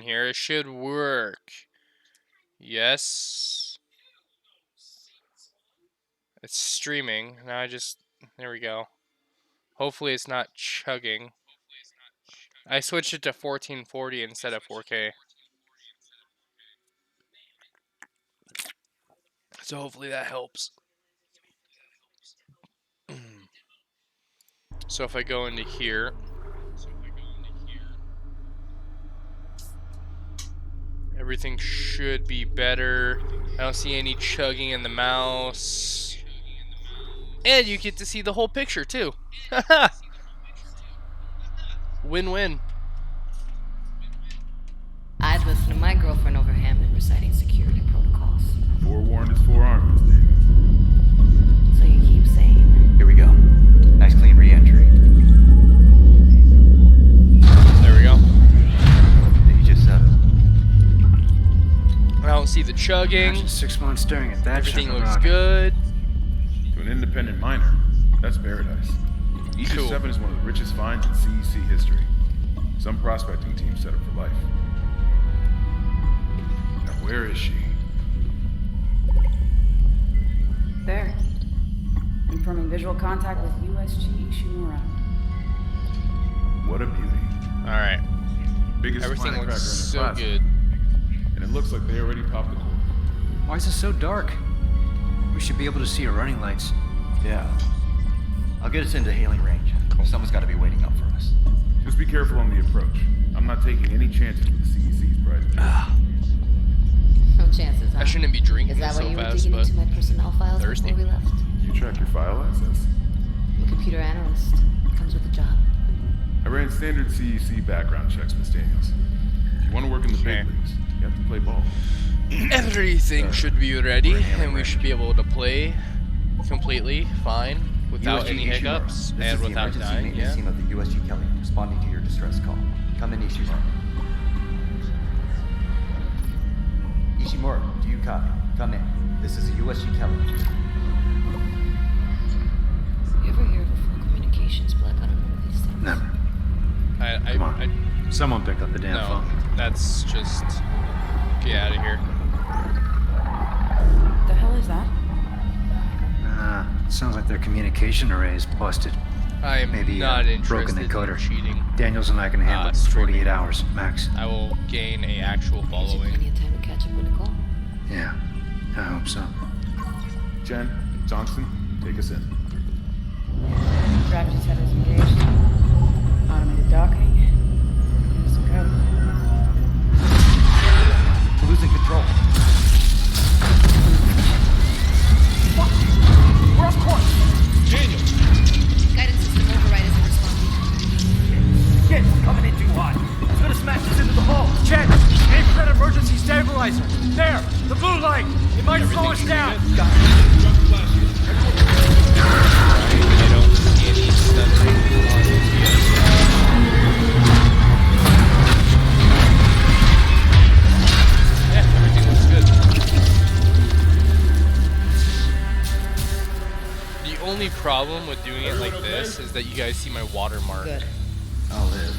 here. It should work. Yes. It's streaming. Now there we go. Hopefully it's not chugging. I switched it to 1440 instead of 4K. So hopefully that helps. So if I go into here, everything should be better. I don't see any chugging in the mouse. And you get to see the whole picture too. Win-win. I'd listen to my girlfriend over Hammond reciting security protocols. Forewarned is forearmed, Miss Davis. So you keep saying. Here we go. Nice clean re-entry. There we go. Did you just I don't see the chugging. Imagine 6 months staring at that. Everything looks good. To an independent miner, that's paradise. Cool. EG7 is one of the richest finds in CEC history. Some prospecting team set up for life. Now where is she? There. Confirming visual contact with USG Ishimura. What a beauty. Alright. Biggest Everything planet looks cracker in the so plaza. good. And it looks like they already popped the core. Why is it so dark? We should be able to see our running lights. Yeah. I'll get us into hailing range. Someone's got to be waiting up for us. Just be careful on the approach. I'm not taking any chances with the CEC's prize. No chances, huh? I shouldn't be drinking Is that so why you were fast, digging but into my personnel files thirsty. before we left? You track your file access? I'm a computer analyst. Comes with the job. I ran standard CEC background checks, Miss Daniels. If you want to work in the big leagues, you have to play ball. Everything should be ready, we're in hailing and we range. should be able to play completely fine without USG any Ishimura. hiccups This and is the without emergency dying. maintenance Yeah. team of the USG Kelly, responding to your distress call. Come in, Ishimura. Ishimura, do you copy? Come in. This is the USG Kelly. You ever hear of a full communications blackout on one of these things? Never. Come on. Someone pick up the damn no, phone. that's just get out of here. The hell is that? Sounds like their communication array is busted. I am Maybe not broken interested in encoder. cheating. Daniels and I can handle it in streaming. 48 hours, max. I will gain a actual Gives you following. plenty of time to catch up with Nicole. Yeah, I hope so. Jen, Johnson, take us in. Gravity set is engaged. Automated docking. Here's the code. We're losing control. Fuck! We're off course! Daniel! Guidance system override isn't responding. Shit, we're coming in too hot. It's gonna smash us into the hull. Jen, aim for that emergency stabilizer. There, the blue light. It might slow us down. I don't see any stuttering on OTS. Yeah, everything looks good. The only problem with doing it like this is that you guys see my watermark. Good. I'll live.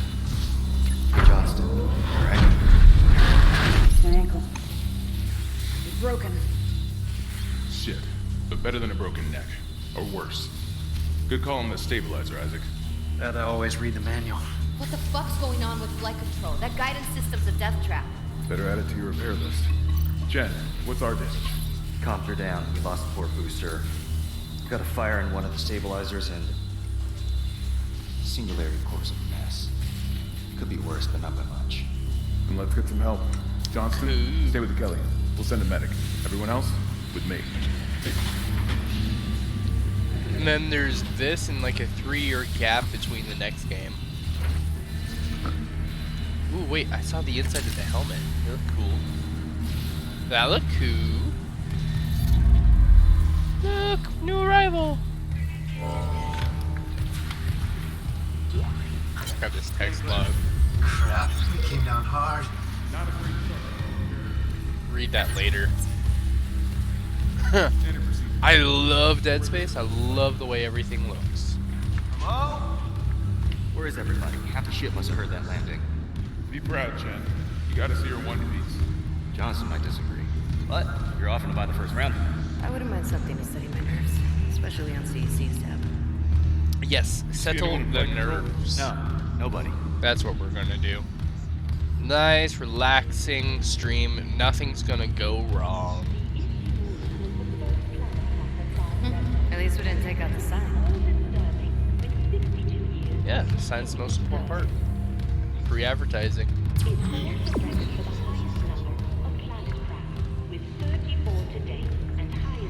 Hey, Johnston. Alright. It's my ankle. It's broken. Shit, but better than a broken neck. Or worse. Good call on the stabilizer, Isaac. Gotta always read the manual. What the fuck's going on with flight control? That guidance system's a death trap. Better add it to your repair list. Jen, what's our damage? Comps are down. We lost the port booster. Got a fire in one of the stabilizers and... Singularity core's a mess. Could be worse, but not by much. Then let's get some help. Johnston, Ooh. stay with the Kelly. We'll send a medic. Everyone else, with me. And then there's this and like a 3-year gap between the next game. Ooh, wait, I saw the inside of the helmet. They look cool. That look cool. Look, new arrival. Grab this text log. Crap, it came down hard. Read that later. I love Dead Space. I love the way everything looks. Hello? Where is everybody? Half the ship must have heard that landing. Be proud, Jen. You gotta see her one piece. Johnson might disagree. But you're offering to buy the first round. I wouldn't mind something to steady my nerves, especially on CEC's tab. Yes, settle anyone the play control? nerves. No, nobody. That's what we're gonna do. Nice, relaxing stream. Nothing's gonna go wrong. At least we didn't take out the sign. Yeah, the sign's the most important part. Free advertising.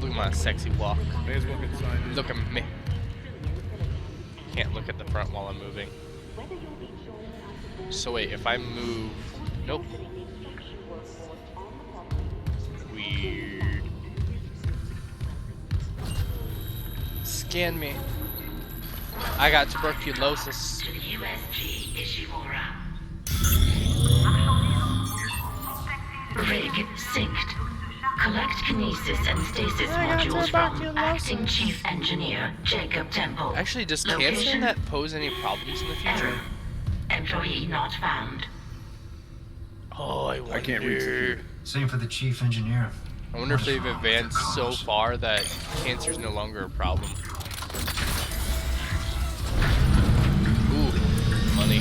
Look at my sexy walk. May as well get signed in. Look at me. Can't look at the front while I'm moving. So wait, if I move... Nope. Weird. Scan me. I got tuberculosis. USG Ishimura. Rig synced. Collect kinesis and stasis modules from Acting Chief Engineer Jacob Temple. Actually, does cancer that pose any problems in the future? Error. Employee not found. Oh, I wonder. I can't read security. Same for the chief engineer. I wonder if they've advanced so far that cancer's no longer a problem. Ooh, money.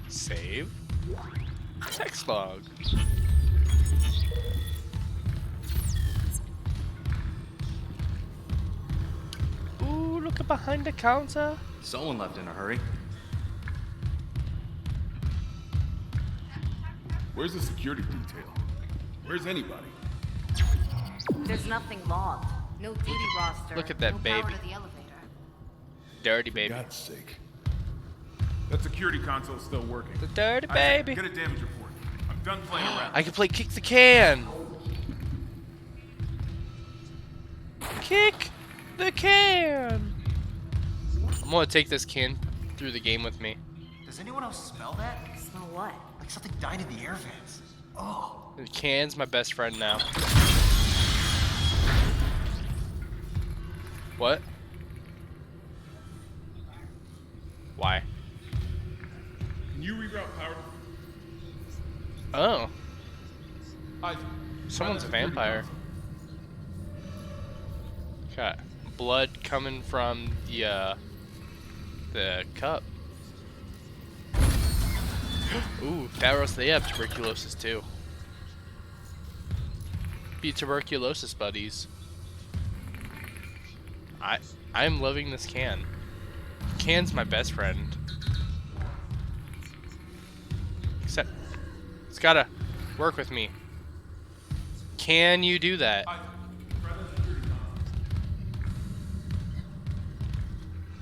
Save. Text log. Ooh, look at behind the counter. Someone left in a hurry. Where's the security detail? Where's anybody? There's nothing logged. No duty roster. Look at that no baby. Power to the elevator. Dirty For baby. God's sake. That security console's still working. The dirty Isaac, baby. Get a damage report. I'm done playing around. I can play kick the can. Kick the can. I'm gonna take this can through the game with me. Does anyone else smell that? Smell what? Like something died in the air vents. Oh. The can's my best friend now. What? Why? Can you reroute power? Oh, Isaac. someone's a find that security vampire. console. Got blood coming from the cup. Ooh, Tharos, they have tuberculosis too. Be tuberculosis buddies. I'm loving this can. Can's my best friend. Except it's gotta work with me. Can you do that? Isaac, try that security console.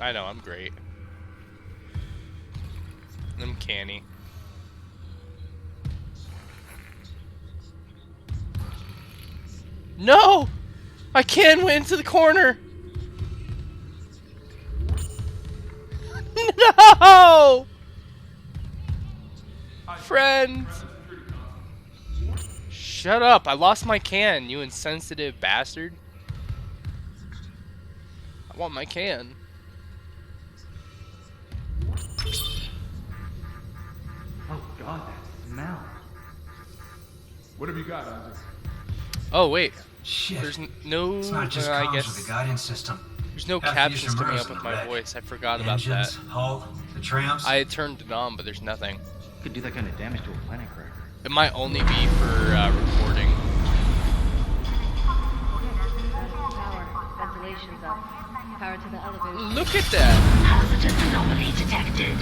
I know, I'm great. I'm canny. No! I can went into the corner! No! Friends! Shut up! I lost my can, you insensitive bastard. I want my can. Oh God, that smell. What have you got, Isaac? Oh wait, Shit. there's no. It's not just I comms guess with the guidance system. there's no Half the captions coming Ishimura's up with in my the wreck. voice. I forgot about Engines, that. hull, the trams. I had turned it on, but there's nothing. Could do that kind of damage to a planet cracker. It might only be for recording. Power. Ventilation's up. Power to the elevator. Look at that! Hazardous anomaly detected.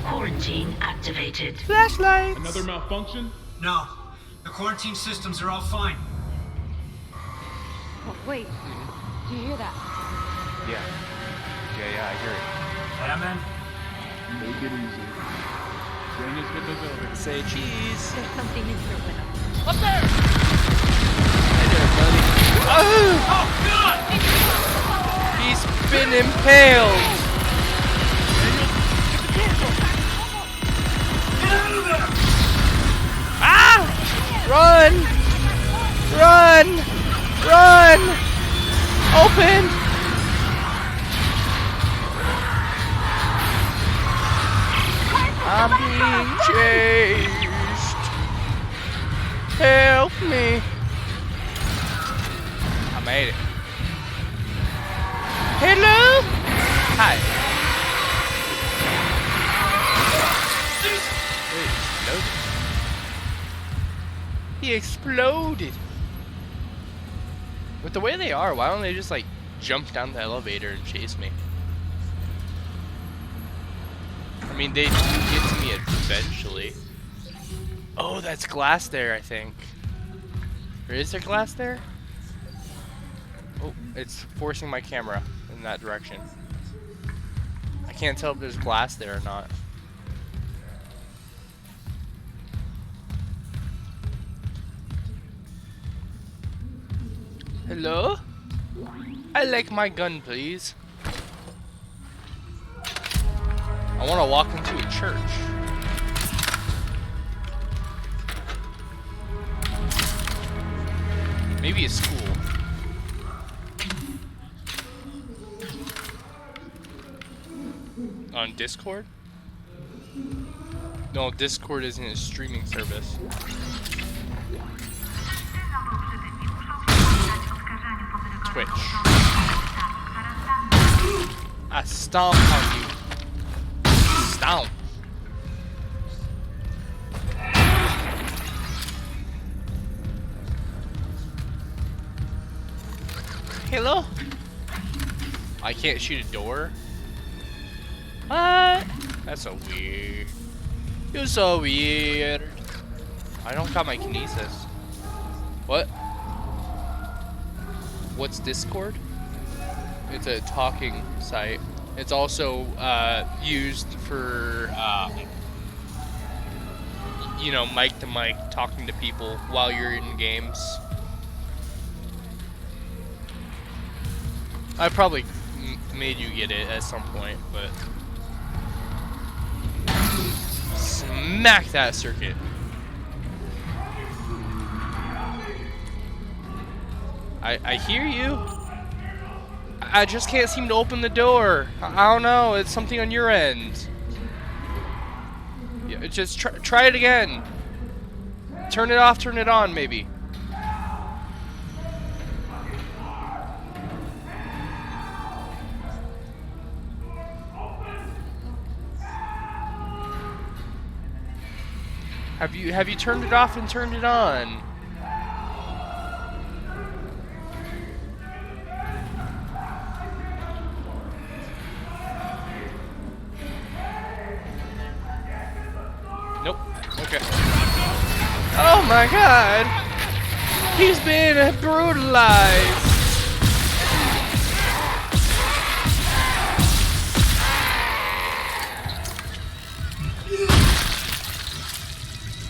Quarantine activated. Flashlights. Another malfunction? No. The quarantine systems are all fine. Oh, wait. Do you hear that? Yeah, I hear it. Yeah, man. Take it easy. Daniel's getting those elevators. Say cheese. There's something in here with him. Up there! Hey there, buddy. Oh! God! He's been impaled. Get out of there! Ah! Run! Run! Run! Open! I'm being chased. Help me. I made it. Hello? Hi. He exploded. With the way they are, why don't they just like jump down the elevator and chase me? I mean, they do get to me eventually. Oh, that's glass there, I think. Or is there glass there? Oh, it's forcing my camera in that direction. I can't tell if there's glass there or not. Hello? I like my gun, please. I want to walk into a church. Maybe a school. On Discord? No, Discord isn't a streaming service. Twitch. I stomp on you. Stomp. Hello? I can't shoot a door? What? That's so weird. You're so weird. I don't got my kinesis. What? What's Discord? It's a talking site. It's also used for, you know, mic to mic, talking to people while you're in games. I probably made you get it at some point, but smack that circuit. I hear you. I just can't seem to open the door. I don't know. It's something on your end. Yeah, just try it again. Turn it off, turn it on, maybe. Have you turned it off and turned it on? Nope. Okay. Oh my god! He's been brutalized!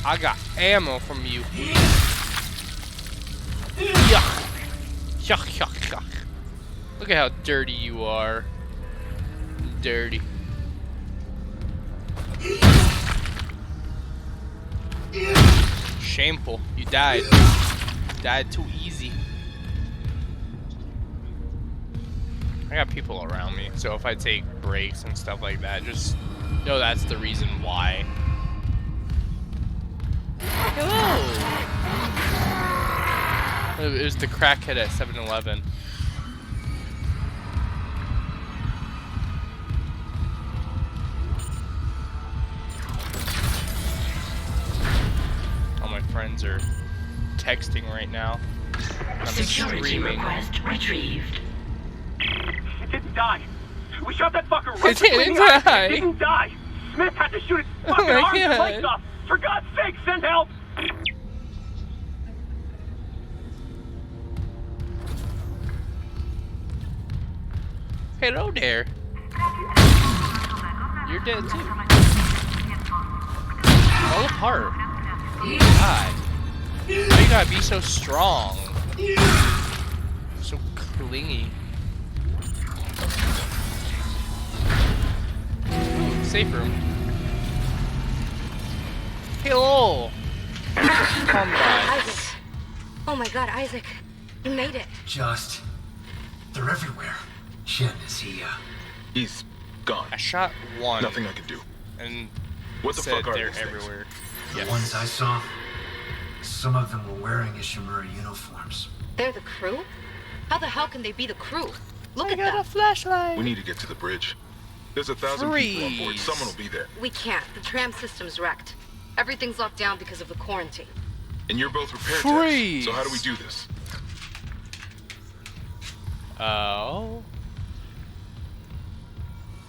I got ammo from you. Yuck. Yuck, yuck, yuck. Look at how dirty you are. Dirty. Shameful. You died. You died too easy. I got people around me, so if I take breaks and stuff like that, just know that's the reason why. Hello! It was the crackhead at 7-Eleven. All my friends are texting right now. I'm Security streaming. request retrieved. It didn't die. We shot that fucker right It didn't between the eyes. die. It didn't die. Smith had to shoot its Oh fucking my arms and God. legs off. For God's sake, send help! Hello there. You're dead too. Fall apart. God. Why you gotta be so strong? So clingy. Ooh, safe room. Hello. Comrades. Isaac. Oh my god, Isaac. You made it. They're everywhere. Shen, is he, He's gone. I shot one. Nothing I can do. And What the Said fuck are they're these things? everywhere. The Yes. ones I saw, some of them were wearing Ishimura uniforms. They're the crew? How the hell can they be the crew? Look I at got them. a flashlight. We need to get to the bridge. There's 1,000 people on board. Freeze. Someone will be there. We can't. The tram system's wrecked. Everything's locked down because of the quarantine. And you're both repair Freeze. techs. So how do we do this? Oh.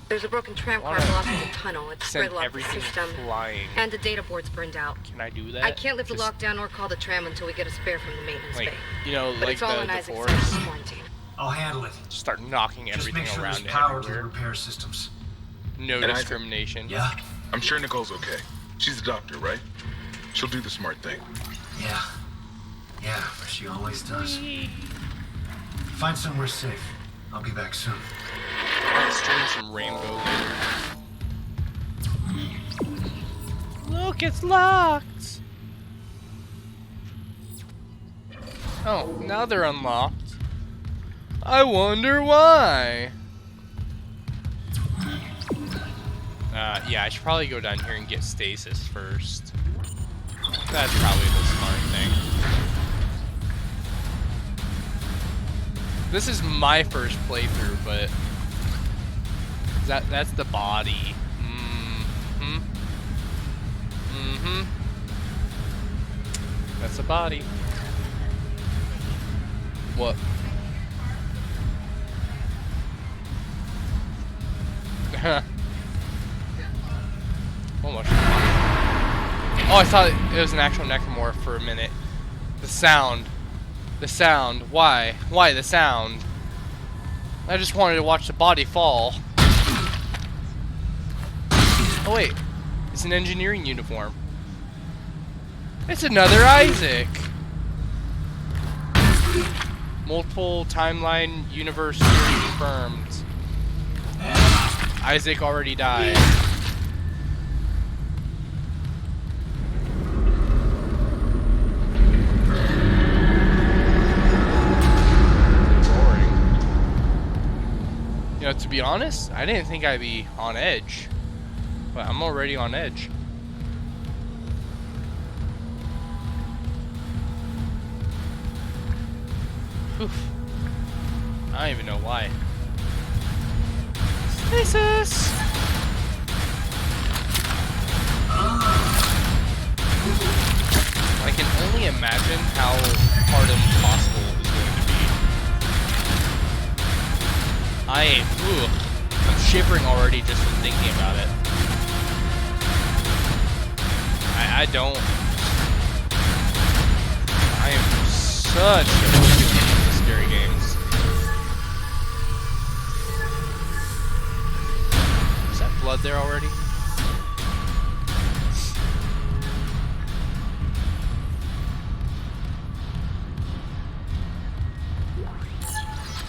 There's a broken tram car Wanna blocking the tunnel. It's Send gridlocked the everything system. flying. And the data board's burned out. Can I do that? I can't lift the Just, lockdown or call the tram until we get a spare from the maintenance like, bay. you know, But like it's all in the Isaac's force. side of the quarantine. I'll handle it. Start knocking Just everything make sure around there's power to the everywhere. repair systems. No And I- discrimination. Yeah? I'm sure Nicole's okay. She's a doctor, right? She'll do the smart thing. Yeah. Yeah, she always does. Find somewhere safe. I'll be back soon. Let's stream some Rainbow later. Look, it's locked. Oh, now they're unlocked. I wonder why. Yeah, I should probably go down here and get stasis first. That's probably the smart thing. This is my first playthrough, but that's the body. That's the body. What? Almost. Oh, I thought it was an actual necromorph for a minute. The sound. The sound. Why? Why the sound? I just wanted to watch the body fall. Oh wait. It's an engineering uniform. It's another Isaac! Multiple timeline universe theory confirmed. Isaac already died. Boring. You know, to be honest, I didn't think I'd be on edge. But I'm already on edge. Oof. I don't even know why. Stasis! I can only imagine how hard and impossible it is going to be. I'm shivering already just from thinking about it. I don't. I am such a scary games. Is that blood there already?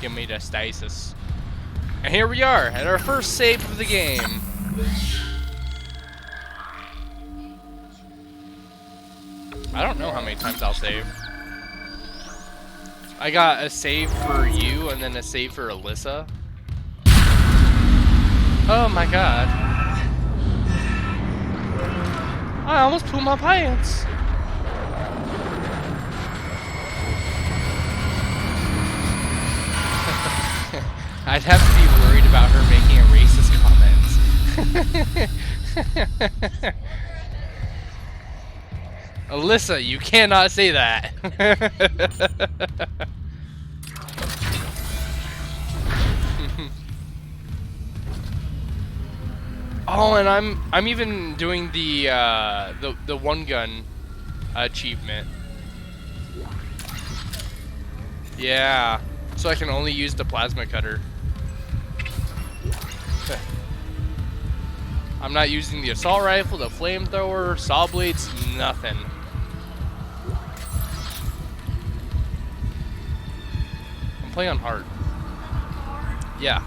Give me the stasis. And here we are at our first save of the game. I don't know how many times I'll save. I got a save for you and then a save for Alyssa. Oh my god. I almost pooped my pants. I'd have to be worried about her making a racist comment. Alyssa, you cannot say that. Oh, and I'm even doing the one gun achievement. Yeah, so I can only use the plasma cutter. I'm not using the assault rifle, the flamethrower, saw blades, nothing. I'm playing on hard. Yeah.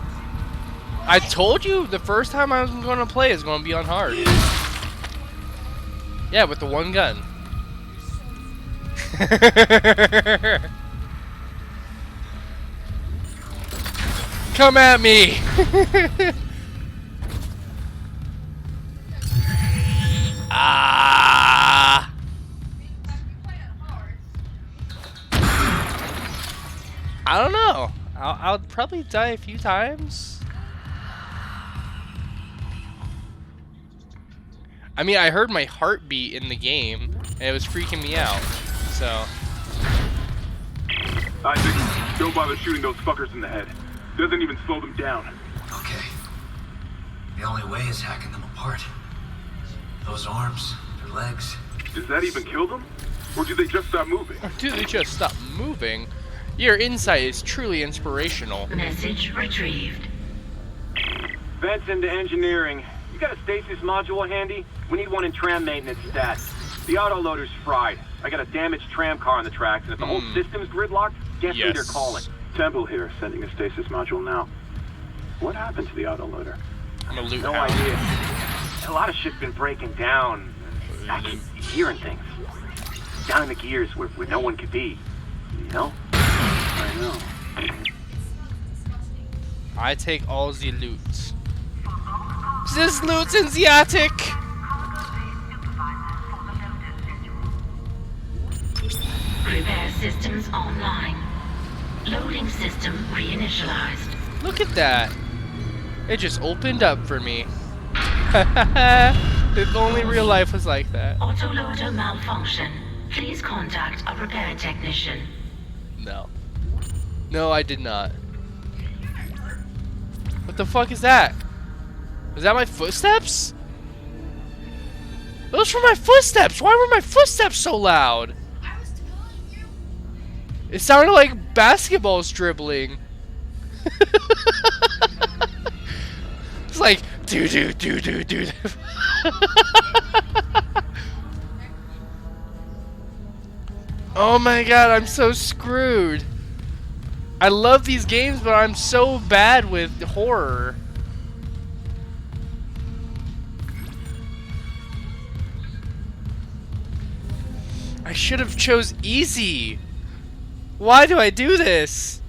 I told you the first time I was going to play is going to be on hard. Yeah, with the one gun. Come at me! I'll probably die a few times. I mean, I heard my heartbeat in the game, and it was freaking me out. So. Isaac, don't bother shooting those fuckers in the head. Doesn't even slow them down. Okay. The only way is hacking them apart. Those arms, their legs. Does that even kill them? Or do they just stop moving? Or do they just stop moving? Your insight is truly inspirational. Message retrieved. Vents into engineering. You got a stasis module handy? We need one in tram maintenance stat. The autoloader's fried. I got a damaged tram car on the tracks, and if the whole system's gridlocked, guess who they're calling? Temple here, sending a stasis module now. What happened to the autoloader? I'm a loot No hound. idea. A lot of shit's been breaking down. I keep hearing things. Down in the gears where no one could be. You know? I know. I take all the loot. This loot's in the attic. Repair systems online. Loading system reinitialized. Look at that. It just opened up for me. If only real life was like that. Autoloader malfunction. Please contact a repair technician. No. No, I did not. What the fuck is that? Is that my footsteps? Those were my footsteps! Why were my footsteps so loud? It sounded like basketballs dribbling. It's like do do do do do. Oh my god, I'm so screwed. I love these games, but I'm so bad with horror. I should have chose easy. Why do I do this?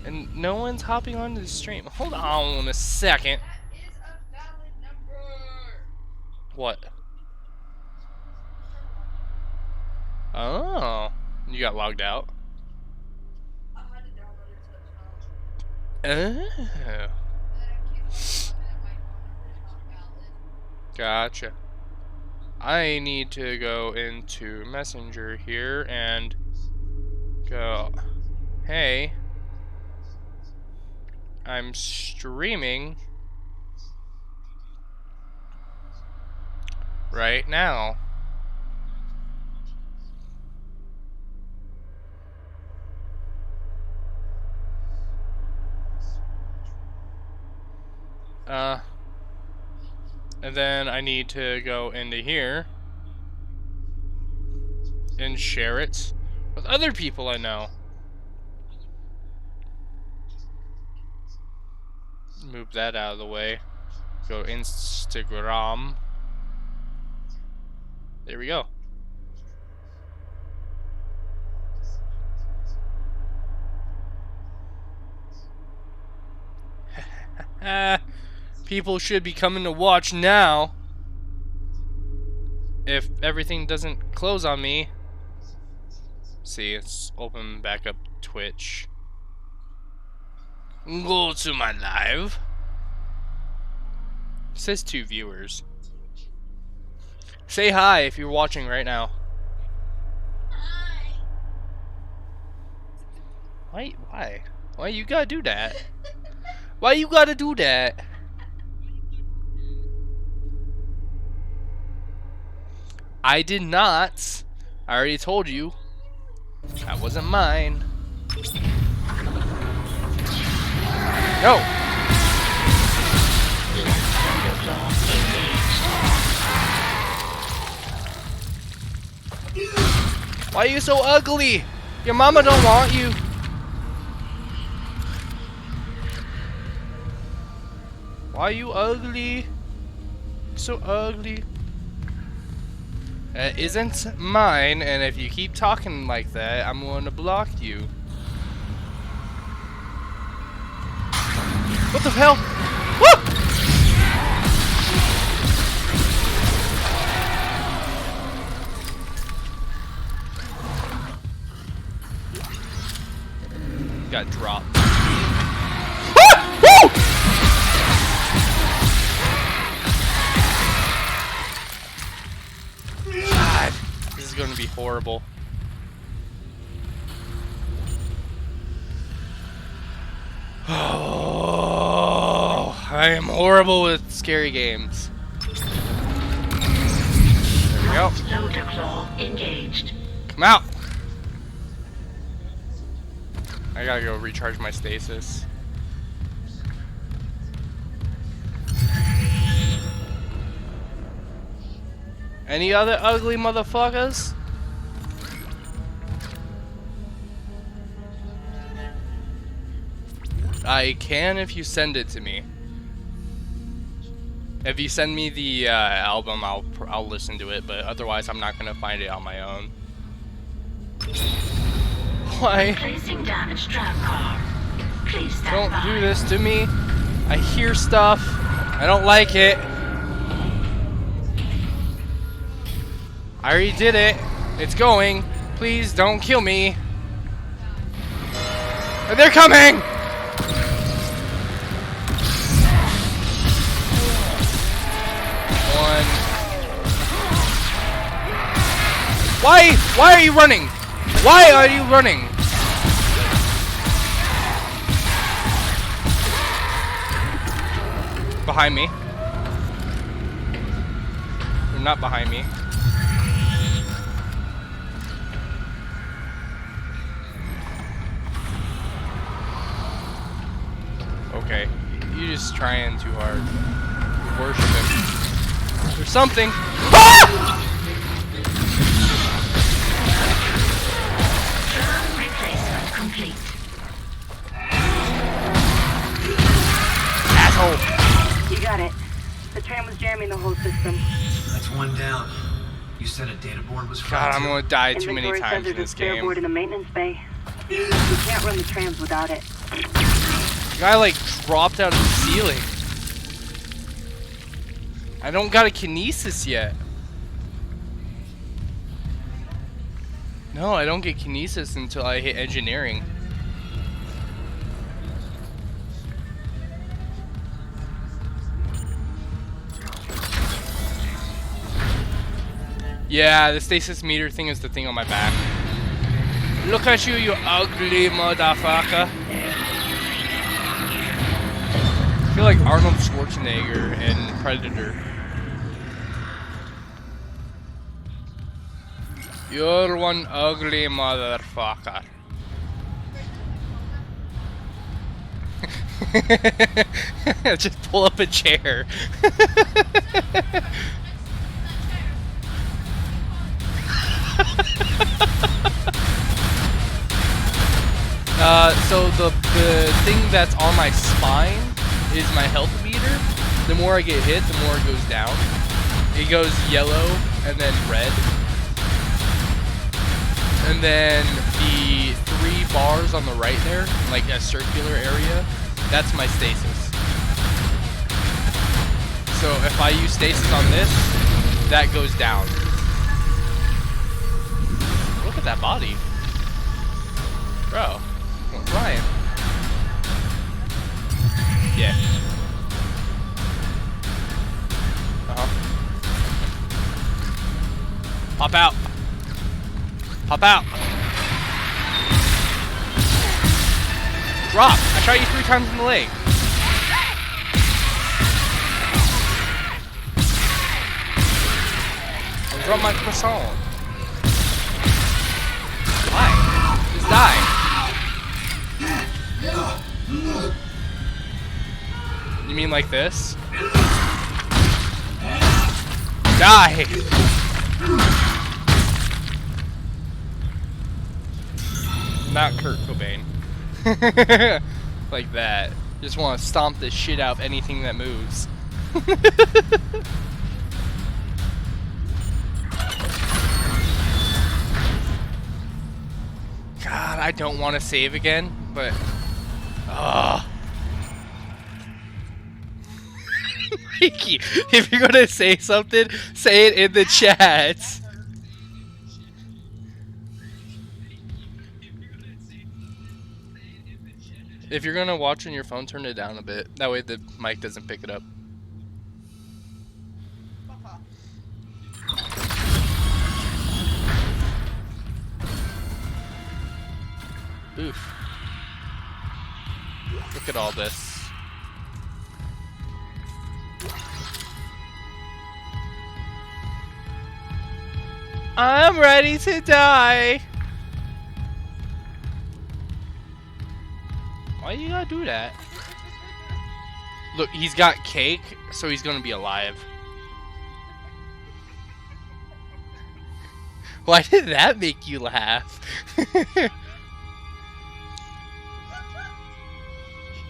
And no one's hopping onto the stream. Hold on a second. What? Oh, you got logged out. Oh. Gotcha. I need to go into Messenger here and go, hey, I'm streaming right now. And then I need to go into here and share it with other people I know. Move that out of the way. Go Instagram. There we go. People should be coming to watch now. If everything doesn't close on me. See, it's open back up Twitch. Go to my live. It says 2 viewers. Say hi if you're watching right now. Hi. Why? Why you gotta do that? Why you gotta do that? I did not. I already told you. That wasn't mine. No. Why are you so ugly? Your mama don't want you. Why are you ugly? So ugly. That isn't mine, and if you keep talking like that, I'm going to block you. What the hell? Woo! got dropped. God, this is going to be horrible. Oh, I am horrible with scary games. There we go. Loader claw engaged. Come out! I gotta go recharge my stasis. Any other ugly motherfuckers? I can if you send it to me. If you send me the album, I'll listen to it, but otherwise I'm not gonna find it on my own. Why? Replacing damaged tram car. Please stand Don't by. do this to me. I hear stuff. I don't like it. I already did it. It's going. Please don't kill me. They're coming! One. Why? Why are you running? Why are you running? Behind me. They're not behind me. Okay. You're just trying too hard. You worship him. There's something. Ah! Replacement complete. Asshole. You got it. The tram was jamming the whole system. That's one down. You said a data board was God, I'm gonna die too many Inventory times says in there's this a spare game. board in a maintenance bay. You can't run the trams without it. The guy like dropped out of the ceiling. I don't got a kinesis yet. No, I don't get kinesis until I hit engineering. Yeah, the stasis meter thing is the thing on my back. Look at you, you ugly motherfucker. I feel like Arnold Schwarzenegger in Predator. You're one ugly motherfucker. Just pull up a chair. So the thing that's on my spine is my health meter. The more I get hit, the more it goes down. It goes yellow and then red. And then the 3 bars on the right there, like a circular area, that's my stasis. So if I use stasis on this, that goes down. Look at that body. Bro, I'm flying. Yeah. Pop out. Pop out. Drop. I shot you 3 times in the leg. I'll drop my croissant. Why? Just die. You mean like this? Die! Not Kurt Cobain. Like that. Just want to stomp the shit out of anything that moves. God, I don't want to save again, but... Mikey, if you're gonna say something, say it in the chat. If you're gonna watch on your phone, turn it down a bit. That way the mic doesn't pick it up. Oof. Look at all this. I'm ready to die. Why you gotta do that? Look, he's got cake, so he's gonna be alive. Why did that make you laugh?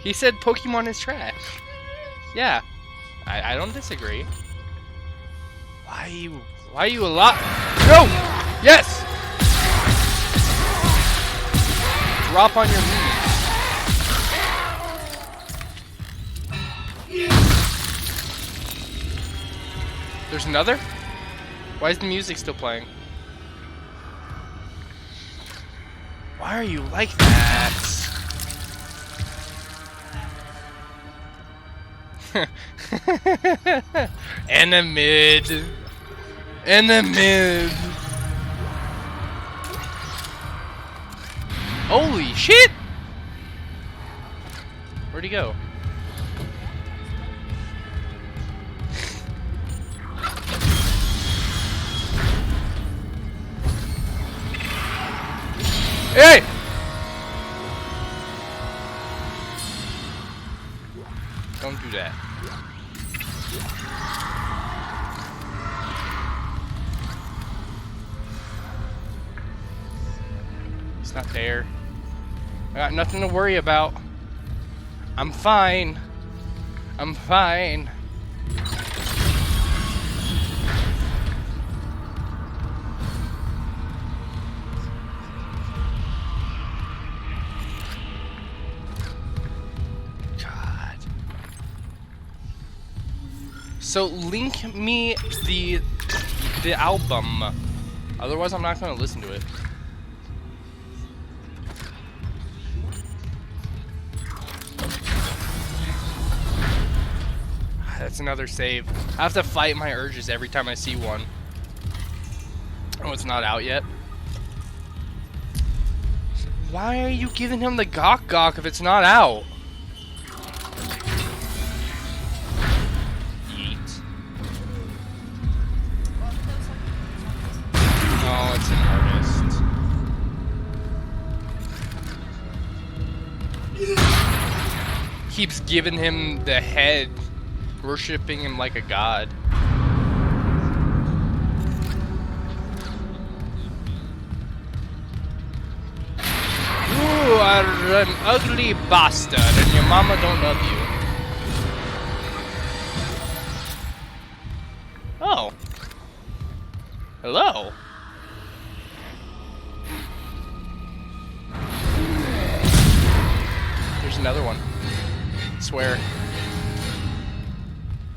He said Pokemon is trash. Yeah, I don't disagree. Why are you alive? No! Yes! Drop on your knees. There's another? Why is the music still playing? Why are you like that? And a mid. And a mid. Holy shit! Where'd he go? Hey! Don't do that. He's not there. I got nothing to worry about. I'm fine. I'm fine. God. So link me the album. Otherwise I'm not gonna listen to it. That's another save. I have to fight my urges every time I see one. Oh, it's not out yet. Why are you giving him the gawk if it's not out? Yeet. Oh, it's an artist. Keeps giving him the head. Worshipping him like a god. You are an ugly bastard and your mama don't love you. Oh. Hello. There's another one. I swear.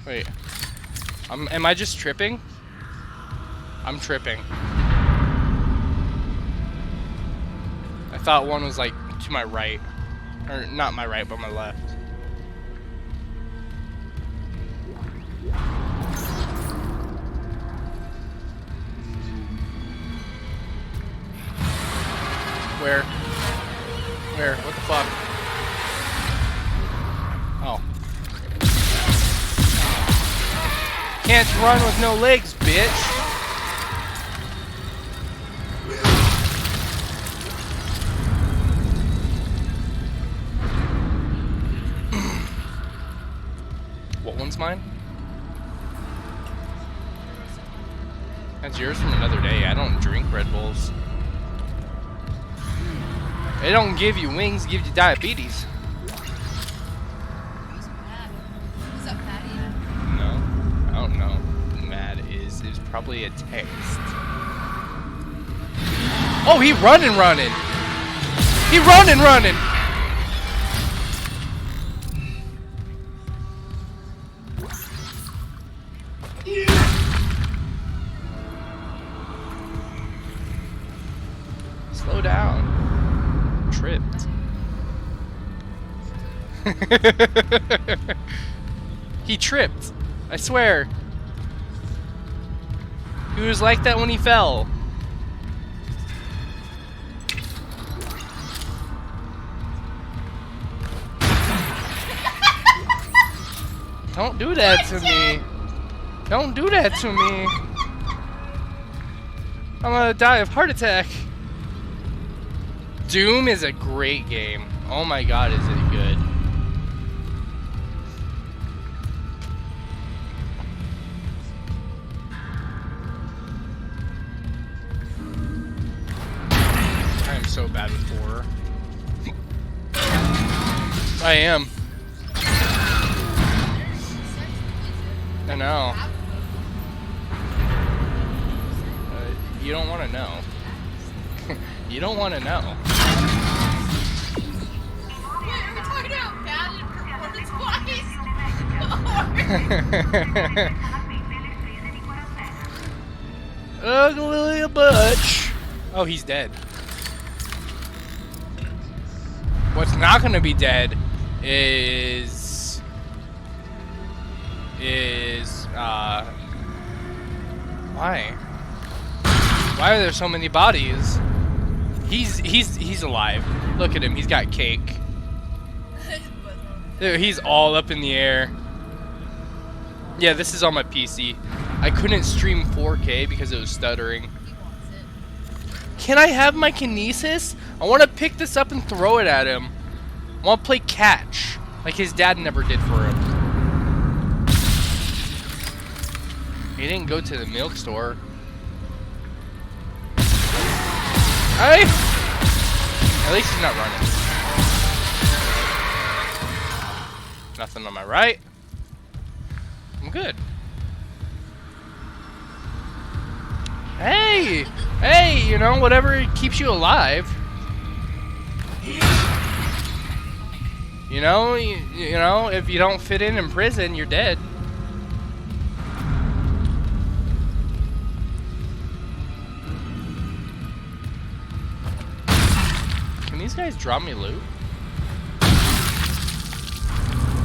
Wait, am I just tripping? I'm tripping. I thought one was like to my right. Or not my right, but my left. Where? Where? What the fuck? Oh. Can't run with no legs, bitch. What one's mine? That's yours from another day. I don't drink Red Bulls. They don't give you wings, give you diabetes. Probably a text. Oh, he running. He running. Slow down. Tripped. He tripped. I swear. He was like that when he fell. Don't do that to me. Don't do that to me. I'm gonna die of heart attack. Doom is a great game. Oh my god, is it good. I am so bad with horror. I am. I know. You don't want to know. You don't want to know. Wait, are we talking about bad performance-wise? Ugly butch. Oh, he's dead. What's not gonna be dead is why? Why are there so many bodies? He's alive. Look at him. He's got cake. Dude, he's all up in the air. Yeah, this is on my PC. I couldn't stream 4K because it was stuttering. Can I have my kinesis? I want to pick this up and throw it at him. I want to play catch, like his dad never did for him. He didn't go to the milk store. Hey! At least he's not running. Nothing on my right. I'm good. Hey! Hey, you know, whatever keeps you alive. You know, you know, if you don't fit in prison, you're dead. Can these guys drop me loot?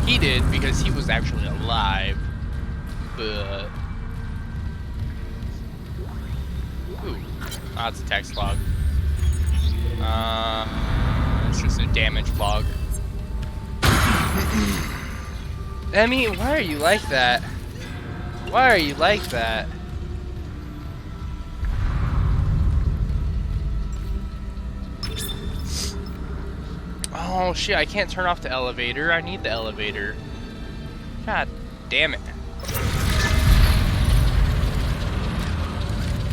He did, because he was actually alive. But... ooh. Ah, it's a text log. It's just a damage log. Emmy, why are you like that? Why are you like that? Oh shit, I can't turn off the elevator. I need the elevator. God damn it.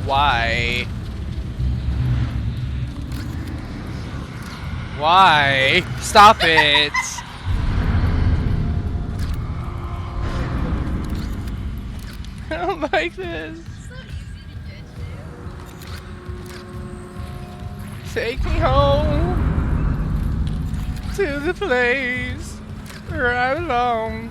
Why? Why? Stop it! I don't like this. Take me home to the place where I belong.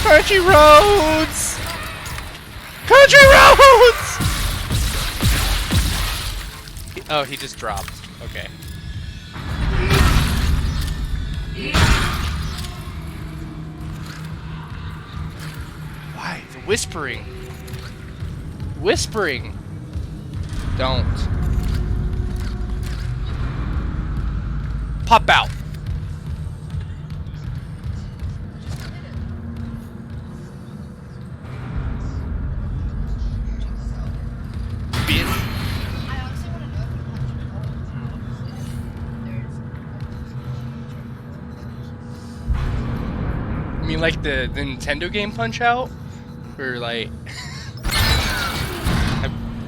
Country roads! Country roads! Oh, he just dropped. Okay. Why? The whispering. Whispering. Don't. Pop out. I mean, like the Nintendo game Punch Out? Or like...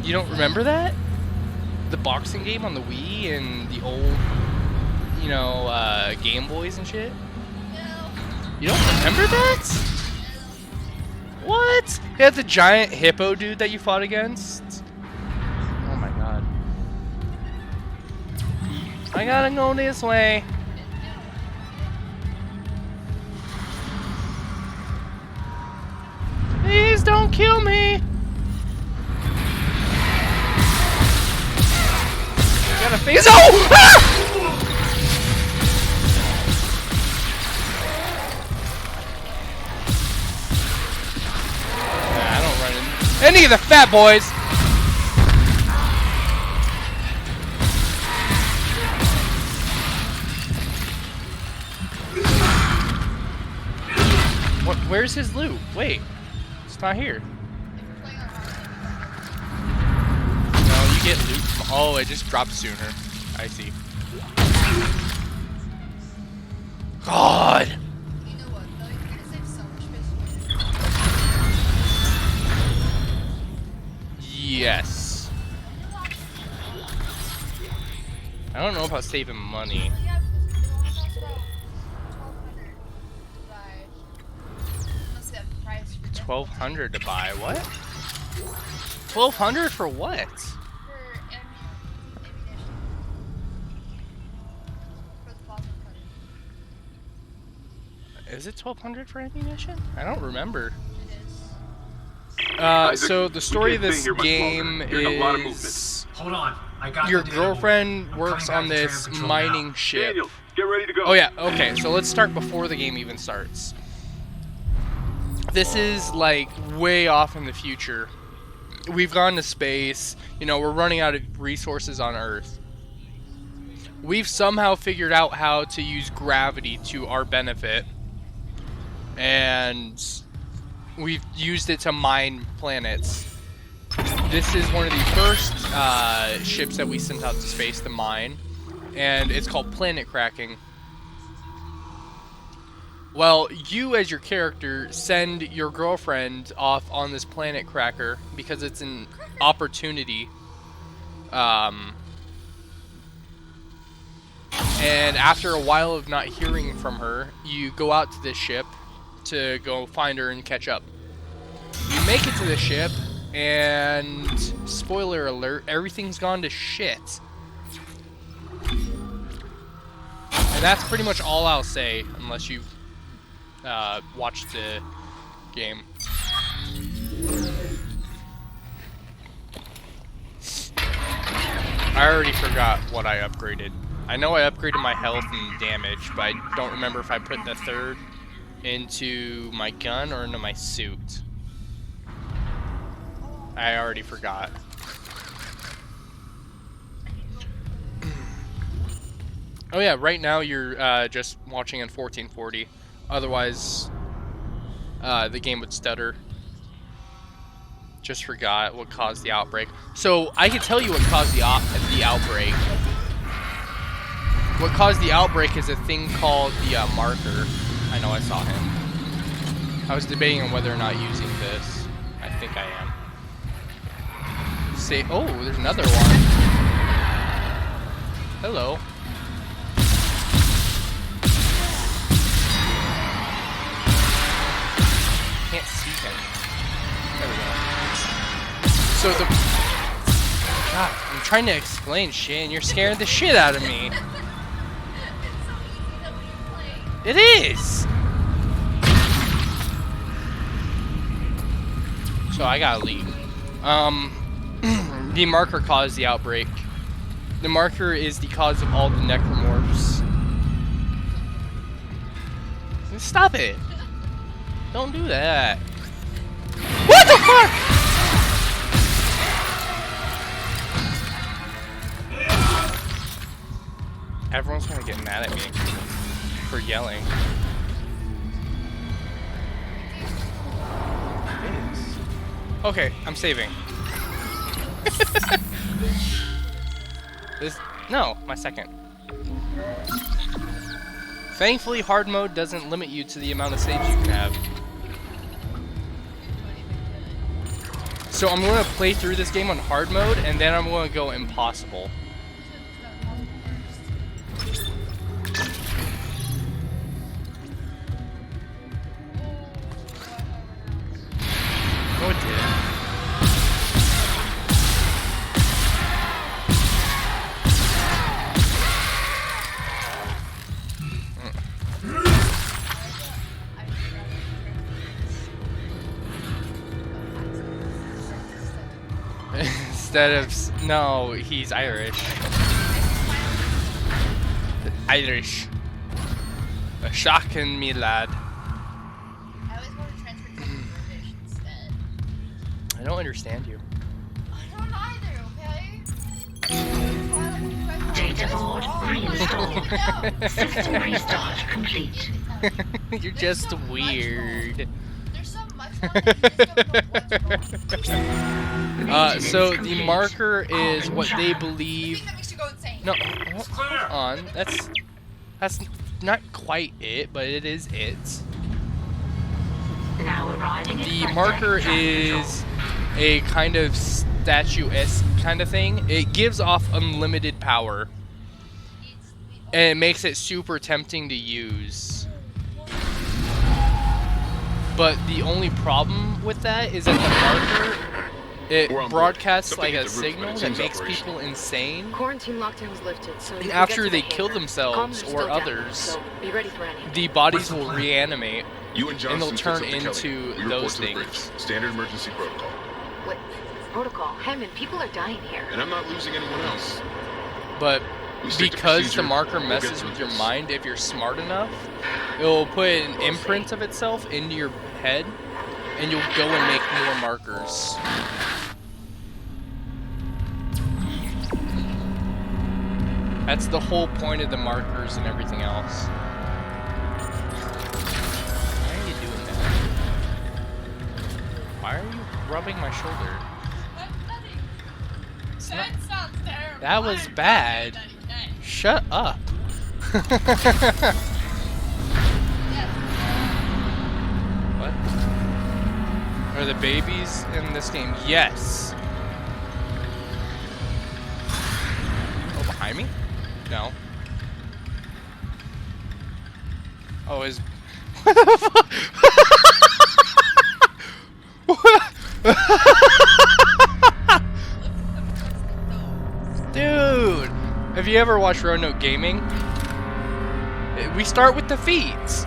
You don't remember that? The boxing game on the Wii and the old, you know, Game Boys and shit? You don't remember that? What? You had the giant hippo dude that you fought against? Oh my god. I gotta go this way. Please don't kill me! kind of face. Oh! Ah! Nah, I don't run in any of the fat boys. What? Where's his loot? Wait, it's not here. No, you get loot from. Oh, it just drops sooner. I see. God. You know what? Though you're gonna save so much fish. Yes. I don't know about saving money. Well, yeah, because it only costs about 1,200 to buy. Unless they have the price for 1,200 to buy what? 1,200 for what? for ammunition. For the plasma cutter. Is it 1,200 for ammunition? I don't remember. It is. So the story of can't this stay here much game longer. There's a lot of is Hold on. I got your the data. girlfriend I'm works coming on back to this tram control mining now. ship. Daniels, get ready to go. Oh yeah, okay, so let's start before the game even starts. This is like way off in the future. We've gone to space, you know, we're running out of resources on Earth. We've somehow figured out how to use gravity to our benefit. And we've used it to mine planets. This is one of the first ships that we sent out to space to mine. And it's called planet cracking. Well, you as your character send your girlfriend off on this planet cracker because it's an opportunity. And after a while of not hearing from her, you go out to this ship to go find her and catch up. You make it to the ship, and spoiler alert, everything's gone to shit. And that's pretty much all I'll say, unless you've watched the game. I already forgot what I upgraded. I know I upgraded my health and damage, but I don't remember if I put the third into my gun or into my suit. I already forgot. Oh yeah, right now you're just watching in 1440. Otherwise, the game would stutter. Just forgot what caused the outbreak. So I can tell you what caused the outbreak. What caused the outbreak is a thing called the marker. I know I saw him. I was debating on whether or not using this. I think I am. Say, oh, there's another one. Hello. Can't see him. There we go. So the... God, I'm trying to explain shit and you're scaring the shit out of me. It is! So I gotta leave. The marker caused the outbreak. The marker is the cause of all the necromorphs. Stop it! Don't do that. What the fuck?! Everyone's gonna get mad at me for yelling. Okay, I'm saving. No, my second. Thankfully, hard mode doesn't limit you to the amount of saves you can have. So I'm going to play through this game on hard mode, and then I'm going to go impossible. No, it didn't. Instead of... No, he's Irish. Irish. A shocking me lad. I always want to transfer to British instead. I don't understand you. I don't either, okay? Data board reinstalled. System restart complete. You're just weird. There's so much more that you just don't know what's wrong. So the marker is what they believe. That makes you go insane. No, hold on. That's not quite it, but it is it. Now arriving The marker is a kind of statue-esque kind of thing. It gives off unlimited power, and it makes it super tempting to use. But the only problem with that is that the marker, it broadcasts like a signal that makes people insane. Quarantine lockdown was lifted, so And after they kill themselves or others, so be ready for any. the bodies will reanimate, You and Johnson they'll turn fix up to into Kelly. We report those to the bridge. things. Standard emergency protocol. What? Protocol? Hammond, people are dying here. And I'm not losing anyone else. But We stick to because the procedure, marker we'll get messes through with your this. mind, if you're smart enough, it will put an imprint of itself into your head, and you'll go and make more markers. That's the whole point of the markers and everything else. Why are you doing that? Why are you rubbing my shoulder? That sounds terrible. That was bad. Shut up. What? Are the babies in this game? Yes. Oh, behind me? No. Oh, is... What the fuck? Dude! Have you ever watched Roanoke Gaming? We start with the feeds.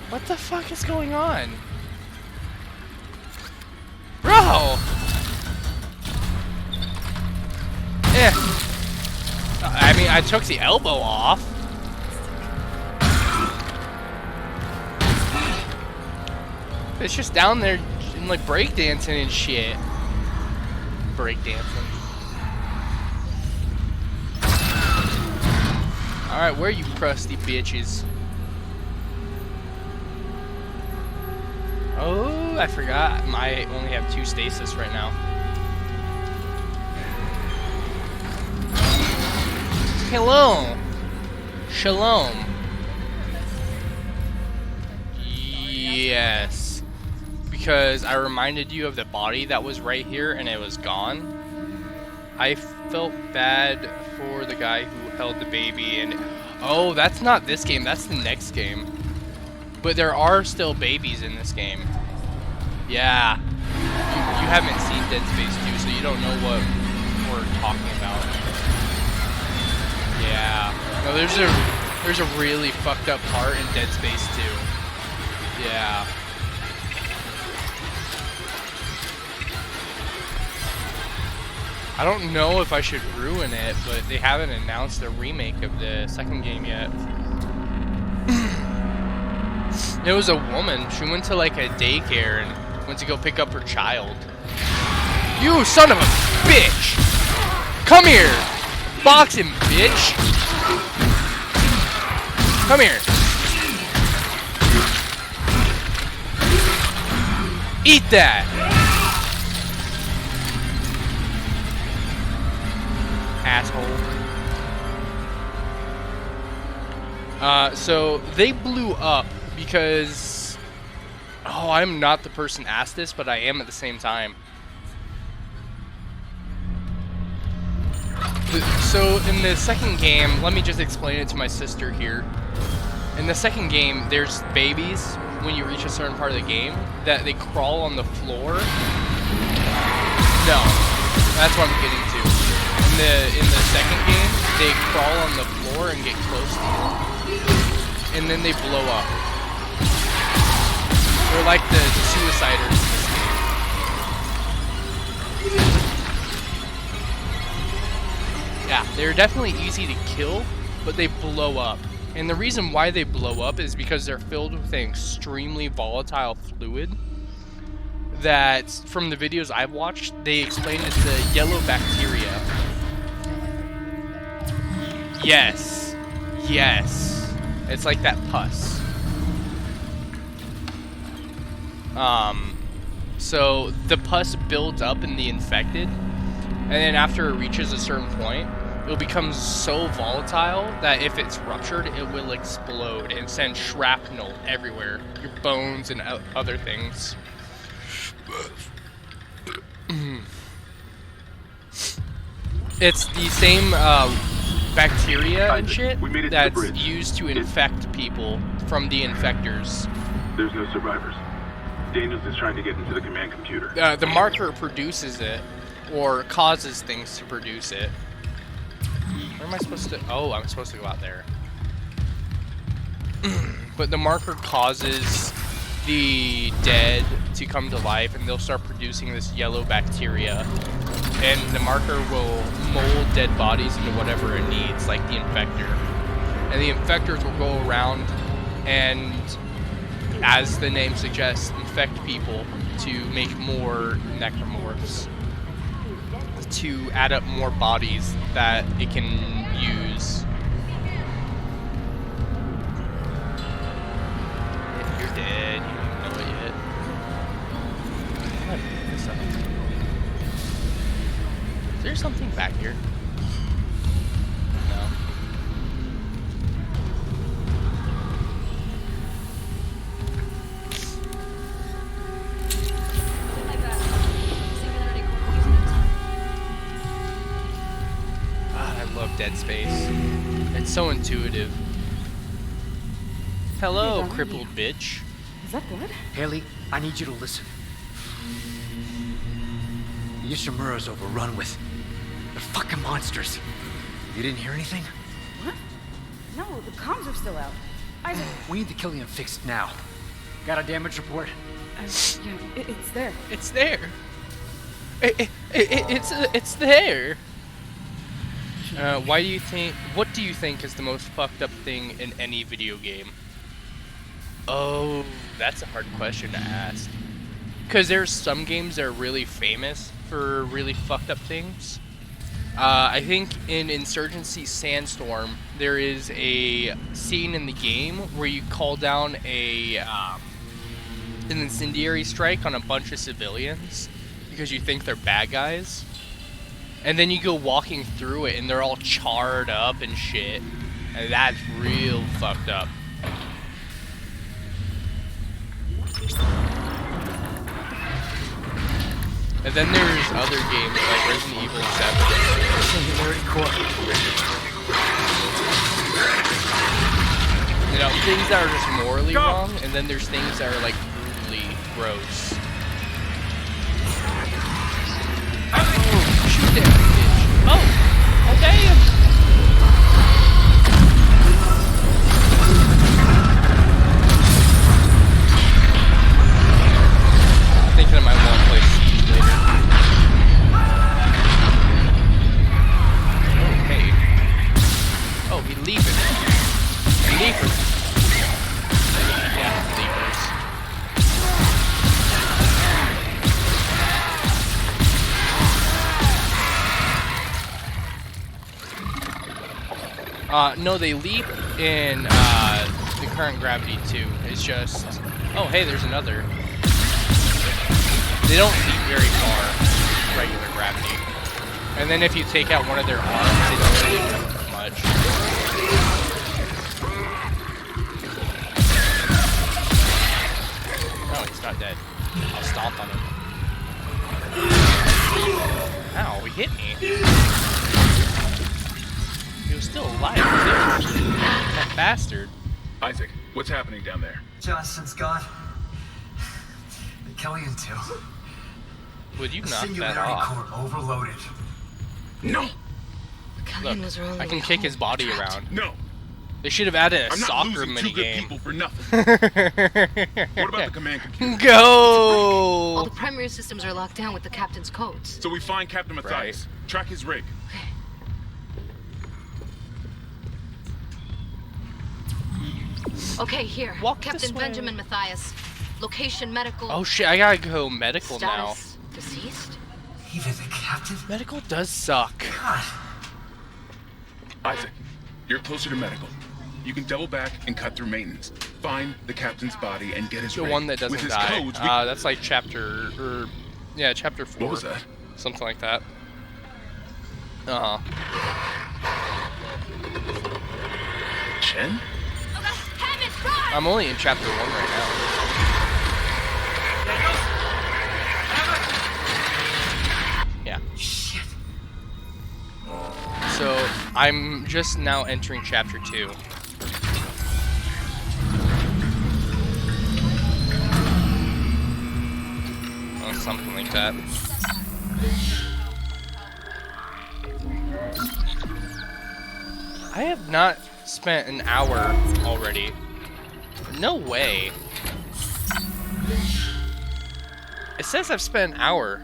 What the fuck is going on? Bro! Eh. I mean, I took the elbow off. It's just down there and like breakdancing and shit. Breakdancing. Alright, where are you crusty bitches? Oh, I forgot. I only have 2 stasis right now. Hello. Shalom. Yes. Because I reminded you of the body that was right here and it was gone. I felt bad for the guy who held the baby and... Oh, that's not this game. That's the next game. But there are still babies in this game. Yeah. You haven't seen Dead Space 2, so you don't know what we're talking about. Yeah. No, there's a really fucked up part in Dead Space 2. Yeah. I don't know if I should ruin it, but they haven't announced a remake of the second game yet. It was a woman. She went to like a daycare and went to go pick up her child. You son of a bitch! Come here! Box him, bitch! Come here! Eat that! Asshole. So they blew up because... Oh, I'm not the person asked this, but I am at the same time. So in the second game, let me just explain it to my sister here. In the second game, there's babies when you reach a certain part of the game that they crawl on the floor. No, that's what I'm getting to. In the second game, they crawl on the floor and get close to you, and then they blow up. They're like the suiciders in this game. Yeah, they're definitely easy to kill, but they blow up. And the reason why they blow up is because they're filled with an extremely volatile fluid that, from the videos I've watched, they explain it's a yellow bacteria. Yes. Yes. It's like that pus. So the pus builds up in the infected, and then after it reaches a certain point, it will become so volatile that if it's ruptured, it will explode and send shrapnel everywhere. Your bones and other things. It's the same bacteria and shit that's used to infect people from the infectors. There's no survivors. Daniels is trying to get into the command computer. The marker produces it, or causes things to produce it. Where am I supposed to... Oh, I'm supposed to go out there. But the marker causes the dead to come to life, and they'll start producing this yellow bacteria. And the marker will mold dead bodies into whatever it needs, like the infector. And the infectors will go around and, as the name suggests, infect people to make more necromorphs, to add up more bodies that it can use. If you're dead, you don't know it yet. I'm gonna pick this up. Is there something back here? No. Love Dead Space. It's so intuitive. Hello, crippled bitch. Is that good? Haley, I need you to listen. The Ishimura's overrun with... They're fucking monsters. You didn't hear anything? What? No, the comms are still out. Isaac... We need the Killian fixed now. Got a damage report? Yeah, it's there. It's there. It's there. Why do you think... What do you think is the most fucked up thing in any video game? Oh, that's a hard question to ask. Because there's some games that are really famous for really fucked up things. I think in Insurgency Sandstorm, there is a scene in the game where you call down an incendiary strike on a bunch of civilians because you think they're bad guys. And then you go walking through it and they're all charred up and shit. And that's real fucked up. And then there's other games like Resident Evil 7. Singularity core. You know, things that are just morally wrong, and then there's things that are like brutally gross. Oh, shoot that bitch. Oh damn! I'm thinking I might want to play Siege later. Oh, hey. Oh, he leaping. Leapers. Yeah, leapers. No, they leap in the current gravity too. It's just, oh hey, there's another. They don't leap very far, regular gravity. And then if you take out one of their arms, they don't really move much. Oh, he's not dead. I'll stomp on him. Ow, he hit me. He was still alive, too. That bastard. Isaac, what's happening down there? Johnson's gone. The Killian too. Would you knock that Singularity off? core overloaded. No! Look, I can kick his body around. No! They should have added a I'm not soccer losing two good minigame. people for nothing. What about the command computer? Go! All the primary systems are locked down with the captain's codes. So we find Captain Matthias, track his rig. Okay, here. Walk this Captain way. Benjamin Matthias. Location medical. Oh shit, I gotta go medical now. Status deceased? Even the captain? Medical does suck. God. Isaac, you're closer to medical. You can double back and cut through maintenance. Find the captain's body and get his The rig. one that With doesn't his die. codes, That's like chapter, yeah, chapter 4. What was that? Something like that. Chen? I'm only in chapter 1 right now. Yeah. Shit. So, I'm just now entering chapter 2. Oh, something like that. I have not spent an hour already. No way. It says I've spent an hour.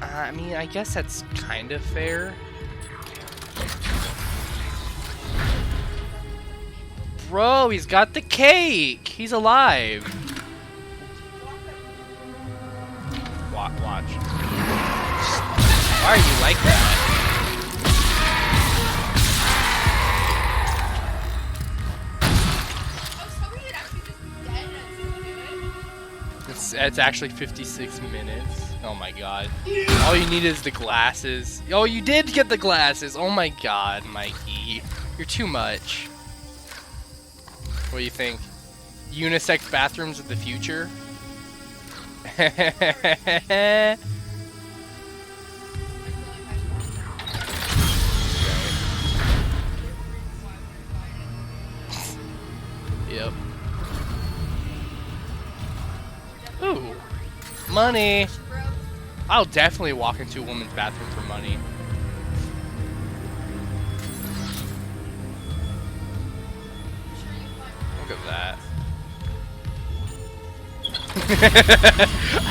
I mean, I guess that's kind of fair. Bro, he's got the cake! He's alive! Watch. Why are you like that? It's actually 56 minutes. Oh my god. All you need is the glasses. Oh, you did get the glasses! Oh my god, Mikey. You're too much. What do you think? Unisex bathrooms of the future? Yep. Ooh. Money! I'll definitely walk into a woman's bathroom for money. Look at that.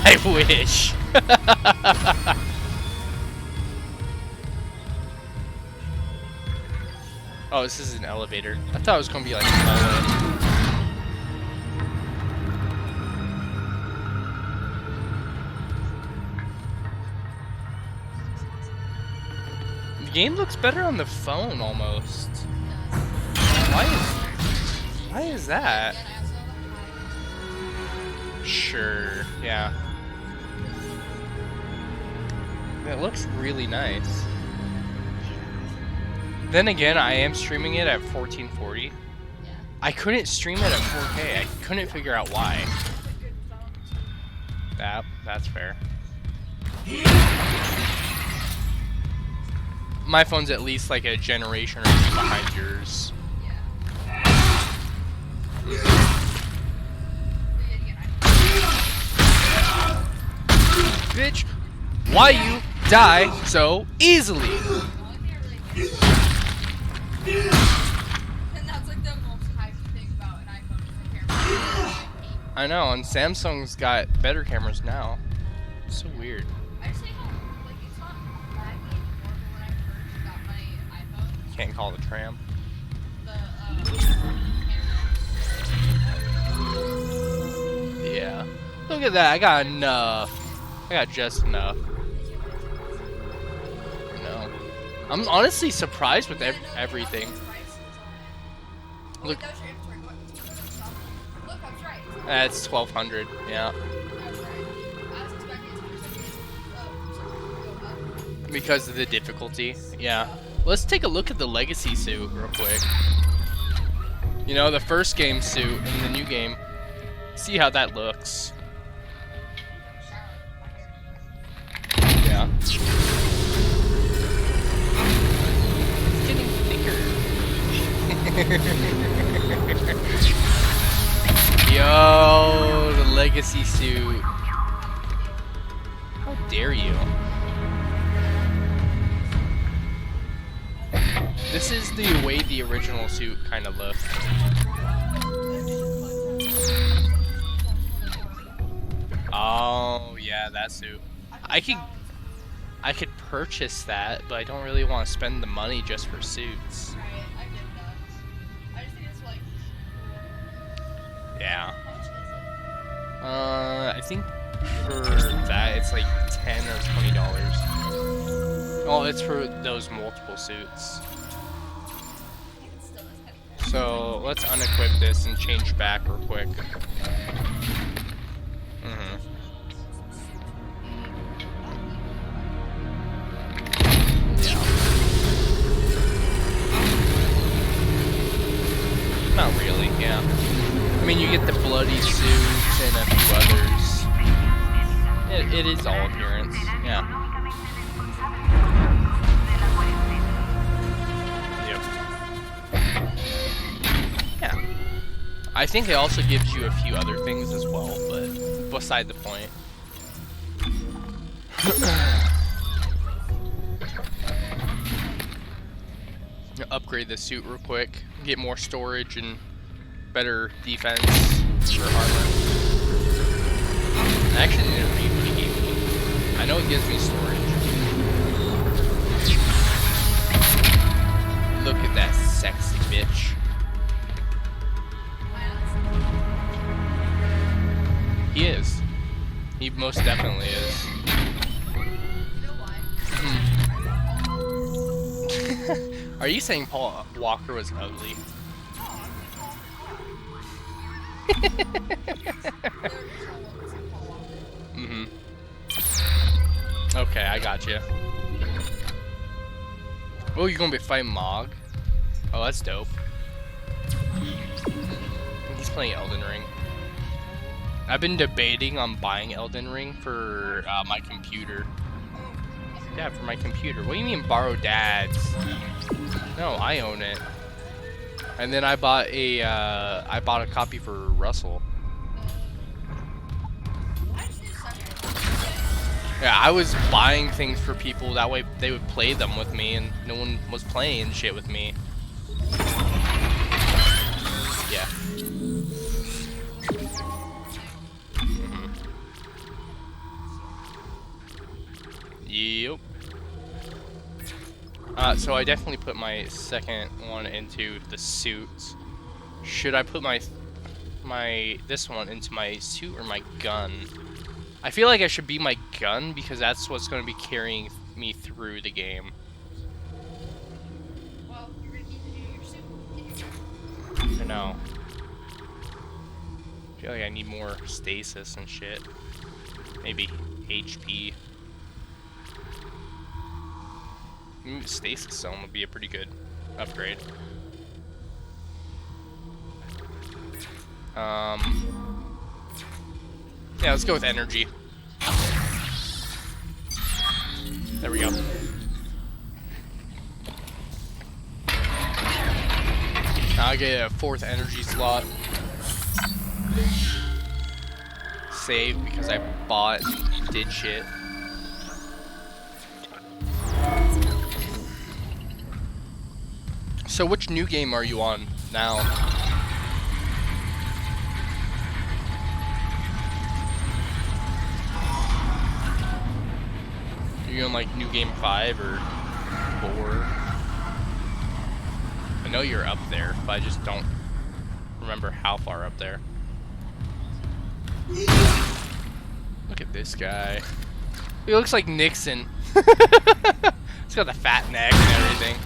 I wish. Oh, this is an elevator. I thought it was gonna be like a hallway. The game looks better on the phone almost. Why is that? Sure, yeah. It looks really nice. Then again, I am streaming it at 1440. I couldn't stream it at 4K. I couldn't figure out why. That's fair. My phone's at least like a generation or two behind yours. Bitch, why you die so easily? And that's like the most hyped thing about an iPhone is the camera. I know, and Samsung's got better cameras now. It's so weird. I just hate how like it's not laggy anymore, but when I first got my iPhone, Can't call it a tram. the Yeah. Look at that, I got enough. I got just enough. No. I'm honestly surprised with everything. Look. That's 1200, yeah. Because of the difficulty, yeah. Let's take a look at the legacy suit real quick. You know, the first game suit in the new game. See how that looks. Yeah. It's getting thicker. Yo, the legacy suit. How dare you? This is the way the original suit kind of looked. Oh, yeah, that suit. I could purchase that, but I don't really want to spend the money just for suits. Right, I get that. I just think it's like cool. Yeah. How much is it? I think for that it's like $10 or $20. Oh, it's for those multiple suits. So let's unequip this and change back real quick. Not really, yeah. I mean, you get the bloody suits and a few others. It is all appearance, yeah. Yep. Yeah. I think it also gives you a few other things as well, but beside the point. Upgrade the suit real quick, get more storage and better defense for armor. Actually, it didn't read what he gave me. I know it gives me storage. Look at that sexy bitch. He is. He most definitely is. Are you saying Paul Walker was ugly? Okay, I got you. Oh, you're gonna be fighting Mog? Oh, that's dope. He's playing Elden Ring. I've been debating on buying Elden Ring for my computer. Yeah, for my computer. What do you mean borrow Dad's? No, I own it. And then I bought a copy for Russell. Yeah, I was buying things for people that way they would play them with me, and no one was playing shit with me. Yeah. Yep. So I definitely put my second one into the suits. Should I put this one into my suit or my gun? I feel like I should be my gun because that's what's going to be carrying me through the game. Well, you're gonna need to do your suit. I know. I feel like I need more stasis and shit. Maybe HP. Stasis zone would be a pretty good upgrade. Yeah, let's go with energy. There we go. Now I get a 4th energy slot. Save because I bought and did shit. So which new game are you on now? Are you on like New Game 5 or 4? I know you're up there, but I just don't remember how far up there. Look at this guy. He looks like Nixon. He's got the fat neck and everything.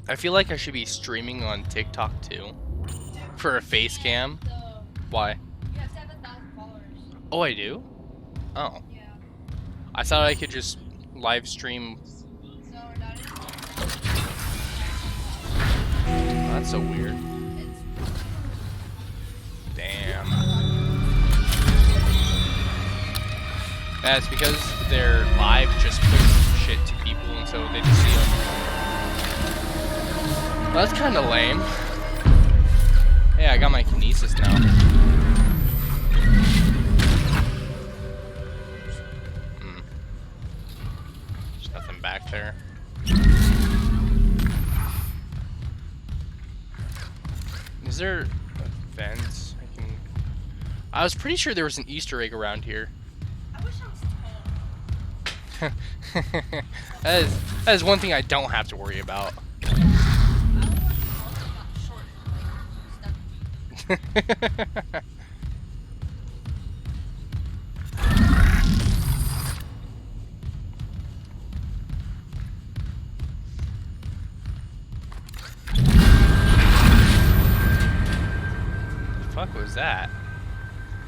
I feel like I should be streaming on TikTok too. For a face cam. Why? You have 7,000 followers. Oh, I do? Oh. Yeah. I thought I could just live stream. So we're not Oh, that's so weird. Damn. Yeah, it's because they're live just push shit to people and so they just see them. Well, that's kind of lame. Yeah, I got my kinesis now. there a vent? I was pretty sure there was an Easter egg around here. I wish I was tall. that is one thing I don't have to worry about. Fuck was that?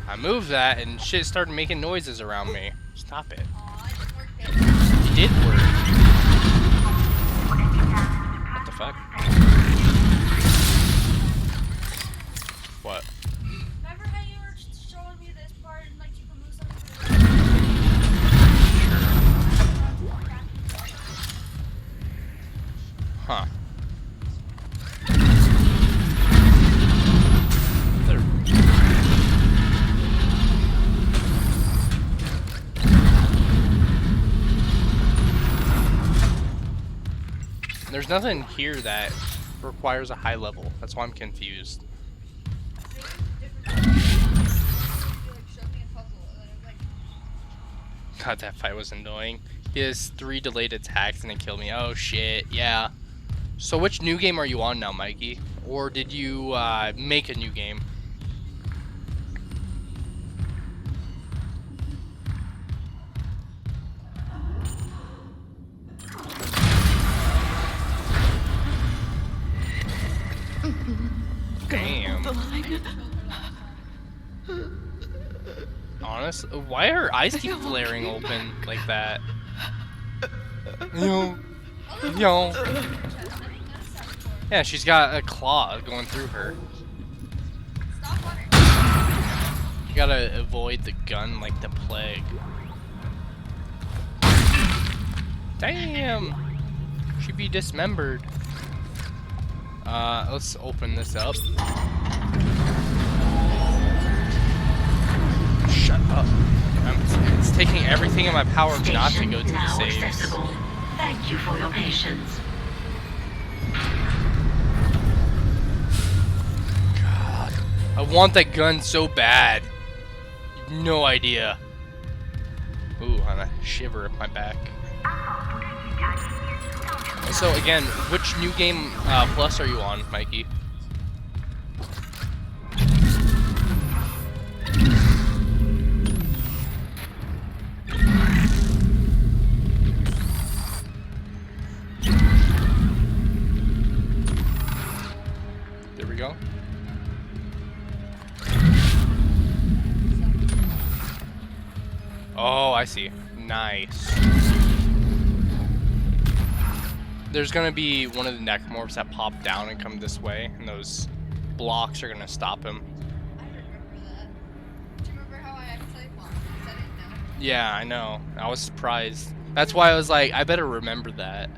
I moved that and shit started making noises around me. Stop it. It did work. What the fuck? What? Remember how you were showing me this part and like you can move something? Huh. There's nothing here that requires a high level. That's why I'm confused. God, that fight was annoying. He has 3 delayed attacks and it killed me. Oh shit, yeah. So which new game are you on now, Mikey? Or did you make a new game? Damn. Honest, why are her eyes keep flaring open like that? Yo. Yo. Yeah, she's got a claw going through her. You gotta avoid the gun like the plague. Damn! She'd be dismembered. Let's open this up. Shut up. It's taking everything in my power not to go to the saves. Accessible. Thank you for your patience. God. I want that gun so bad. You've no idea. Ooh, I'm a shiver up my back. So again, which new game plus are you on, Mikey? There we go. Oh, I see. Nice. There's gonna be one of the necromorphs that pop down and come this way, and those blocks are gonna stop him. I remember that. Do you remember how I actually walked? I didn't know. Yeah, I know. I was surprised. That's why I was like, I better remember that.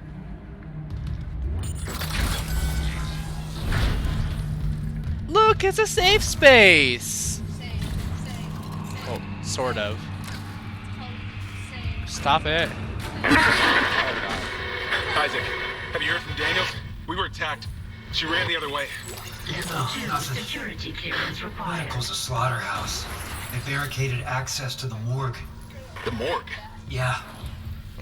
Look, it's a safe space! Oh, sort of. Stop it. Isaac, have you heard from Daniels? We were attacked. She ran the other way. Level 2 security clearance required. Medical's a slaughterhouse. They barricaded access to the morgue. The morgue? Yeah.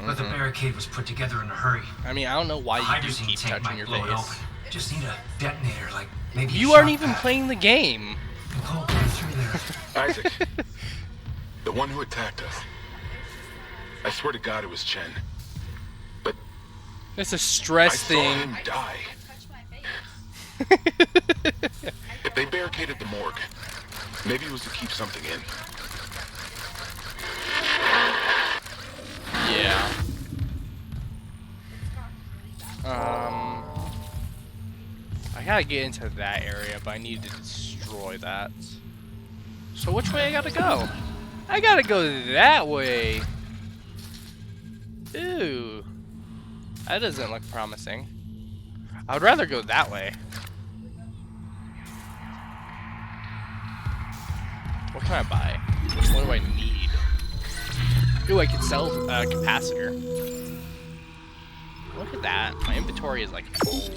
But the barricade was put together in a hurry. I mean, I don't know why you Hydrazine keep tank touching might your blow it face. open. Just need a detonator, like maybe You a aren't shot even pad. playing the game. Nicole came through there. Isaac, the one who attacked us. I swear to God it was Chen. But It's a stress I saw thing. him die. If they barricaded the morgue, maybe it was to keep something in. Yeah. I gotta get into that area, but I need to destroy that. So which way I gotta go? I gotta go that way. Ooh. That doesn't look promising. I would rather go that way. What can I buy? What do I need? Ooh, I could sell a capacitor. Look at that. My inventory is like full.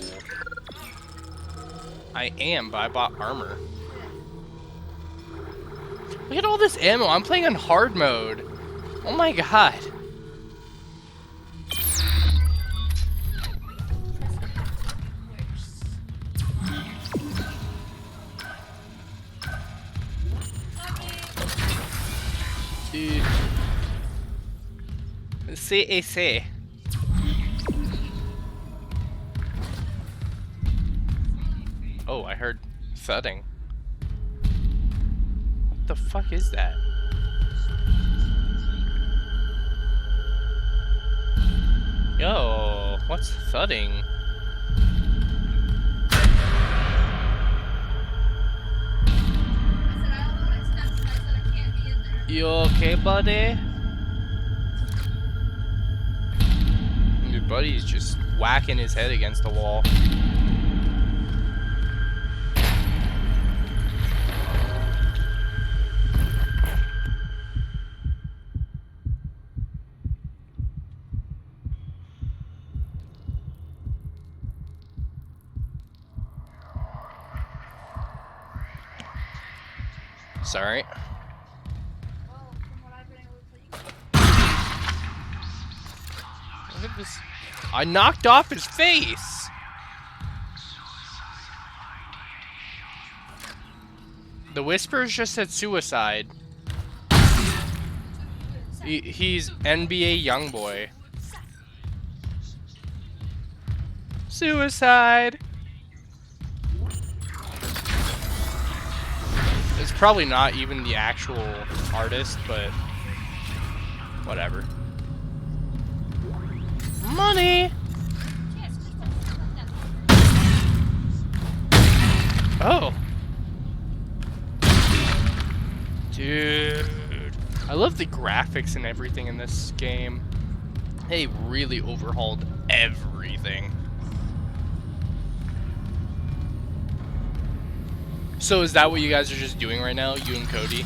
I am, but I bought armor. Look at all this ammo. I'm playing on hard mode. Oh my god. Dude. CAC. Oh, I heard thudding. What the fuck is that? Yo, what's thudding? You okay, buddy? Your buddy's just whacking his head against the wall. Sorry. Look at this. I knocked off his face. The Whispers just said suicide. He's NBA Youngboy. Suicide. It's probably not even the actual artist, but whatever. Money! Oh. Dude. I love the graphics and everything in this game. They really overhauled everything. So is that what you guys are just doing right now, you and Cody?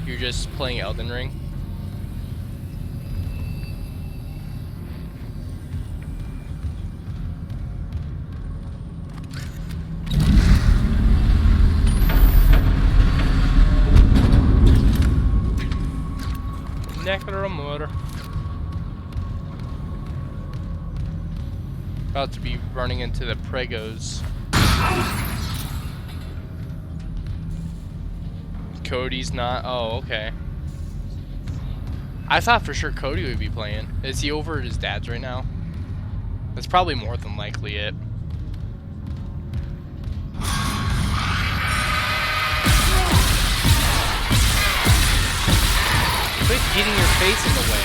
You're just playing Elden Ring? Necromortar. About to be running into the Pregos. Cody's not. Oh, okay. I thought for sure Cody would be playing. Is he over at his dad's right now? That's probably more than likely it. Quit getting your face in the way.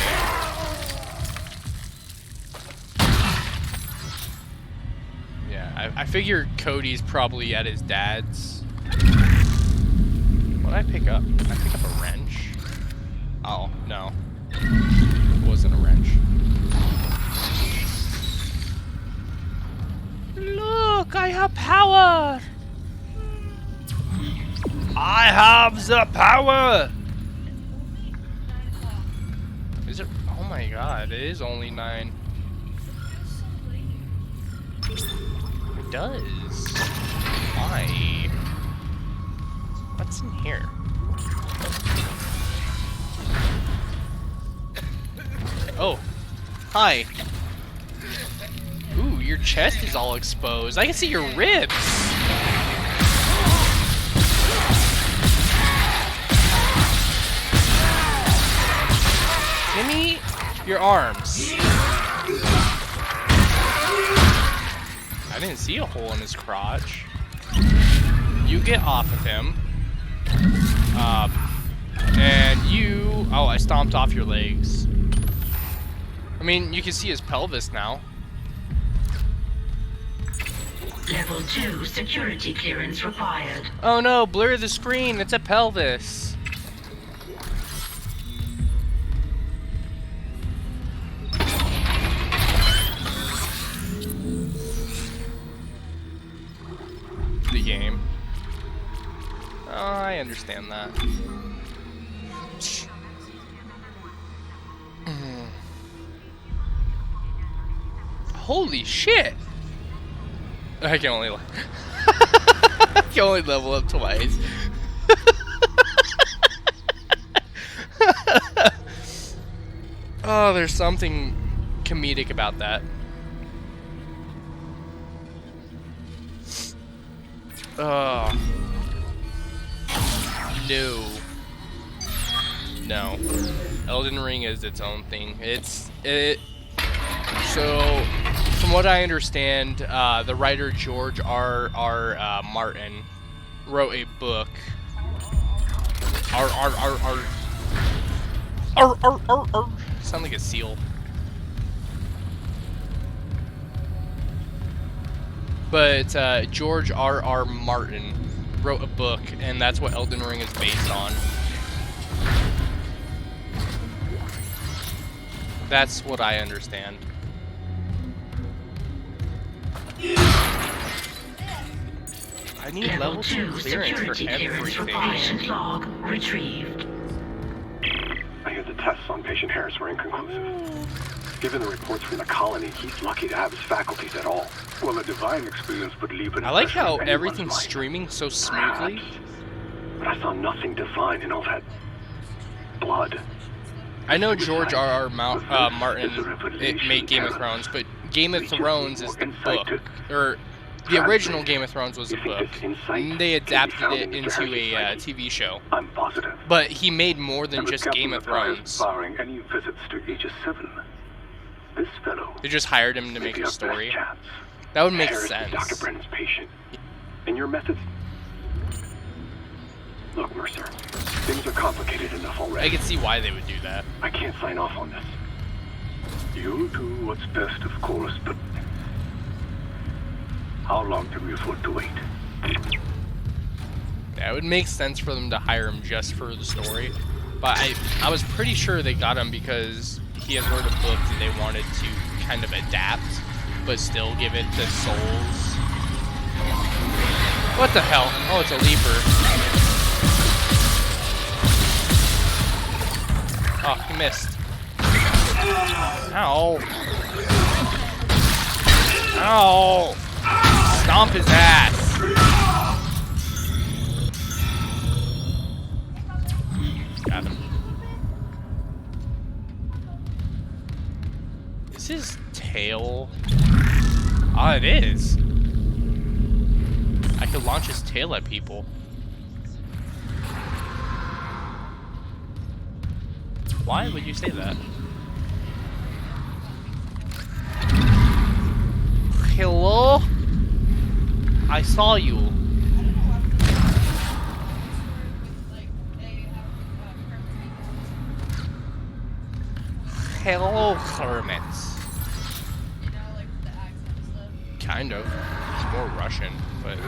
Yeah, I figure Cody's probably at his dad's. What did I pick up? Did I pick up a wrench? Oh, no. It wasn't a wrench. Look, I have power! I have the power! Is it? Oh my god, it is only 9. It does. Why? What's in here? Oh. Hi. Ooh, your chest is all exposed. I can see your ribs. Give me your arms. I didn't see a hole in his crotch. You get off of him. And you... Oh, I stomped off your legs. I mean, you can see his pelvis now. Level 2 security clearance required. Oh no, blur the screen. It's a pelvis. The game. Oh, I understand that. Holy shit! I can only can only level up twice. Oh, there's something comedic about that. Oh. No. No. Elden Ring is its own thing. So, from what I understand, the writer George R. Martin wrote a book. Sound like a seal. But George R. Martin wrote a book, and that's what Elden Ring is based on. That's what I understand. I need level 2 clearance for everything. Log retrieved. I hear the tests on patient Harris were inconclusive. Given the reports from the colony, he's lucky to have his faculties at all. Well, a divine experience would leave an I like impression how in everything's anyone's mind. streaming so smoothly. Perhaps. But I saw nothing divine in all that blood. I know George R. Martin made Game of Thrones, but Game of Thrones is the book, or the original Game of Thrones was a book. And they adapted it into a TV show. I'm positive. But he made more than just Game of Thrones. Barring any visits to Aegis 7. This fellow. They just hired him to make a story. That would make sense. Dr. Brennan's patient. And your methods. Look, Mercer. Things are complicated enough already. I can see why they would do that. I can't sign off on this. You'll do what's best, of course, but how long can we afford to wait? Yeah, it would make sense for them to hire him just for the story. But I was pretty sure they got him because he had wrote a book that they wanted to kind of adapt, but still give it to Souls. What the hell? Oh, it's a leaper. Oh, he missed. Ow. Ow. Stomp his ass. Got him. Is his tail? Ah, it is. I could launch his tail at people. Why would you say that? Hello? I saw you. Hello, Kermit. Kind of. He's more Russian, but...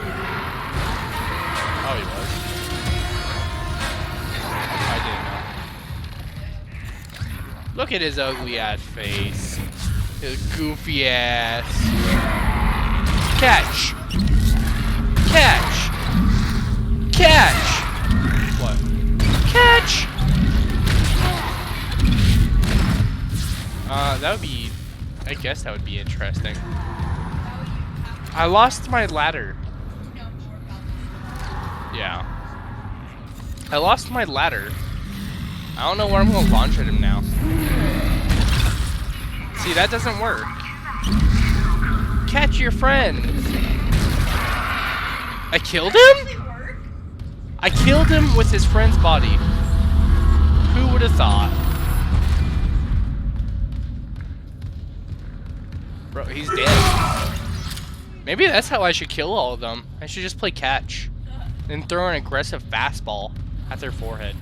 Oh, he was. I didn't know. Look at his ugly ass face. His goofy ass. Catch! Catch! Catch! What? Catch! That would be... I guess that would be interesting. I lost my ladder. Yeah. I lost my ladder. I don't know where I'm gonna launch at him now. See, that doesn't work. Catch your friend. I killed him? I killed him with his friend's body. Who would have thought? Bro, he's dead. Maybe that's how I should kill all of them. I should just play catch. And throw an aggressive fastball at their forehead.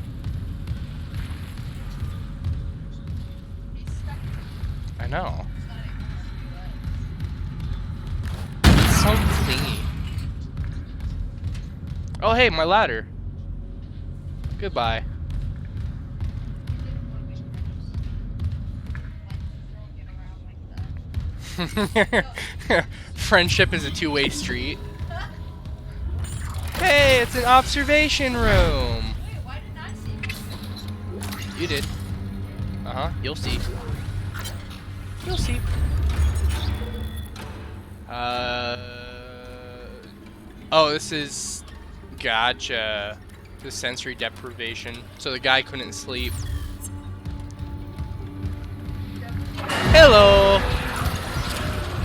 I know. It's so clingy. Oh, hey, my ladder. Goodbye. Friendship is a two-way street. Hey, it's an observation room. Why didn't I see it? You did. Uh-huh, you'll see. You'll see. Oh, this is Gotcha. The sensory deprivation. So the guy couldn't sleep. Hello!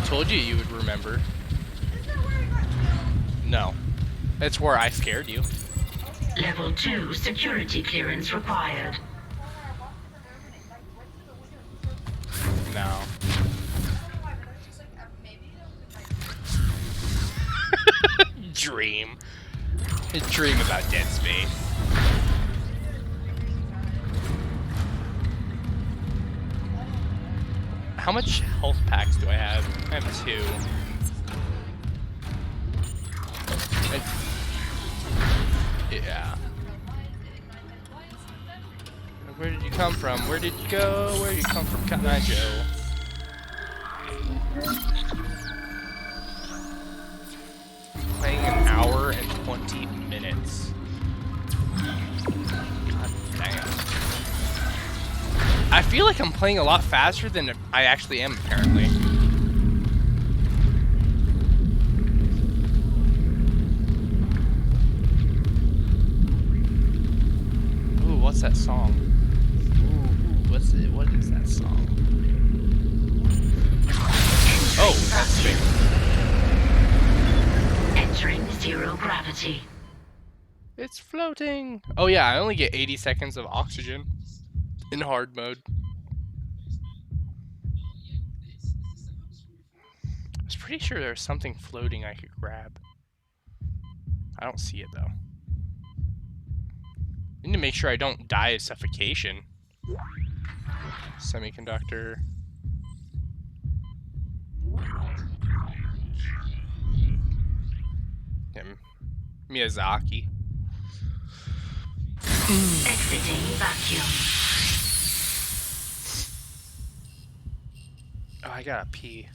Told you would remember. No. That's where I scared you. Level 2 security clearance required. No. Dream. Dream about Dead Space. How much health packs do I have? I have 2. Yeah. Where did you come from? Where did you go? Where did you come from, Cotton Eye Joe? Playing an hour and 20 minutes. God damn. I feel like I'm playing a lot faster than I actually am, apparently. Ooh, what's that song? Ooh, what's it? What is that song? Oh, that's big. Entering zero gravity. It's floating. Oh yeah, I only get 80 seconds of oxygen in hard mode. I was pretty sure there was something floating I could grab. I don't see it though. I need to make sure I don't die of suffocation. Semiconductor. Miyazaki. Exiting vacuum. Oh, I gotta pee.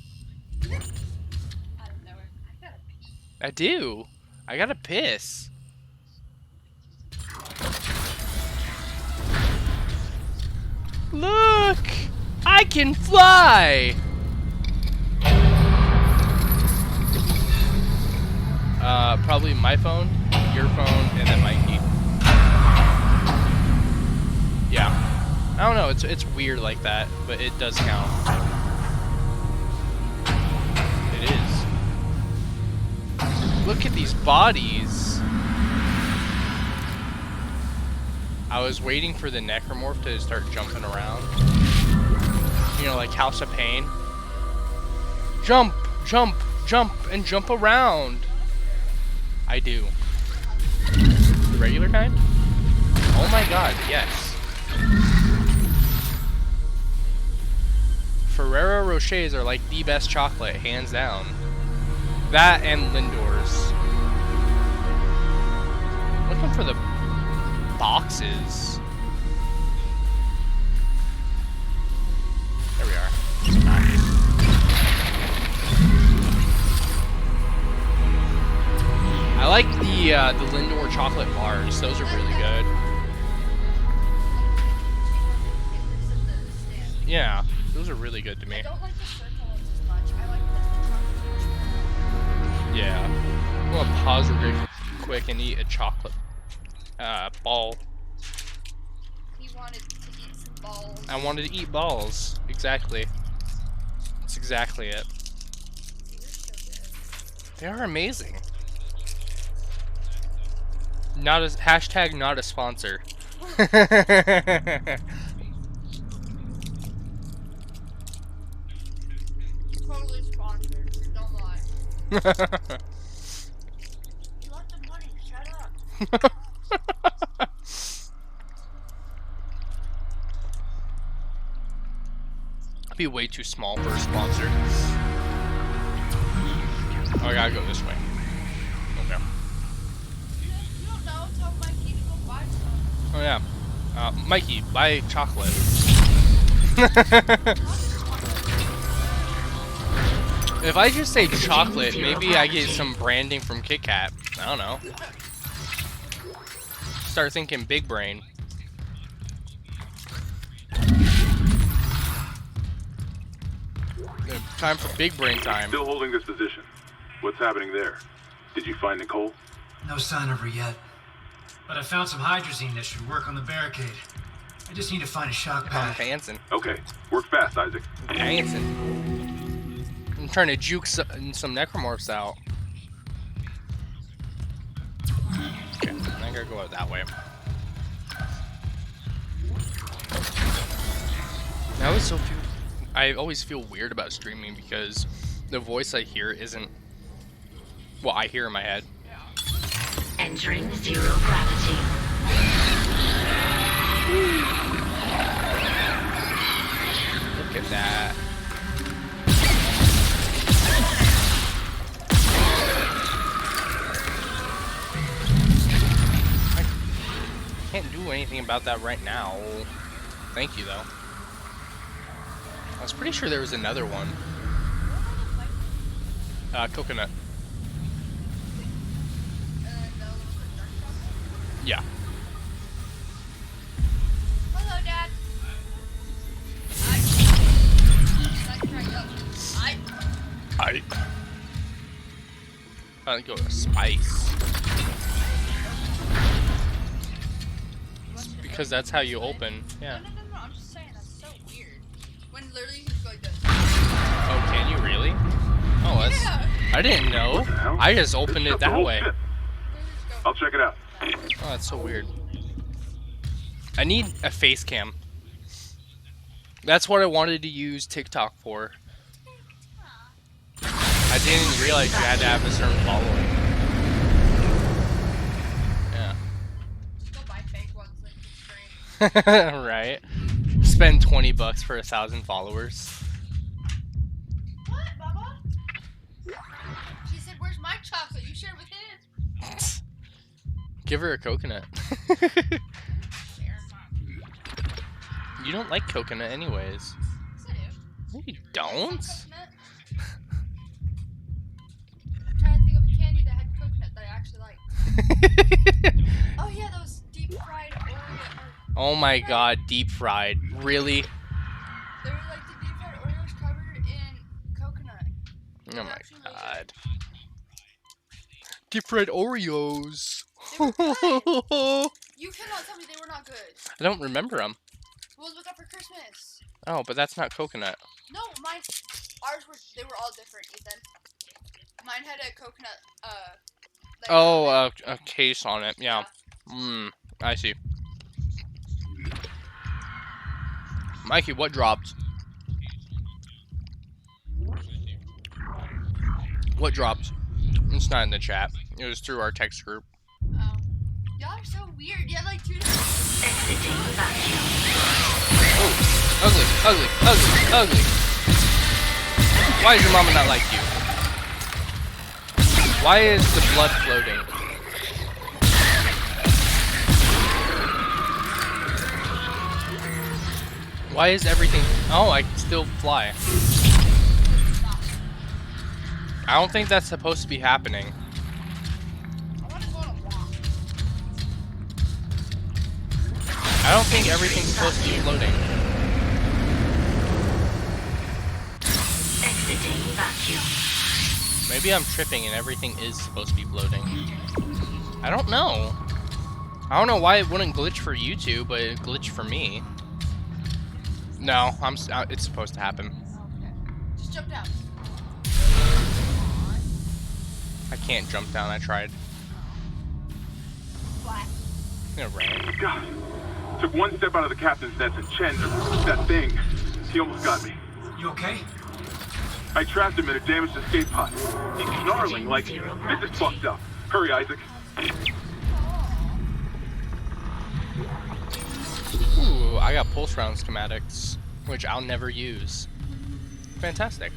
I do. I gotta piss. Look! I can fly! Probably my phone, your phone, and then Mikey. Yeah. I don't know, it's weird like that, but it does count. It is. Look at these bodies. I was waiting for the necromorph to start jumping around. You know, like House of Pain. Jump, jump, jump, and jump around. I do. The regular kind? Oh my god, yes. Ferrero Rochers are like the best chocolate, hands down. That and Lindor's. Looking for the boxes. There we are. Nice. I like the Lindor chocolate bars. Those are really good. Yeah, those are really good to me. I don't like the circle ones as much. I like the chocolate. Yeah. I'm gonna pause real quick and eat a chocolate ball. He wanted to eat some balls. I wanted to eat balls. Exactly. That's exactly it. They are amazing. Not a hashtag not a sponsor. Totally sponsored. Don't lie. You want the money? Shut up. Be way too small for a sponsor. Oh, I gotta go this way. Okay. You don't know. Tell Mikey to go buy some. Oh yeah. Mikey, buy chocolate. If I just say chocolate, maybe I get some branding from Kit Kat. I don't know. Start thinking big brain. Time for big brain time. Still holding this position. What's happening there? Did you find Nicole? No sign of her yet. But I found some hydrazine that should work on the barricade. I just need to find a shock pad. Dancing. Okay, work fast, Isaac. Dancing. I'm trying to juke some necromorphs out. Okay, I gotta go out that way. I always feel weird about streaming because the voice I hear isn't what I hear in my head. Entering zero gravity. Look at that. I can't do anything about that right now. Thank you, though. I was pretty sure there was another one. Coconut. Yeah. Hello, Dad. I go to spice. Because that's how you open. Yeah. No, I'm just saying that's so weird. When literally you just go like this. Oh, can you really? Oh, that's. Yeah. I didn't know. I just opened it that way. I'll check it out. Oh, that's so weird. I need a face cam. That's what I wanted to use TikTok for. I didn't realize you had to have a certain following. Yeah. Just go buy fake ones like the stream. Right. Spend $20 for 1,000 followers. What, Baba? She said, "Where's my chocolate? You shared with him." Give her a coconut. You don't like coconut anyways. Yes, I do. No, you don't. I'm trying to think of a candy that had coconut that I actually like. Oh yeah, those deep fried Oreos. Oh my god, deep fried. Really? They were like the deep fried Oreos covered in coconut. Oh my god. Deep fried Oreos. They were good. You cannot tell me they were not good. I don't remember them. What was we got for Christmas? Oh, but that's not coconut. No, they were all different, Ethan. Mine had a coconut, like Oh, a case on it. Yeah. I see. Mikey, what dropped? What dropped? It's not in the chat. It was through our text group. Oh. Y'all are so weird. You have like 2 different. Oh, ugly. Why does your mama not like you? Why is the blood floating? Why is everything... Oh, I can still fly. I don't think that's supposed to be happening. I don't think everything's supposed to be floating. Exiting vacuum. Maybe I'm tripping and everything is supposed to be floating. I don't know. I don't know why it wouldn't glitch for you two, but it glitched for me. No, it's supposed to happen. Okay. Just jump down. I can't jump down, I tried. What? Yeah, right. God. Took one step out of the captain's nest and Chen, that thing, he almost got me. You okay? I trapped him in a damaged escape pod. He's snarling like, this is fucked up. Hurry, Isaac. Ooh, I got pulse round schematics, which I'll never use. Fantastic.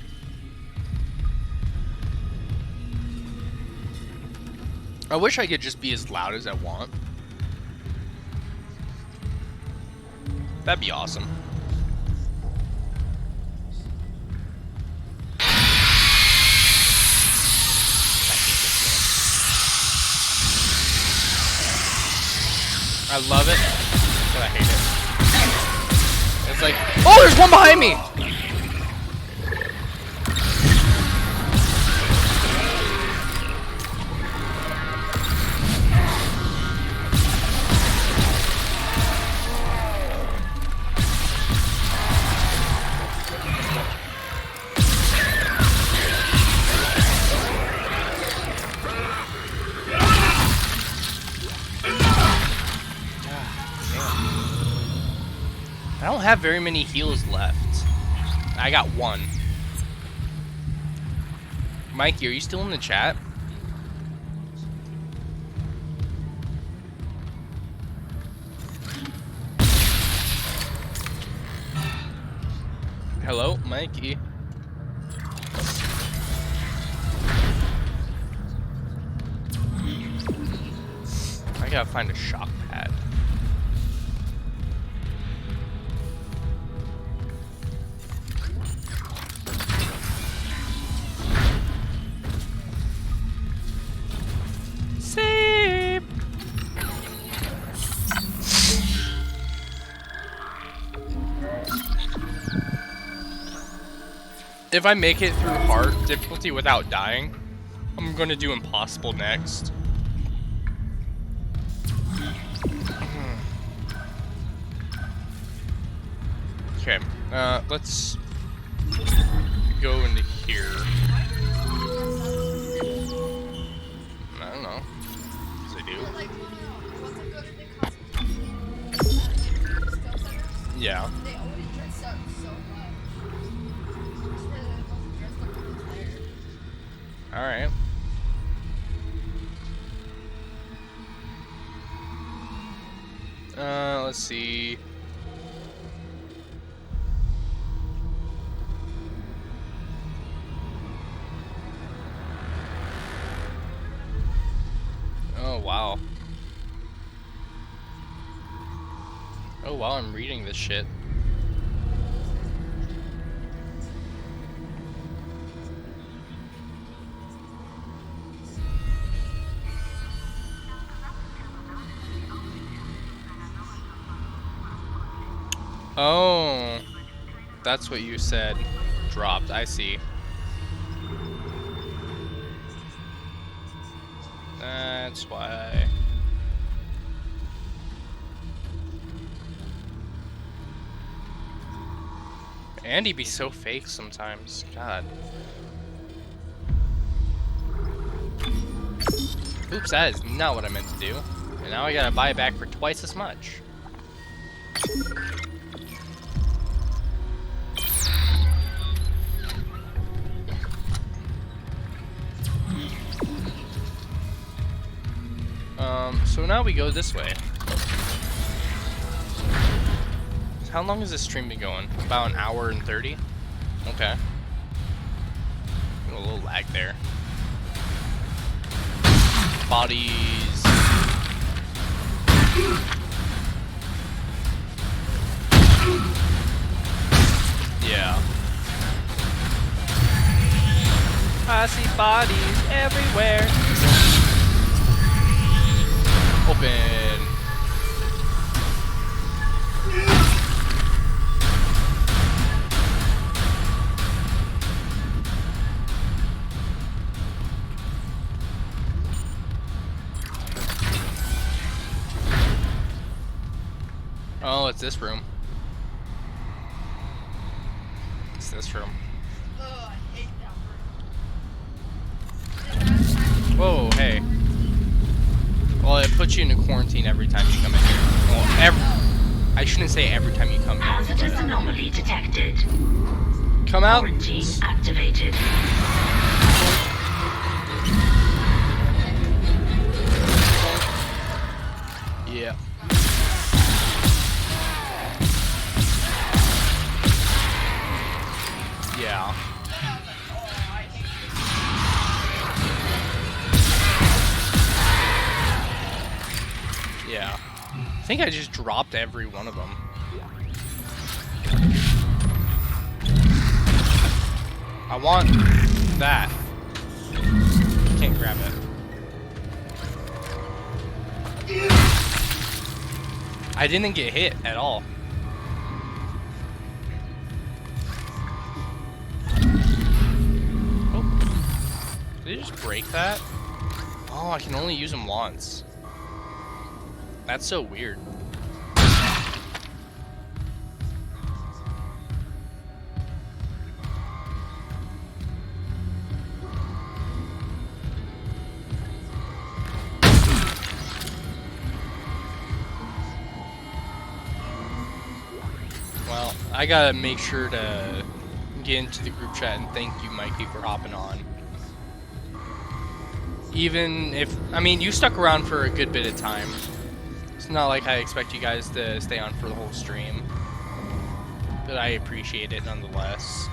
I wish I could just be as loud as I want. That'd be awesome. I love it, but I hate it. It's like, oh, there's one behind me! I don't have very many heals left. I got one. Mikey, are you still in the chat? Hello, Mikey. I gotta find a shock pad. Save. If I make it through hard difficulty without dying, I'm gonna do impossible next. Okay, let's go into here. I don't know. Because I do. Yeah. They always dress up so much. Just where they wasn't dressed up when I was there. Alright. Let's see. Oh, wow. Oh, wow, I'm reading this shit. Oh, that's what you said. Dropped, I see. That's why. Andy be so fake sometimes. God. Oops, that is not what I meant to do. And now I gotta buy it back for twice as much. So now we go this way. How long has this stream been going? About an hour and 30? Okay. A little lag there. Bodies. Yeah. I see bodies everywhere. Open. Oh, it's this room. It's this room. Oh, I hate that room. Whoa, hey. Well, it puts you into quarantine every time you come in here. Well, I shouldn't say every time you come here. Hazardous anomaly detected. Come out. Quarantine activated. Yeah. Yeah. Yeah. I think I just dropped every one of them. I want that. Can't grab it. I didn't get hit at all. Oh. Did they just break that? Oh, I can only use them once. That's so weird. Well, I gotta make sure to get into the group chat and thank you, Mikey, for hopping on. Even if, I mean, you stuck around for a good bit of time. It's not like I expect you guys to stay on for the whole stream, but I appreciate it nonetheless.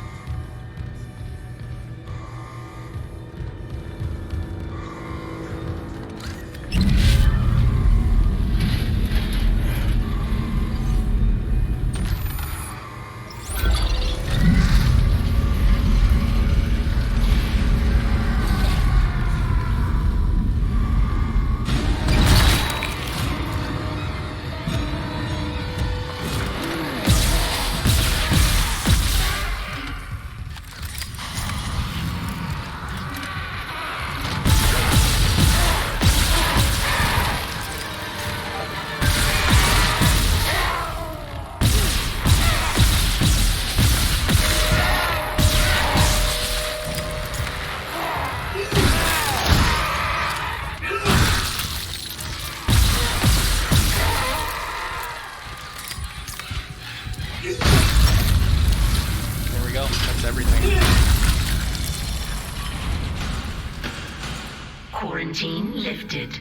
Quarantine lifted.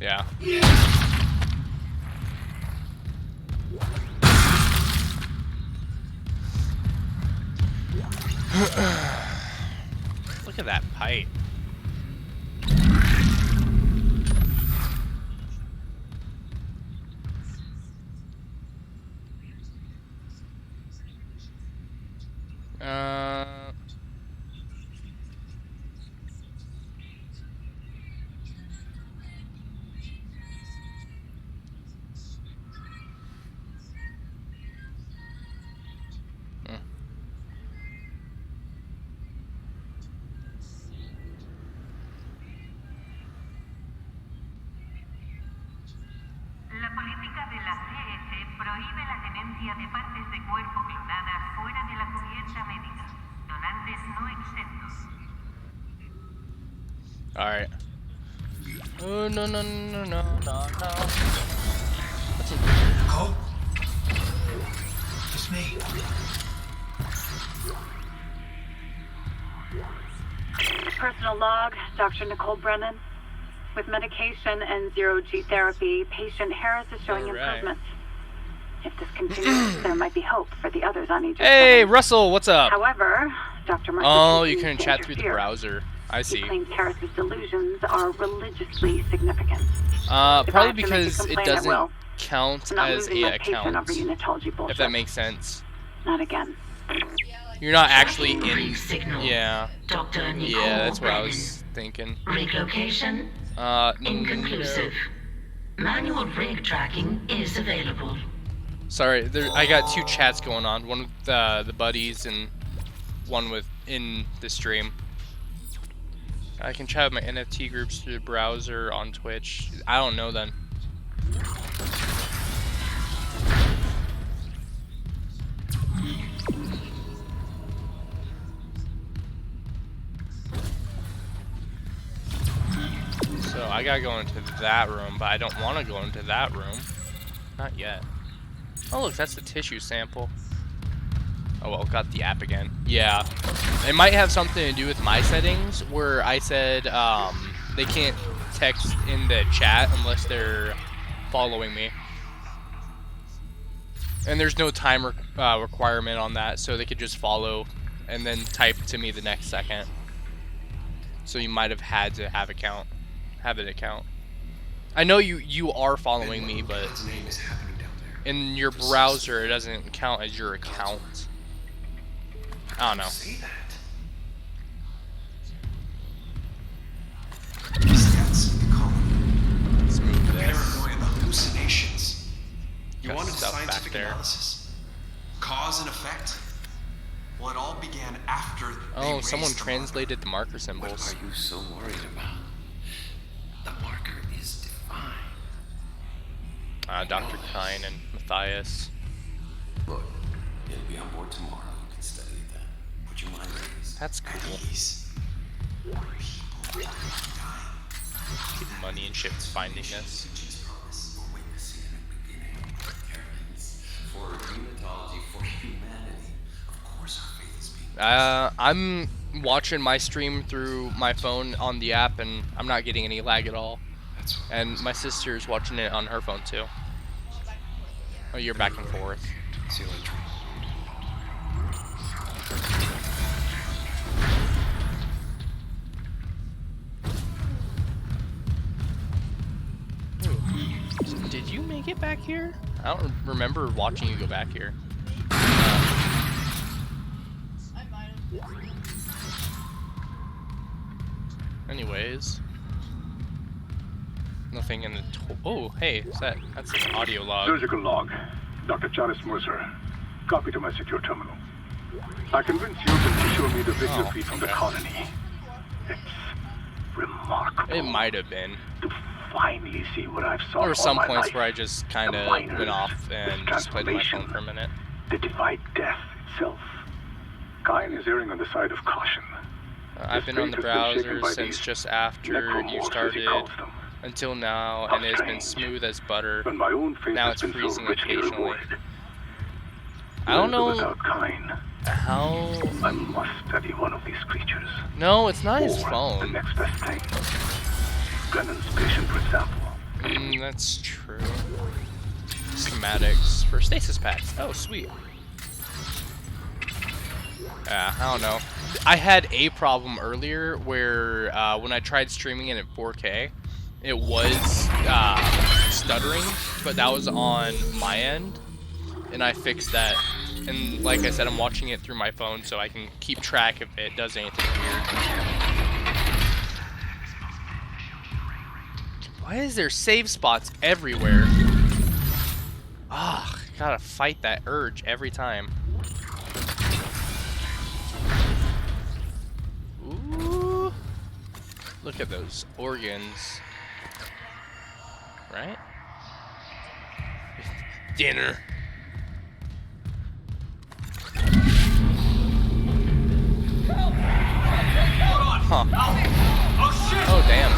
Yeah. Look at that pipe. La política de la CS prohíbe la tenencia de partes de cuerpo clonadas fuera de la cubierta médica. Donantes no exentos. Alright. Oh, no, no, no, no, no, no. Nicole? It's me. Personal log, Dr. Nicole Brennan. With medication and zero-G therapy, patient Harris is showing improvements. If this continues, there might be hope for the others on each. Hey, Russell, what's up? However, Dr. Mercer Oh, you couldn't chat through the browser. I see. He claims Harris's delusions are religiously significant. Probably because it doesn't count as a account. If that makes sense. Not again. You're not actually in. Signal. Yeah. Dr. Nicole Yeah, that's what I Brennan. was thinking. Rig location? Inconclusive. Manual rig tracking is available. Sorry, I got two chats going on. One with the buddies and one with in the stream. I can chat with my NFT groups through the browser on Twitch. I don't know then. So I gotta go into that room, but I don't want to go into that room. Not yet. Oh look, that's the tissue sample. Oh well, got the app again. Yeah. It might have something to do with my settings, where I said they can't text in the chat unless they're following me. And there's no time requirement on that, so they could just follow and then type to me the next second. So you might have had to have an account. I know you are following me, but in your browser it doesn't count as your account. I don't know. Let's move this. Hallucinations. You Got wanted stuff back scientific there. analysis? Cause and effect? Well, it all began after Oh, someone translated the marker symbols. What are you so worried about? The marker is defined. Dr. Kine and Matthias. Look, it'll be on board tomorrow. You can study it then. Put your mind at ease. That's cool. Getting money and shit finding this. I'm watching my stream through my phone on the app, and I'm not getting any lag at all. And my sister's watching it on her phone too. Oh, you're back and forth. Ooh. Did you make it back here? I don't remember watching you go back here. Anyways. Nothing in the oh, hey, that's an audio log. Surgical log. Dr. Charles Mercer. Copy to my secure terminal. I convinced you to show me the video feed from the colony. It's remarkable. It might have been. To finally see what I've saw. There were some points life. where I just kind of went off and just played on my phone for a minute. The divide death itself. Kine is erring on the side of caution. I've been on the browser since just after you started until now, and it's been smooth as butter. Now it's freezing occasionally. I don't know how. I must study one of these creatures. No, it's not his phone. The next best thing. Brennan's patient, for example. That's true. Schematics for stasis packs. Oh, sweet. I don't know. I had a problem earlier where when I tried streaming it at 4K, it was stuttering, but that was on my end, and I fixed that. And like I said, I'm watching it through my phone so I can keep track if it does anything weird. Why is there save spots everywhere? Ah, gotta fight that urge every time. Ooh, look at those organs. Right? Dinner. Huh. Oh, damn.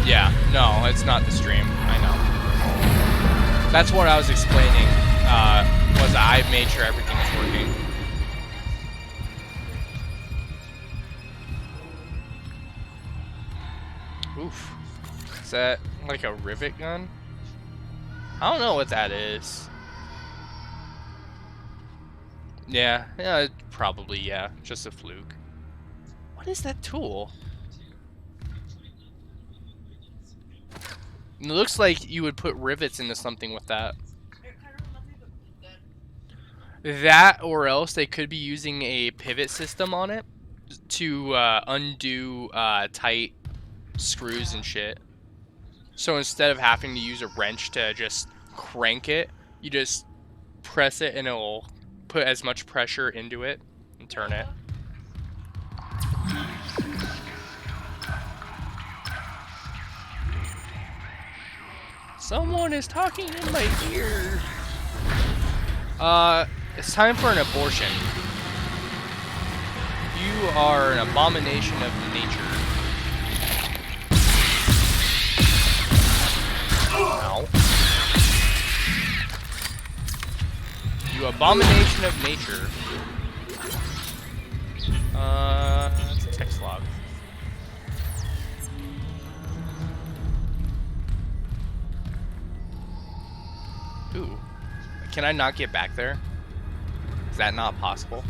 Yeah, no, it's not the stream. I know. That's what I was explaining. Was I made sure everything was working. Oof. Is that like a rivet gun? I don't know what that is. Yeah, probably, yeah. Just a fluke. What is that tool? It looks like you would put rivets into something with that. That, or else they could be using a pivot system on it to undo tight screws and shit. So instead of having to use a wrench to just crank it, you just press it and it'll put as much pressure into it and turn it. Someone is talking in my ear. It's time for an abortion. You are an abomination of nature. Ow. You abomination of nature. That's a text log. Ooh. Can I not get back there? Is that not possible?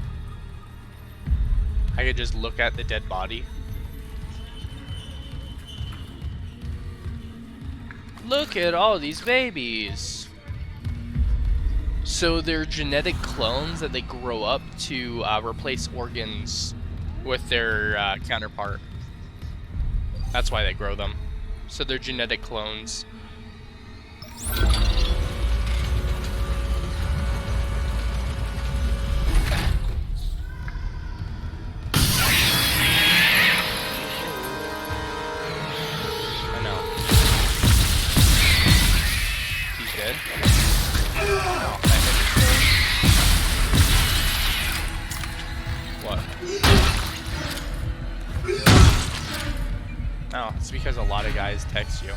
I could just look at the dead body. Look at all these babies. So they're genetic clones that they grow up to replace organs with their counterpart. That's why they grow them. So they're genetic clones. I know. He's dead? No, I hit his thing. What? Oh, it's because a lot of guys text you.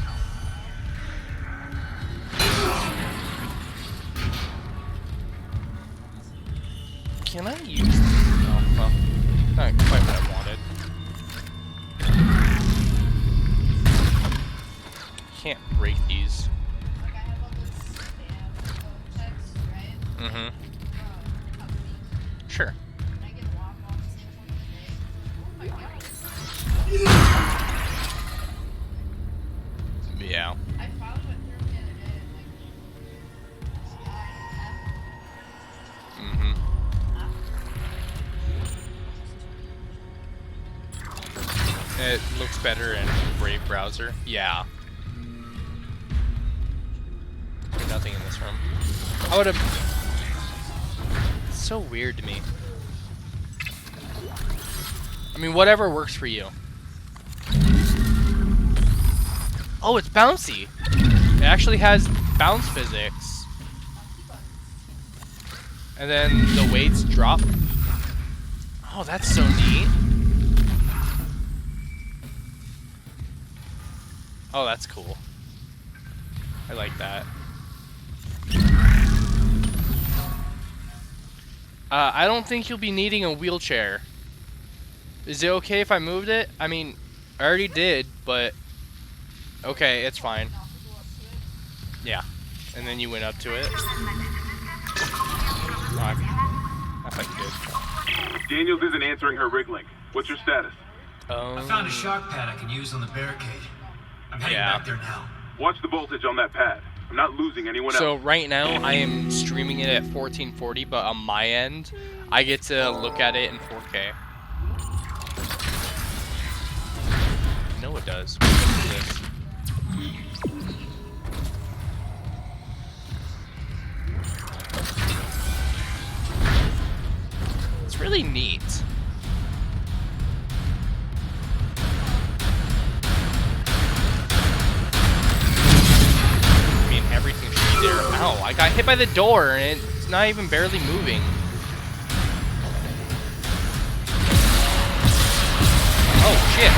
Can I use... Oh, well, not quite what I wanted. Can't break these. Like I have all those phone checks, right? Mm-hmm. Sure. Can I get a lock off the same one today? Oh my god. Yeah. I found one through the other day and like Mm-hmm. It looks better in Brave browser. Yeah. There's nothing in this room. I would have. It's so weird to me. I mean, whatever works for you. Oh, it's bouncy. It actually has bounce physics. And then the weights drop. Oh, that's so neat. Oh, that's cool. I like that. I don't think you'll be needing a wheelchair. Is it okay if I moved it? I mean, I already did, but... Okay, it's fine. Yeah. And then you went up to it. Oh, that's like good. Daniels isn't answering her rig link. What's your status? I found a shock pad I can use on the barricade. I'm heading back there now. Watch the voltage on that pad. I'm not losing anyone else. So right now, I am streaming it at 1440, but on my end, I get to look at it in 4K. No, it does. What is this? It's really neat. I mean, everything should be there. Ow, I got hit by the door and it's not even barely moving. Oh, shit.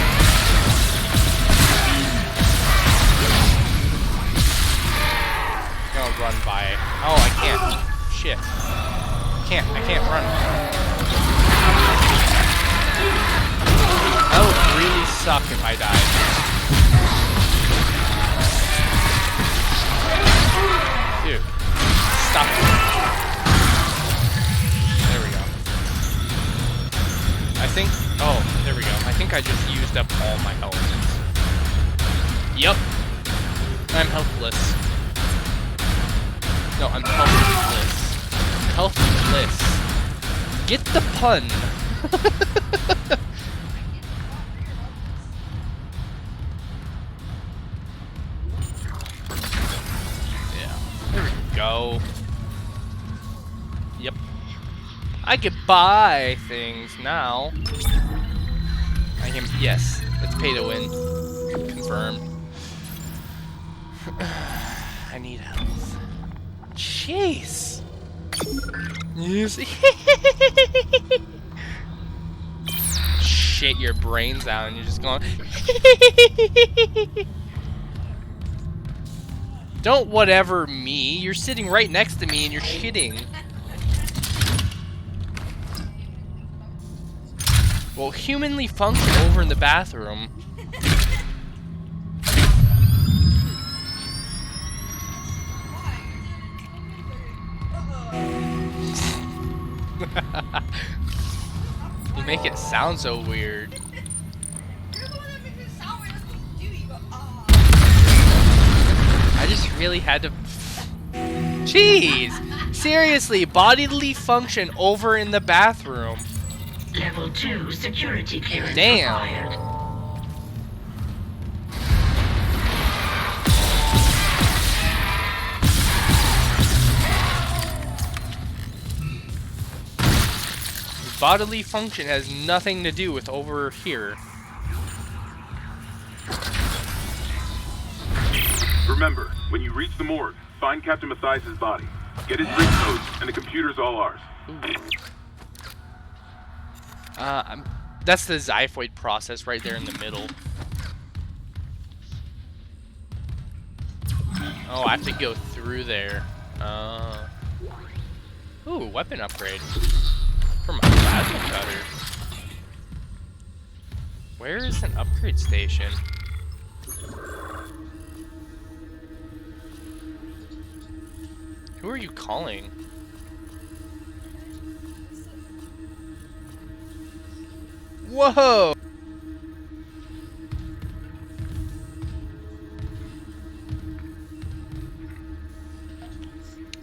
Gonna run by. Oh, I can't. Shit. I can't run. That would really suck if I died. Dude. Stop it. There we go. I think... Oh, there we go. I think I just used up all my health. Yep. I'm helpless. No, I'm helpless. Helpless. Get the pun. Yeah. There we go. Yep. I can buy things now. I can. Yes. It's pay to win. Confirmed. I need health. Jeez. Yes. Shit your brains out and you're just going. Don't whatever me. You're sitting right next to me and you're shitting. Well, humanly function over in the bathroom. You make it sound so weird. I just really had to... Jeez! Seriously, bodily function over in the bathroom. Level 2 security clearance Damn. required. Bodily function has nothing to do with over here. Remember, when you reach the morgue, find Captain Mathias' body. Get his rig codes, and the computer's all ours. That's the xiphoid process right there in the middle. Oh, I have to go through there. Ooh, weapon upgrade. That's better. Where is an upgrade station? Who are you calling? Whoa!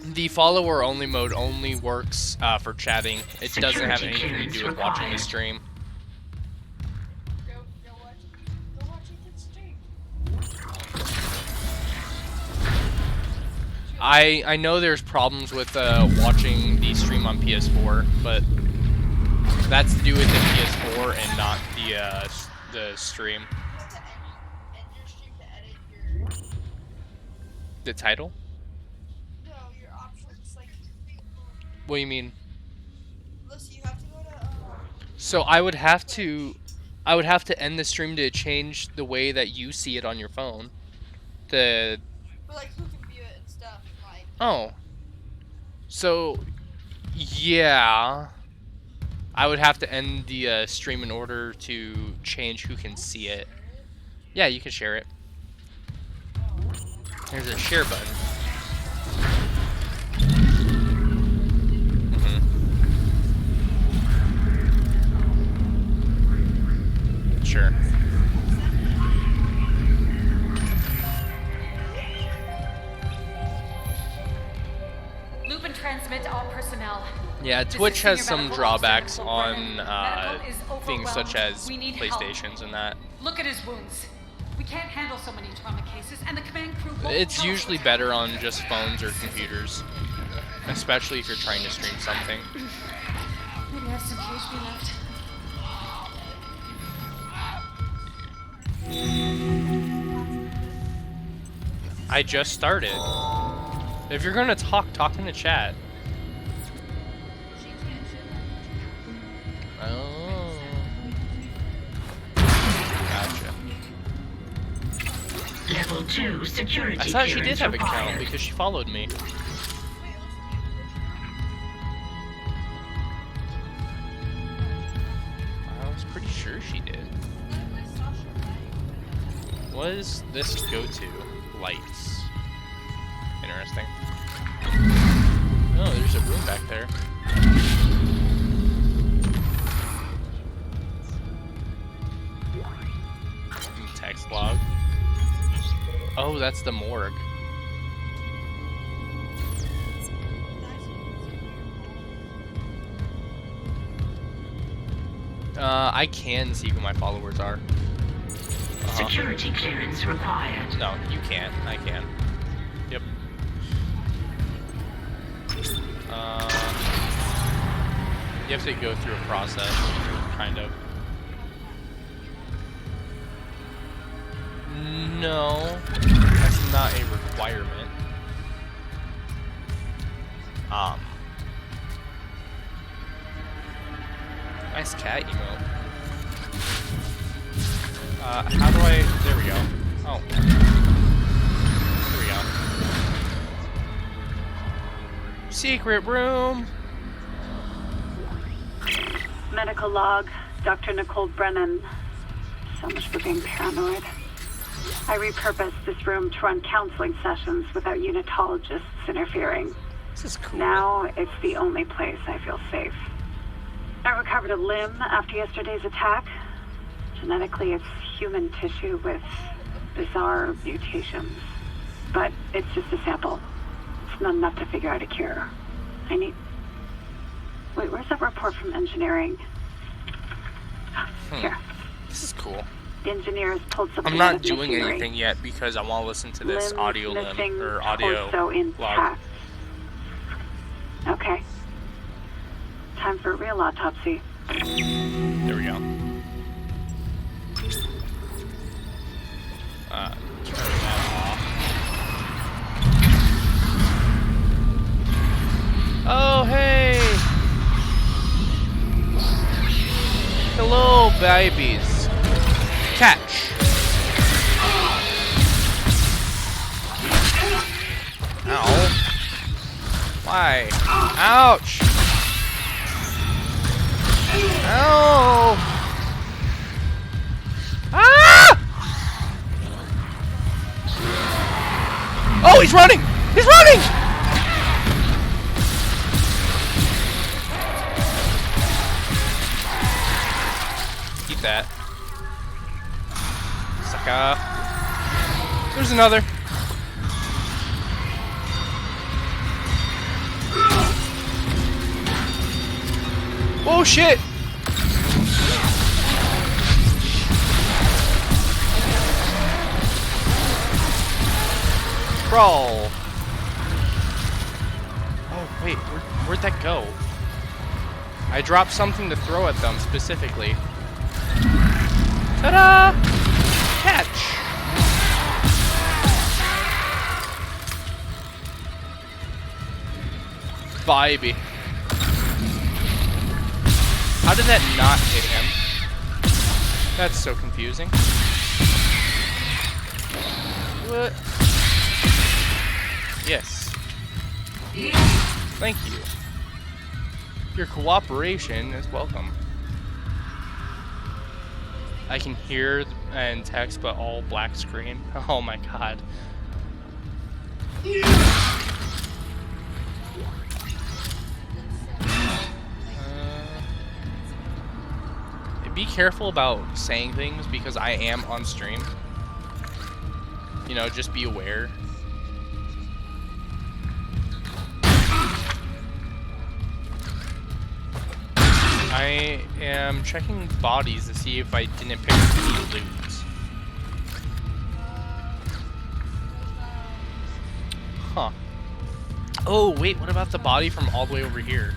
The follower only mode only works for chatting. It doesn't have anything to do with watching the stream. Go watch Ethan's stream. I know there's problems with watching the stream on PS4, but that's to do with the PS4 and not the stream. The title? No, your options, like... What do you mean? Listen, you have to go to... So I would have to end the stream to change the way that you see it on your phone. But like, who can view it and stuff, like... Oh. So, yeah. I would have to end the stream in order to change who can see it. Yeah, you can share it. There's a share button. Sure. Loop and transmit all personnel. Yeah, Twitch has some drawbacks on things such as PlayStations and that. Look at his wounds. We can't handle so many trauma cases, and the command crew won't It's usually better on just phones or computers, especially if you're trying to stream something. Maybe I have some HP left. I just started. If you're gonna talk in the chat. Oh. Gotcha. Level 2 security. I thought she did have a account because she followed me. I was pretty sure she did. What does this go to? Lights. Interesting. Oh, there's a room back there. Text log. Oh, that's the morgue. I can see who my followers are. Security clearance required. No, you can't. I can. Yep. You have to go through a process, kind of. No, that's not a requirement. Nice cat emote. How do I... There we go. Oh. There we go. Secret room! Medical log, Dr. Nicole Brennan. So much for being paranoid. I repurposed this room to run counseling sessions without unitologists interfering. This is cool. Now it's the only place I feel safe. I recovered a limb after yesterday's attack. Genetically, it's human tissue with bizarre mutations. But it's just a sample. It's not enough to figure out a cure. I need... Wait, where's that report from engineering? Here. This is cool. The engineers pulled something I'm out not of doing machinery. anything yet because I want to listen to this Limbs audio missing, or audio torso log. intact. Okay. Time for a real autopsy. There we go. Turn that off. Oh, hey! Hello, babies. Catch. Ow. Why? Ouch! No! Ah! Oh, he's running! He's running! Keep that. Sucker. There's another. Oh shit! Crawl. Oh wait, where'd that go? I dropped something to throw at them specifically. Ta-da! Catch! Vibey. How did that not hit him? That's so confusing. What? Yes. Thank you. Your cooperation is welcome. I can hear and text, but all black screen. Oh my god. Be careful about saying things because I am on stream. You know, just be aware. I am checking bodies to see if I didn't pick up any loot. Huh. Oh, wait, what about the body from all the way over here?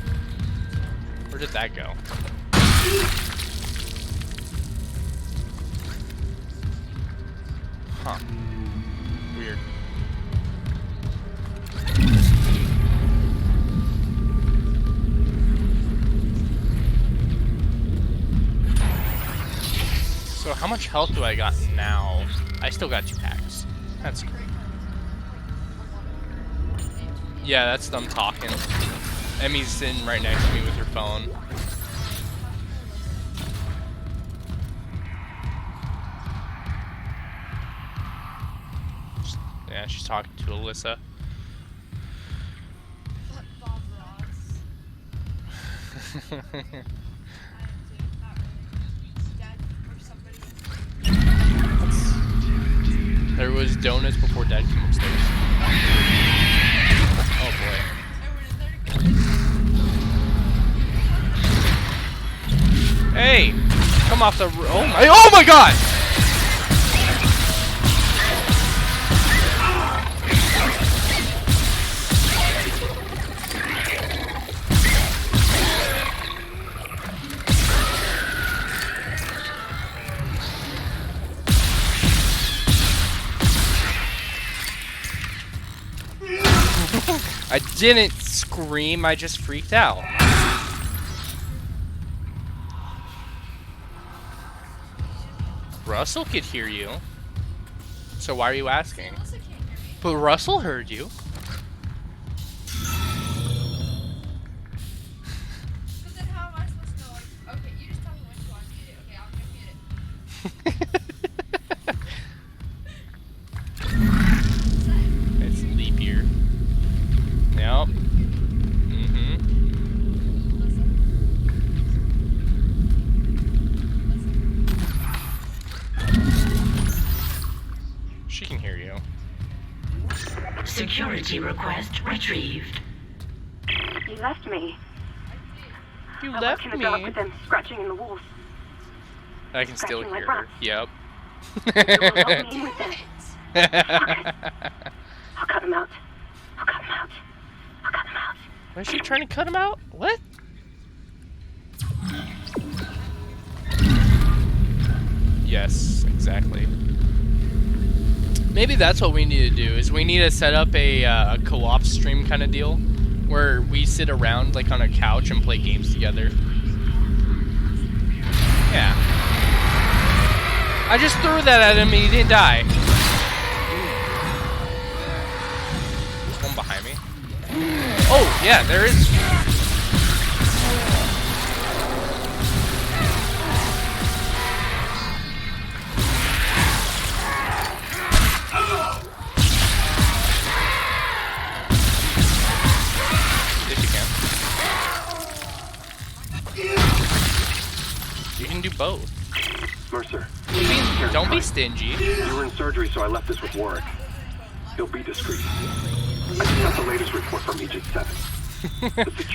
Where did that go? Huh. Weird. So how much health do I got now? I still got 2 packs. That's great. Yeah, that's them talking. Emmy's sitting right next to me with her phone. Yeah, she's talking to Alyssa. There was donuts before Dad came upstairs. Oh boy. Hey! Come off the... Oh my god! I didn't scream, I just freaked out. Russell could hear you. So why are you asking? But Russell heard you. But then how am I supposed to know? Like, okay, you just tell me when you want to mute it. Okay, I'm gonna mute it. It's leap year. Yep. She can hear you. Security request retrieved. You left me. You I left went to the me. dark with them scratching in the walls. I can still Scratching hear like her. Yep. They won't let me in with them. I'll cut them out. I'll cut them out. I'll cut them out. Why is she trying to cut him out? What? Yes, exactly. Maybe that's what we need to do, is we need to set up a co-op stream kind of deal, where we sit around like on a couch and play games together. Yeah. I just threw that at him and he didn't die. There's one behind me. Oh, yeah, there is. Don't be stingy. You were in surgery, so I left this with Warwick. He'll be discreet. I just got the latest report from Agent 7.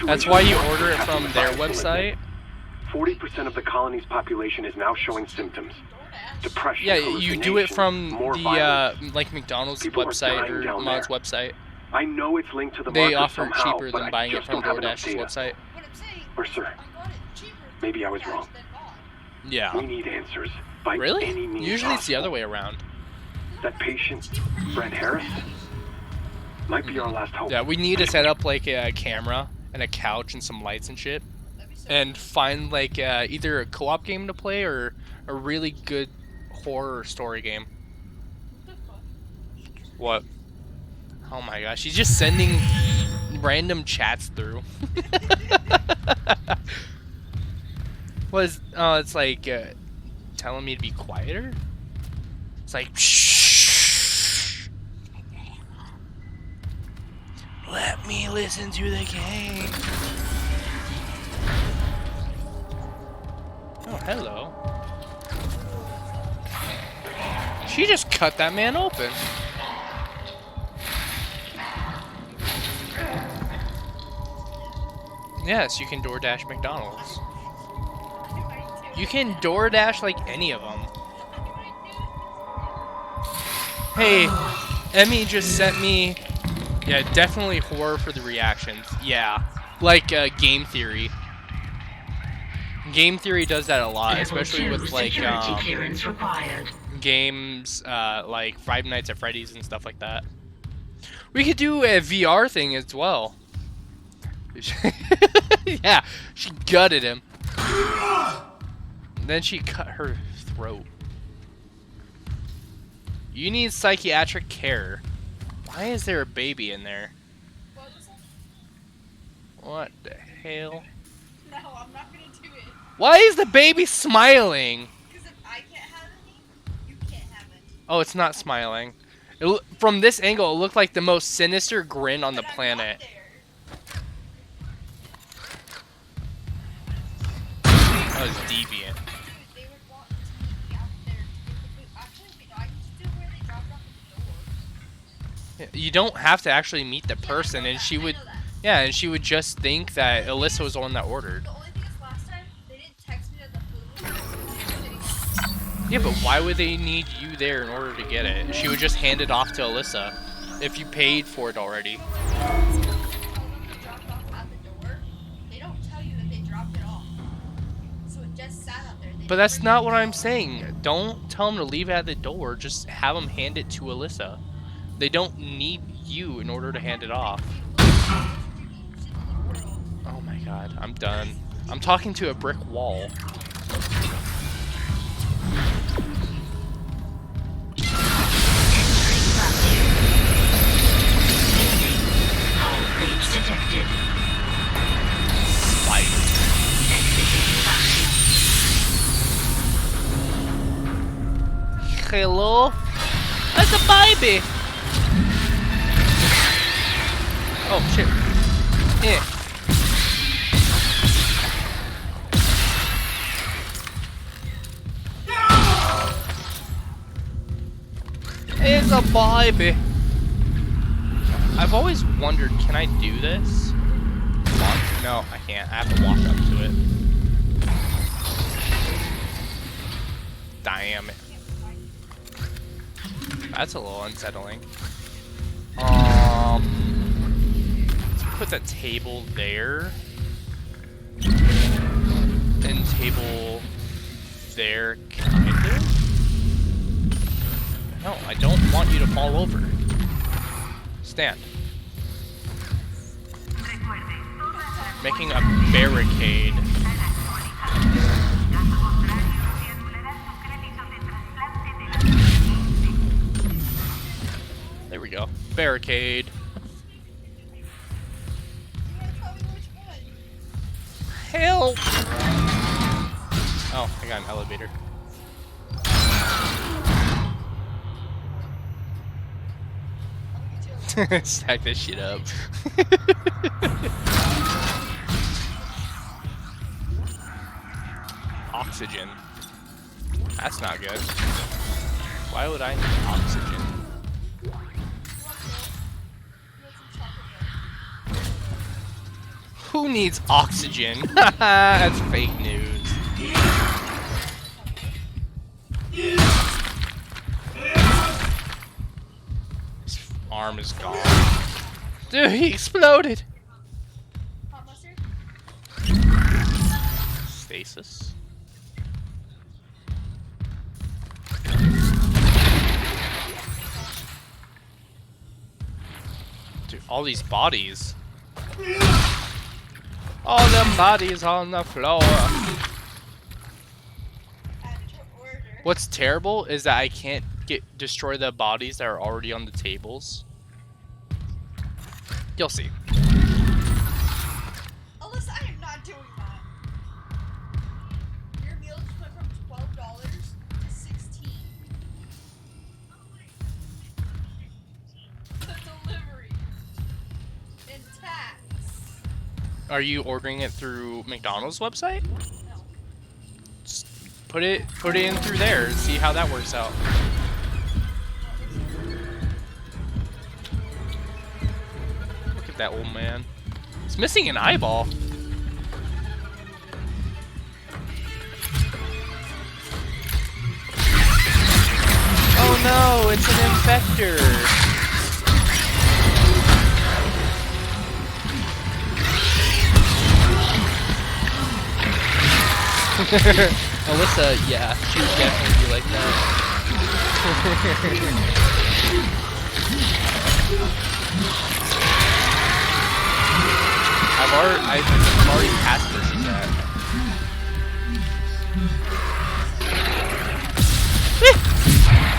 That's why you order it from their website? 40% of the colony's population is now showing symptoms. Depression, yeah, you do it from the like McDonald's People website or Mod's website. I know it's linked to the they market offer somehow, cheaper than but buying I it just from don't have enough DoorDash's data. website. Or sir, maybe I was wrong. Yeah. We need answers by really? any means Usually it's the possible. other way around. That patient, Brent Harris, might be our last hope. Yeah, we need to set up like a camera and a couch and some lights and shit, and find like either a co-op game to play or a really good horror story game. What? Oh my gosh, she's just sending random chats through. It's like telling me to be quieter. It's like shh. Let me listen to the game. Oh, hello. She just cut that man open. Yes, you can DoorDash McDonald's. You can DoorDash like any of them. Hey, Emmy just sent me... Yeah, definitely horror for the reactions. Yeah, like Game Theory. Game Theory does that a lot, especially with like games like Five Nights at Freddy's and stuff like that. We could do a VR thing as well. Yeah, she gutted him. Then she cut her throat. You need psychiatric care. Why is there a baby in there? What the hell? No, I'm not gonna do it. Why is the baby smiling? Because if I can't have any, you can't have any. Oh, it's not smiling. From this angle, it looked like the most sinister grin on the planet. That was deviant. They would want to be out there to get the food. Actually, I can just do it where they drop it off at the door. You don't have to actually meet the person, and she would... Yeah, and she would just think that Alyssa was the one that ordered. The only thing is last time, they didn't text me that the food was... Yeah, but why would they need you there in order to get it? She would just hand it off to Alyssa if you paid for it already. They don't tell you that they dropped it off. So it just sat out there. But that's not what I'm saying. Don't tell them to leave it at the door. Just have them hand it to Alyssa. They don't need you in order to hand it off. Oh my god, I'm done. I'm talking to a brick wall. Hello? That's a baby! Oh shit. Yeah. It's a baby. I've always wondered, can I do this? No, I can't. I have to walk up to it. Damn it. That's a little unsettling. Let's put the table there. And table there, kind of. No, I don't want you to fall over. Stand. Making a barricade. There we go. Barricade. Help! Oh, I got an elevator. Stack this shit up. Oxygen. That's not good. Why would I need oxygen? Who needs oxygen? That's fake news. His arm is gone. Dude, he exploded! Stasis. Dude, all these bodies. All them bodies on the floor. What's terrible is that I can't destroy the bodies that are already on the tables. You'll see. Alyssa, I am not doing that. Your meal just went from $12 to $16. The delivery and tax. Are you ordering it through McDonald's website? No. Just put it in through there and see how that works out. Look at that old man. He's missing an eyeball. Oh no, it's an infector. Alyssa, yeah, she would definitely be like that. I've already passed where she's at.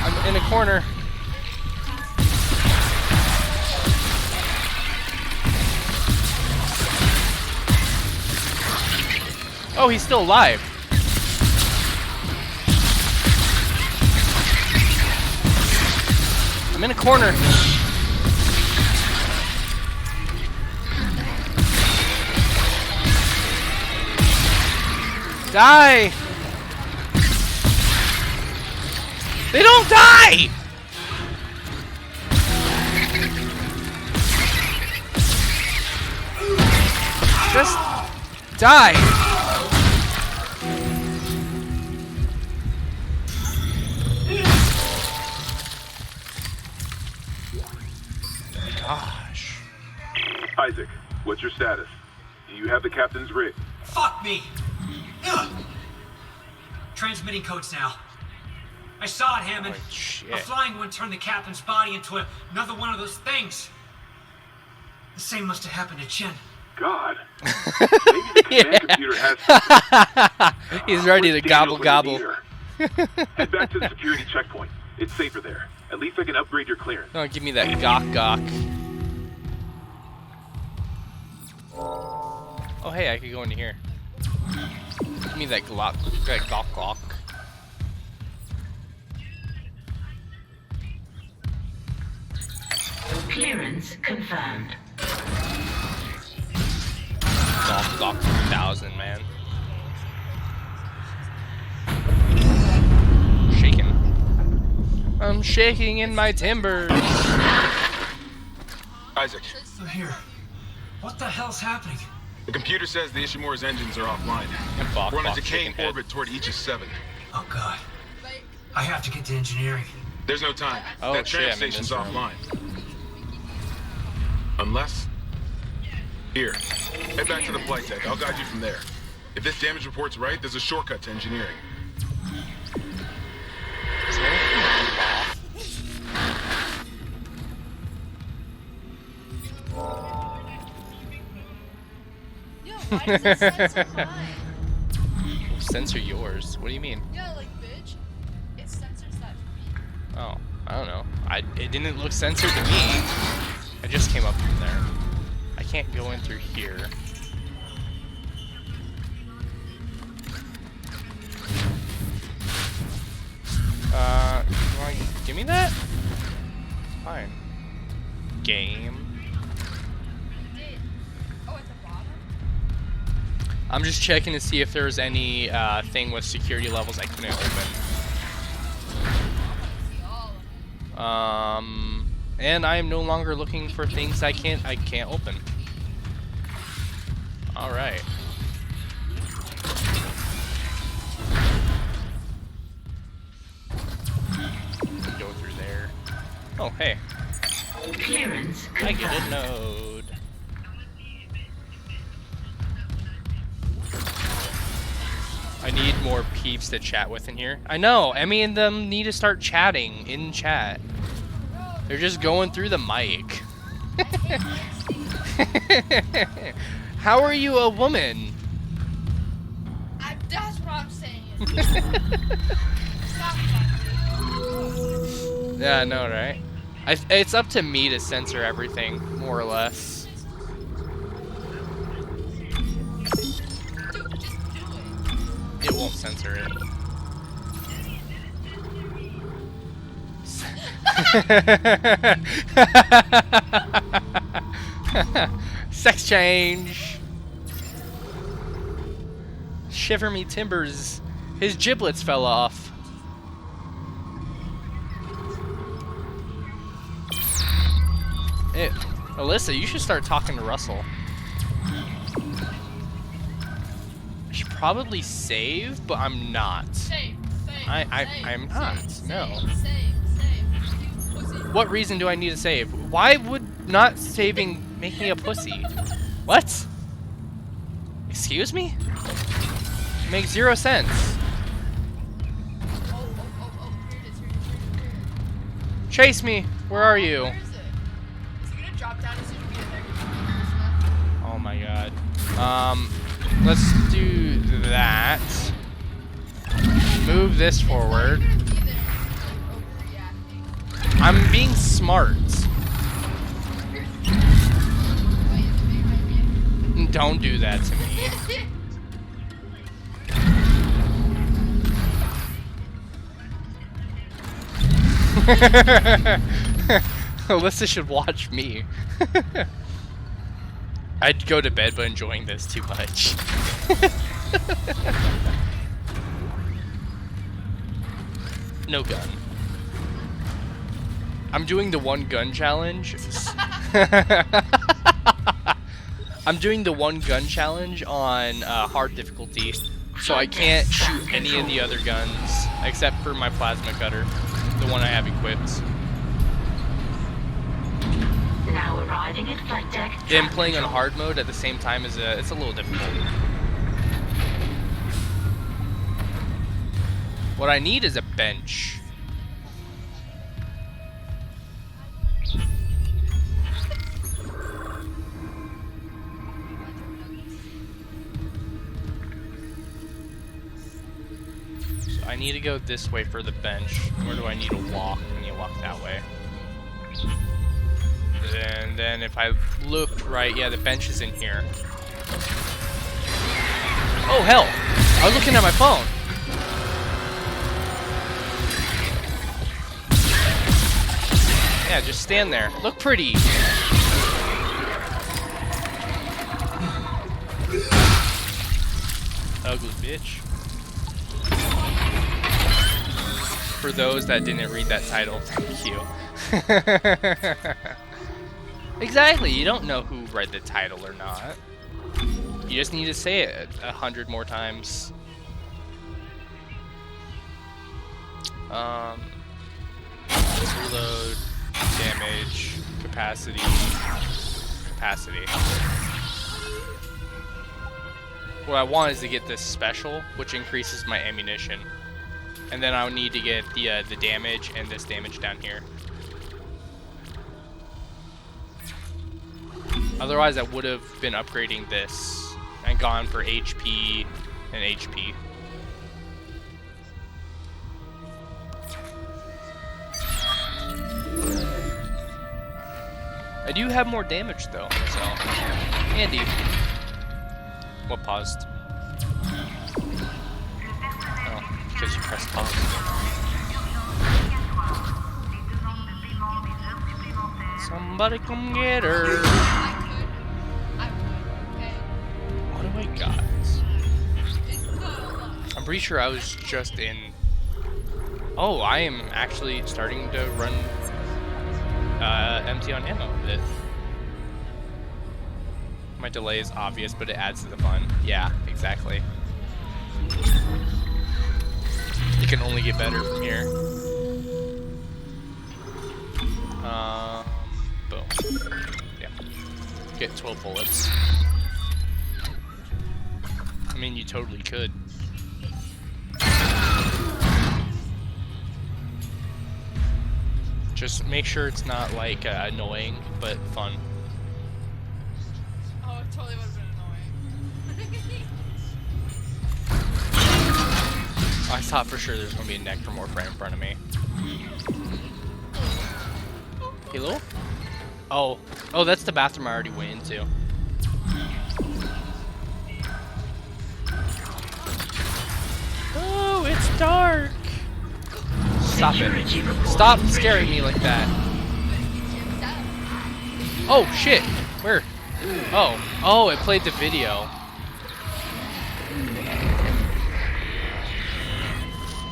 I'm in a corner. Oh, he's still alive. I'm in a corner. Die! They don't die! Just die! Gosh. Isaac, what's your status? Do you have the captain's rig? Fuck me! Ugh. Transmitting codes now. I saw it, Hammond. Oh, shit. A flying one turned the captain's body into another one of those things. The same must have happened to Chen. God. Maybe the command computer has... He's ready to gobble gobble. Head back to the security checkpoint. It's safer there. At least I can upgrade your clearance. Oh, give me that gawk. Oh, hey, I could go into here. Give me that gawk. Clearance confirmed. Gawk 1000, man. Shaking. I'm shaking in my timbers. Isaac. I'm here. What the hell's happening? The computer says the Ishimura's engines are offline. We're on a decaying orbit toward Aegis 7. Oh god. I have to get to engineering. There's no time. Oh, that tram shit, station's offline. Unless... Here. Head back to the flight deck. I'll guide you from there. If this damage report's right, there's a shortcut to engineering. Why does it censor mine? Censor yours? What do you mean? Yeah, like, bitch. It censors that for me. Oh, I don't know. It didn't look censored to me. I just came up from there. I can't go in through here. Give me that? Fine. Game. I'm just checking to see if there's any thing with security levels I couldn't open. And I am no longer looking for things I can't open. All right. Go through there. Oh, hey. Clearance I get a confirmed. node. I need more peeps to chat with in here. I know. Emmy and them need to start chatting in chat. They're just going through the mic. How are you a woman? That's what I'm saying. Stop that. Yeah, I know, right? It's up to me to censor everything, more or less. Dude, just do it. It won't censor it. Sex change. Shiver me timbers. His giblets fell off. Alyssa, you should start talking to Russell. I should probably save, but I'm not. Save. I'm not. No. Save. What reason do I need to save? Why would not saving make me a pussy? What? Excuse me? Makes 0 sense. Oh, here it is. Chase me. Where are you? Where is it? Is it gonna drop down as soon as we get there? Oh my god. Let's do that. Move this forward. I'm being smart. Don't do that to me. Alyssa should watch me. I'd go to bed, but enjoying this too much. No gun. I'm doing the 1 gun challenge. I'm doing the 1 gun challenge on hard difficulty, so I can't shoot any of the other guns except for my plasma cutter, the one I have equipped. Now arriving at flight deck. Then playing on hard mode at the same time is it's a little difficult. What I need is a bench. So I need to go this way for the bench. Where do I need to walk? I need to walk that way. And then if I look right, yeah, the bench is in here. Oh hell! I was looking at my phone. Yeah, just stand there. Look pretty. Ugly bitch. For those that didn't read that title, thank you. Exactly, you don't know who read the title or not. You just need to say it 100 more times. Let's reload, damage, capacity. What I want is to get this special, which increases my ammunition. And then I'll need to get the damage and this damage down here. Otherwise, I would have been upgrading this and gone for HP and HP. I do have more damage though, so handy. What paused? Oh, because you pressed pause. Somebody come get her. What do I got? I'm pretty sure I was just in... Oh, I am actually starting to run empty on ammo a bit. My delay is obvious, but it adds to the fun. Yeah, exactly. It can only get better from here. Boom. Yeah. Get 12 bullets. I mean, you totally could. Just make sure it's not like annoying, but fun. Oh, it totally would have been annoying. I thought for sure there's gonna be a necromorph right in front of me. Hello? Oh, that's the bathroom I already went into. Oh, it's dark. Stop it. Stop scaring me like that. Oh, shit. Where? Oh, it played the video.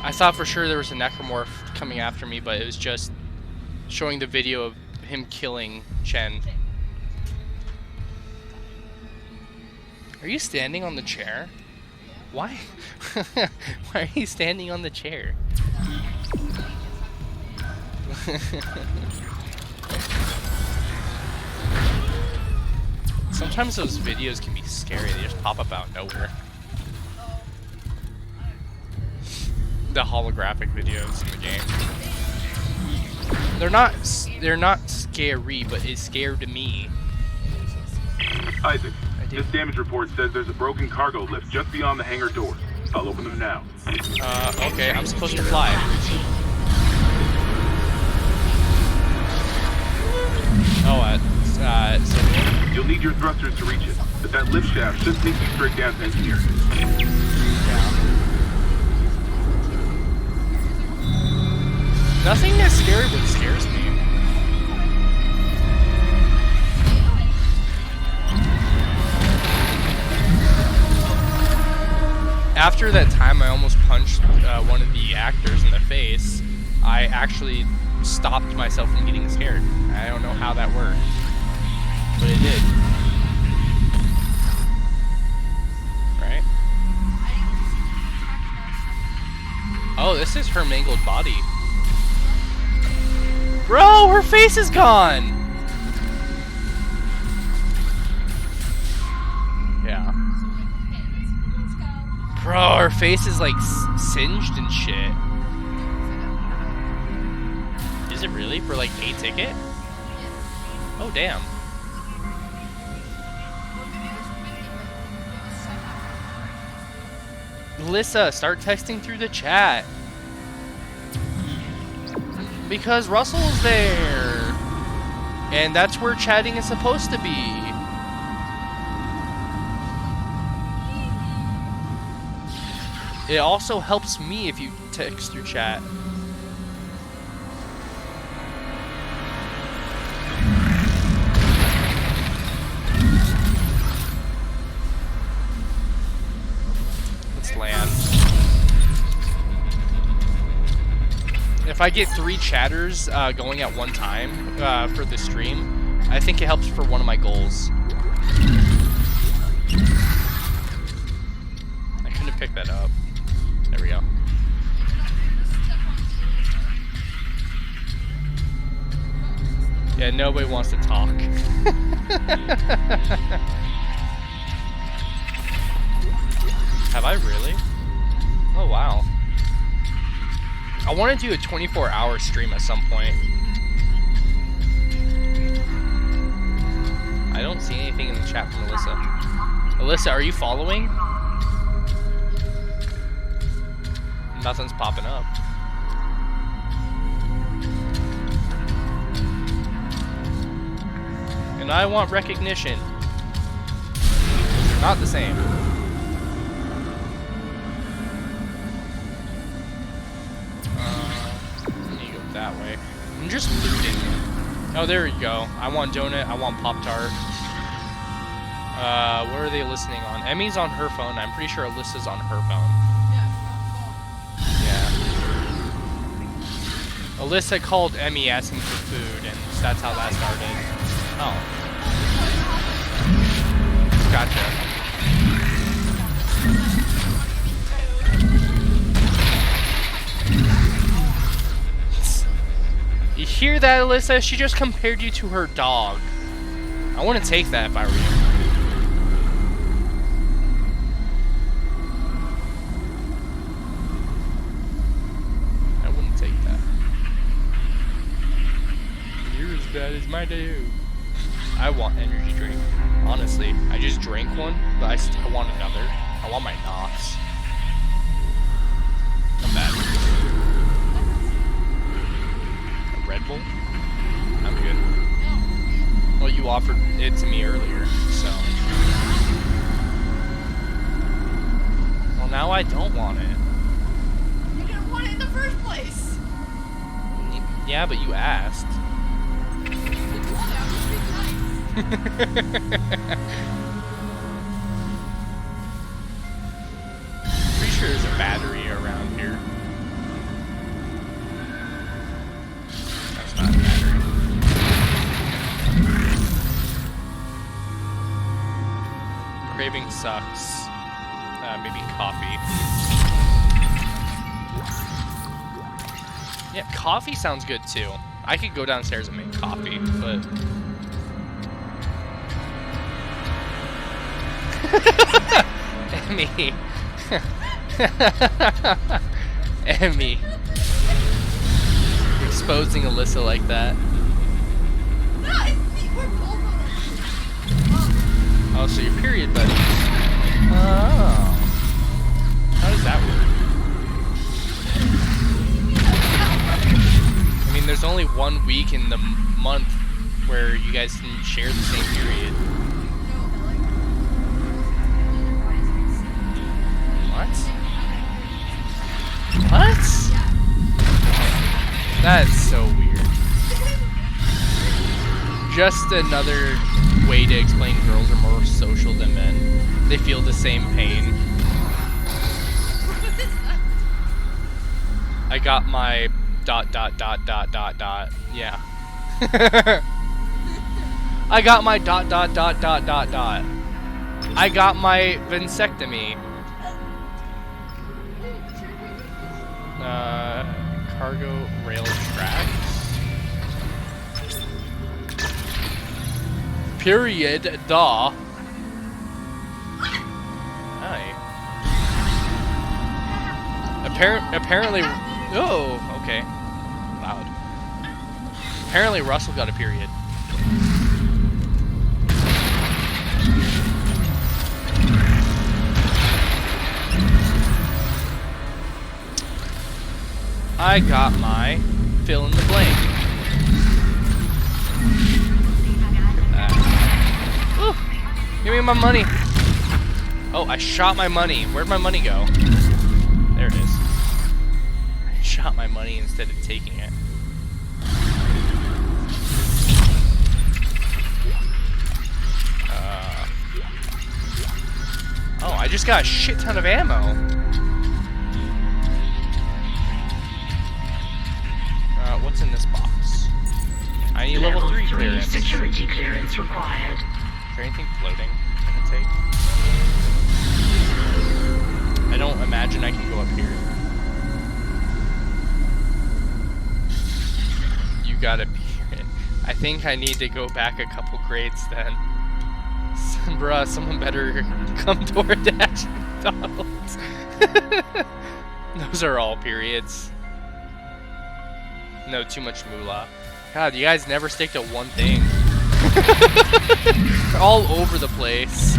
I thought for sure there was a necromorph coming after me, but it was just showing the video of him killing Chen. Are you standing on the chair? Why? Why are you standing on the chair? Sometimes those videos can be scary. They just pop up out of nowhere. The holographic videos in the game. They're not scary, but it scared me. Isaac, this damage report says there's a broken cargo lift just beyond the hangar door. I'll open them now. Okay, I'm supposed to fly. So you'll need your thrusters to reach it, but that lift shaft should take you straight down to engineer. Nothing that scary what scares me. After that time I almost punched one of the actors in the face, I actually stopped myself from getting scared. I don't know how that worked, but it did. Right? Oh, this is her mangled body. Bro, her face is gone! Yeah. Bro, her face is like singed and shit. Is it really? For like a ticket? Oh, damn. Alyssa, start texting through the chat. Because Russell's there. And that's where chatting is supposed to be. It also helps me if you text through chat. Let's land. If I get 3 chatters going at one time for the stream, I think it helps for one of my goals. I couldn't pick that up. There we go. Yeah, nobody wants to talk. Have I really? Oh, wow. I want to do a 24-hour stream at some point. I don't see anything in the chat from Alyssa. Alyssa, are you following? Nothing's popping up. And I want recognition. Not the same. Let me go that way. I'm just looting. Oh, there we go. I want donut. I want Pop-Tart. What are they listening on? Emmy's on her phone. I'm pretty sure Alyssa's on her phone. Yeah. Alyssa called Emmy asking for food, and That's how that started. Oh. Gotcha. You hear that, Alyssa? She just compared you to her dog. I wouldn't take that if I were you. I wouldn't take that. You're as bad as my dude. I want energy drink. Honestly, I just drank one, but I want another. I want my Knox. I'm bad. A Red Bull? I'm good. Well, you offered it to me earlier, so. Well, now I don't want it. You didn't want it in the first place. Yeah, but you asked. Pretty sure there's a battery around here. That's not a battery. Craving sucks. Maybe coffee. Yeah, coffee sounds good too. I could go downstairs and make coffee, but... Emmy. Emmy. Exposing Alyssa like that. No, we're both on Oh, so your period buddies. Oh. How does that work? I mean, there's only 1 week in the month where you guys can share the same period. What? What? That's so weird. Just another way to explain girls are more social than men. They feel the same pain. I got my ... Yeah. I got my ... I got my vasectomy. Cargo rail tracks. Period. Da. Hi. Apparently. Oh, okay. Loud. Apparently, Russell got a period. I got my fill in the blank. Ooh, give me my money. Oh, I shot my money. Where'd my money go? There it is. I shot my money instead of taking it. Oh, I just got a shit ton of ammo. What's in this box? I need level 3 clearance. Security clearance required. Is there anything floating I can take? I don't imagine I can go up here. You got a period. I think I need to go back a couple grades then. Bruh, someone better come to our dash McDonald's. Those are all periods. No, too much moolah. God, you guys never stick to one thing. They're all over the place.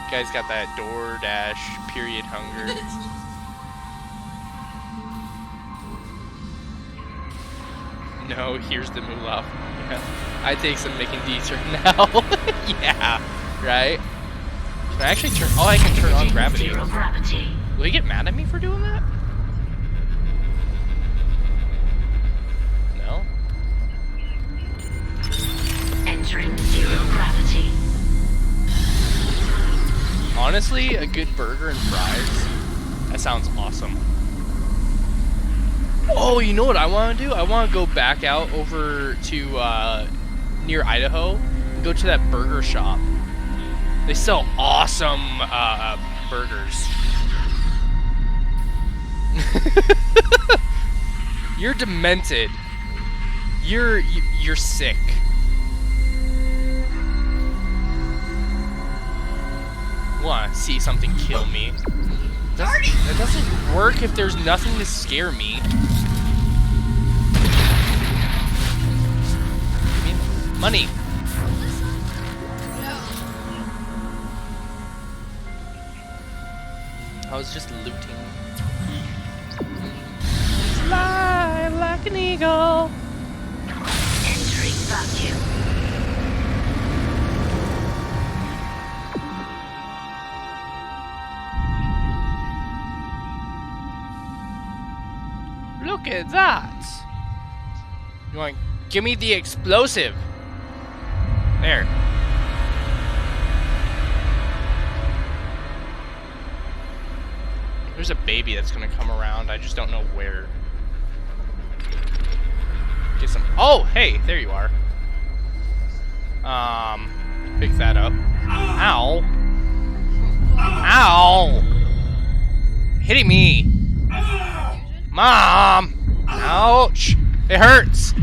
You guys got that DoorDash period hunger. No, here's the moolah. Yeah. I take some Mickey D's right now. Yeah, right? Can I actually turn? Oh, I can turn on gravity. Will he get mad at me for doing that? No. Entering zero gravity. Honestly, a good burger and fries That sounds awesome. Oh, you know what I want to do? I want to go back out over to near Idaho and go to that burger shop. They sell awesome burgers. You're demented. You're sick. Want to see something kill me? That doesn't work if there's nothing to scare me. I mean, money. I was just looting. Fly like an eagle. Entering vacuum. Look at that! You want to give me the explosive? There. There's a baby that's gonna come around. I just don't know where. Get some. Oh, hey, there you are. Pick that up. Ow! Ow! Hitting me! Mom! Ouch! It hurts!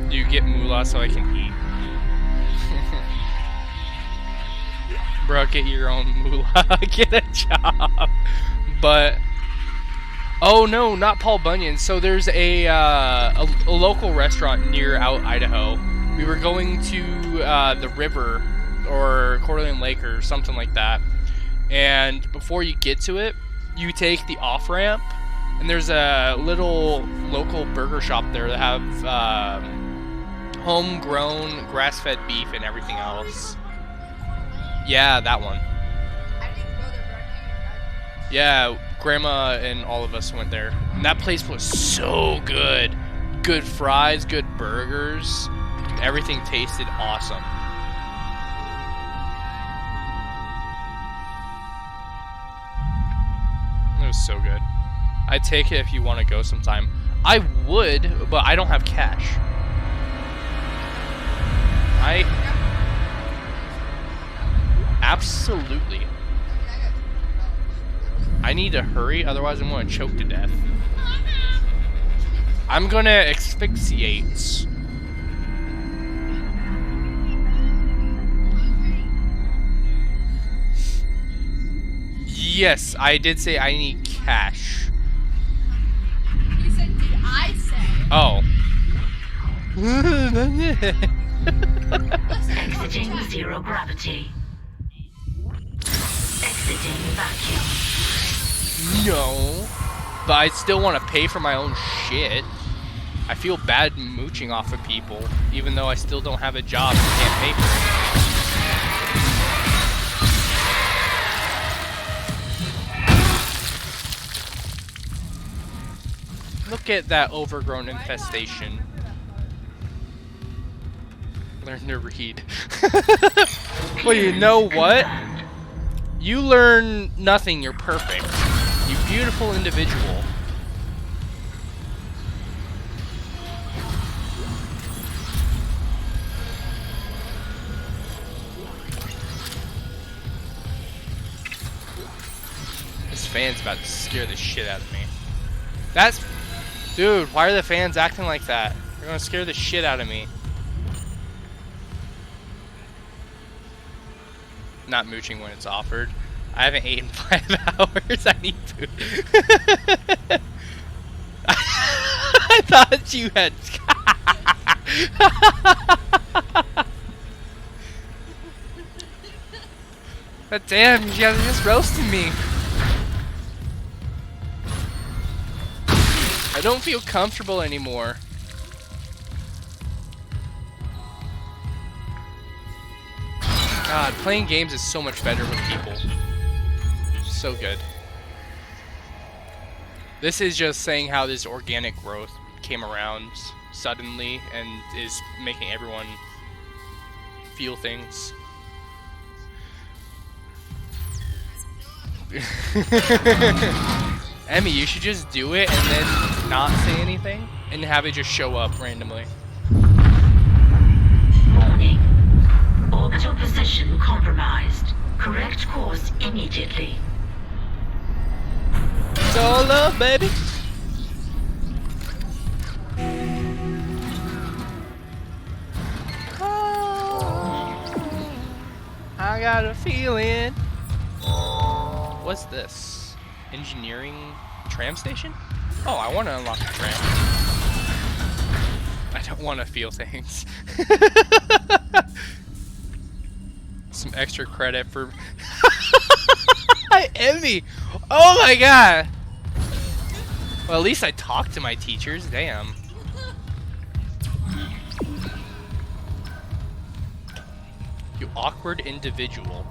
You get moolah so I can eat. Bro, get your own moolah. Get a job. But... oh no, not Paul Bunyan. So there's a local restaurant near out Idaho. We were going to the river or Coeur d'Alene Lake or something like that. And before you get to it, you take the off-ramp, and there's a little local burger shop there that have homegrown, grass-fed beef and everything else. Yeah, that one. Yeah, Grandma and all of us went there. And that place was so good. Good fries, good burgers. Everything tasted awesome. It was so good. I'd take it if you want to go sometime. I would, but I don't have cash. Absolutely. I need to hurry, otherwise I'm going to choke to death. I'm going to asphyxiate. Yes, I did say I need cash. You said, did I say? Oh. Exiting zero gravity. Exiting vacuum. No. But I still want to pay for my own shit. I feel bad mooching off of people, even though I still don't have a job and can't pay for it. Look at that overgrown infestation. Learn to read. Well, you know what? You learn nothing, you're perfect. You beautiful individual. This fan's about to scare the shit out of me. That's... dude, why are the fans acting like that? They're gonna scare the shit out of me. Not mooching when it's offered. I haven't eaten 5 hours. I need food. I thought you had... But damn, you guys are just roasting me. I don't feel comfortable anymore. God, playing games is so much better with people. So good. This is just saying how this organic growth came around suddenly and is making everyone feel things. Emmy, you should just do it and then not say anything and have it just show up randomly. Warning. Orbital position compromised. Correct course immediately. It's all love, baby. I got a feeling. What's this? Engineering tram station? Oh, I want to unlock the tram. I don't want to feel things. Some extra credit for Emmy. Oh my god. Well, at least I talked to my teachers. Damn. You awkward individual.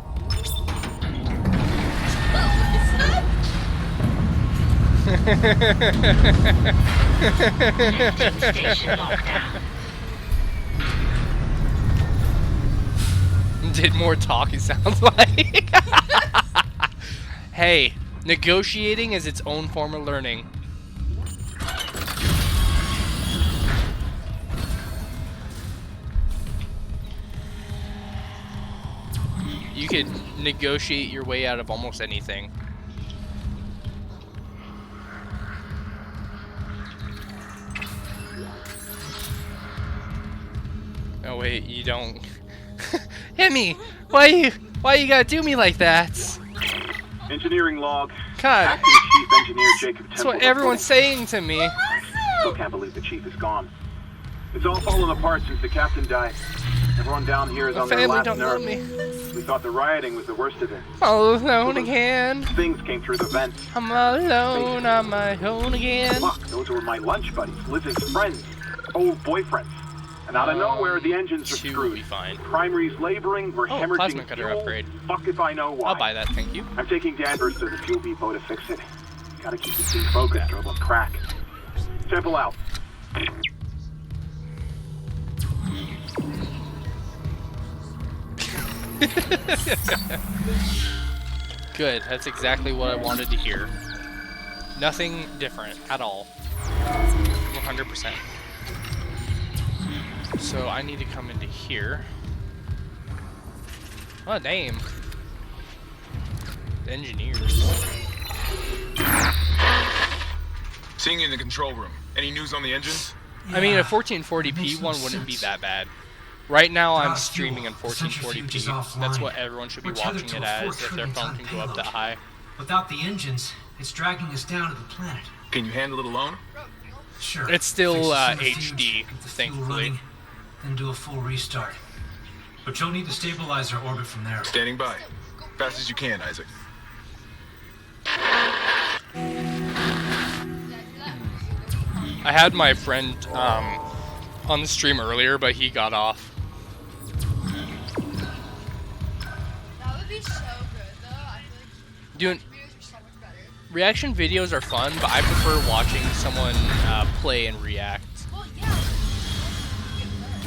Station lockdown. Did more talk, it sounds like. Hey, negotiating is its own form of learning. You could negotiate your way out of almost anything. Oh wait, you don't. Emmy, why you gotta do me like that? Engineering log. God. Acting Chief Engineer Jacob That's Temple what everyone's reporting. saying to me. Still can't believe the chief is gone. It's all fallen apart since the captain died. Everyone down here is My on their family last don't nerve. love me. We thought the rioting was the worst of it. All alone again. Things came through the vents. I'm alone on my own again. Fuck, those were my lunch buddies, Liz's friends, old boyfriends. And out of nowhere, the engines are screwed. Fine. Primary's laboring, we're Oh, plasma hemorrhaging cutter fuel. upgrade. Fuck if I know why. I'll buy that, thank you. I'm taking Danvers to the fuel depot to fix it. Gotta keep the team focused or it'll crack. Temple out. Good, that's exactly what I wanted to hear. Nothing different at all. 100%. So I need to come into here. Oh, damn. Engineers. Seeing you in the control room. Any news on the engines? I mean, a 1440p one wouldn't be that bad. Right now, I'm streaming in 1440p. That's what everyone should be watching it as if their phone can go up that high. Without the engines, it's dragging us down to the planet. Can you handle it alone? Sure. It's still Fix the HD, get the fuel thankfully. running, then do a full restart. But you'll need to stabilize our orbit from there. Standing by. Fast as you can, Isaac. I had my friend on the stream earlier, but he got off. That would be so good, though. I feel like Doing videos are so much better. reaction videos are fun, but I prefer watching someone play and react. Well, yeah.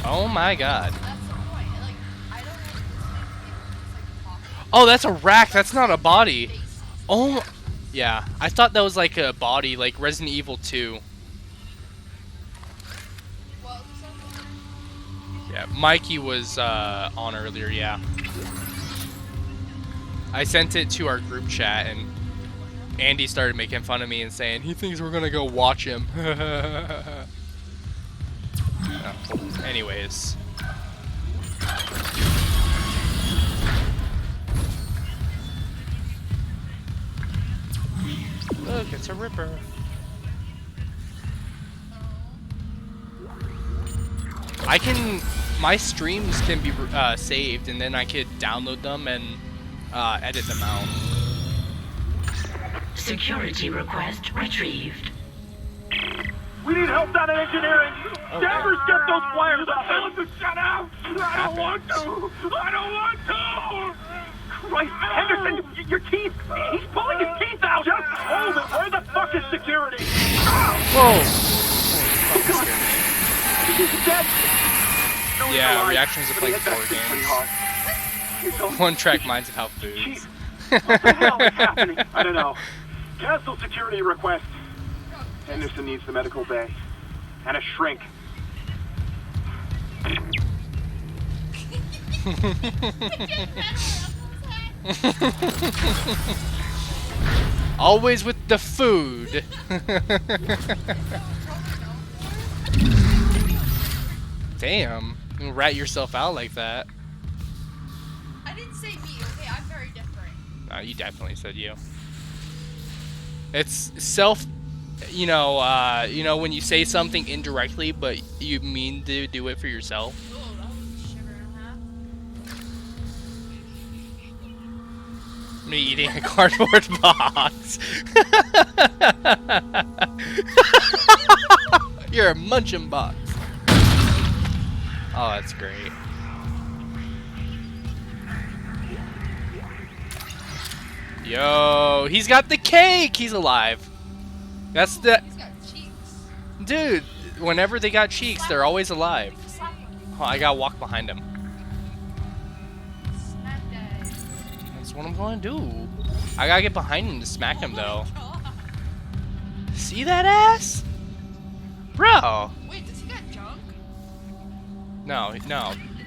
Oh my god. That's the point. Like, I don't like listening Oh, that's a rack. That's not a body. Oh, yeah. I thought that was like a body, like Resident Evil 2. Yeah, Mikey was on earlier, yeah. I sent it to our group chat, and Andy started making fun of me and saying, he thinks we're gonna go watch him. Anyways. Look, it's a ripper. I can, my streams can be saved, and then I could download them and edit them out. Security request retrieved. We need help down in engineering. Danvers, get those wires up. Tell him to shut out. I don't want to. I don't want to. Christ, Henderson, your teeth. He's pulling his teeth out. Just hold it. Where the fuck is security? Whoa. He's dead. Yeah, reactions of playing 4 games. One track minds of how foods. What the hell is happening? I don't know. Cancel security request. Henderson needs the medical bay. And a shrink. Always with the food. Damn, you rat yourself out like that. I didn't say me, okay? I'm very different. No, you definitely said you. It's self, you know, when you say something indirectly, but you mean to do it for yourself. Oh, that was a sugar and a half. Me eating a cardboard box. You're a munching box. Oh, that's great. Yo, he's got the cake. He's alive. That's the. He's got cheeks. Dude, whenever they got cheeks, they're always alive. Oh, I gotta walk behind him. Smack that. That's what I'm gonna do. I gotta get behind him to smack him, though. See that ass? Bro. Wait, does he got junk? No.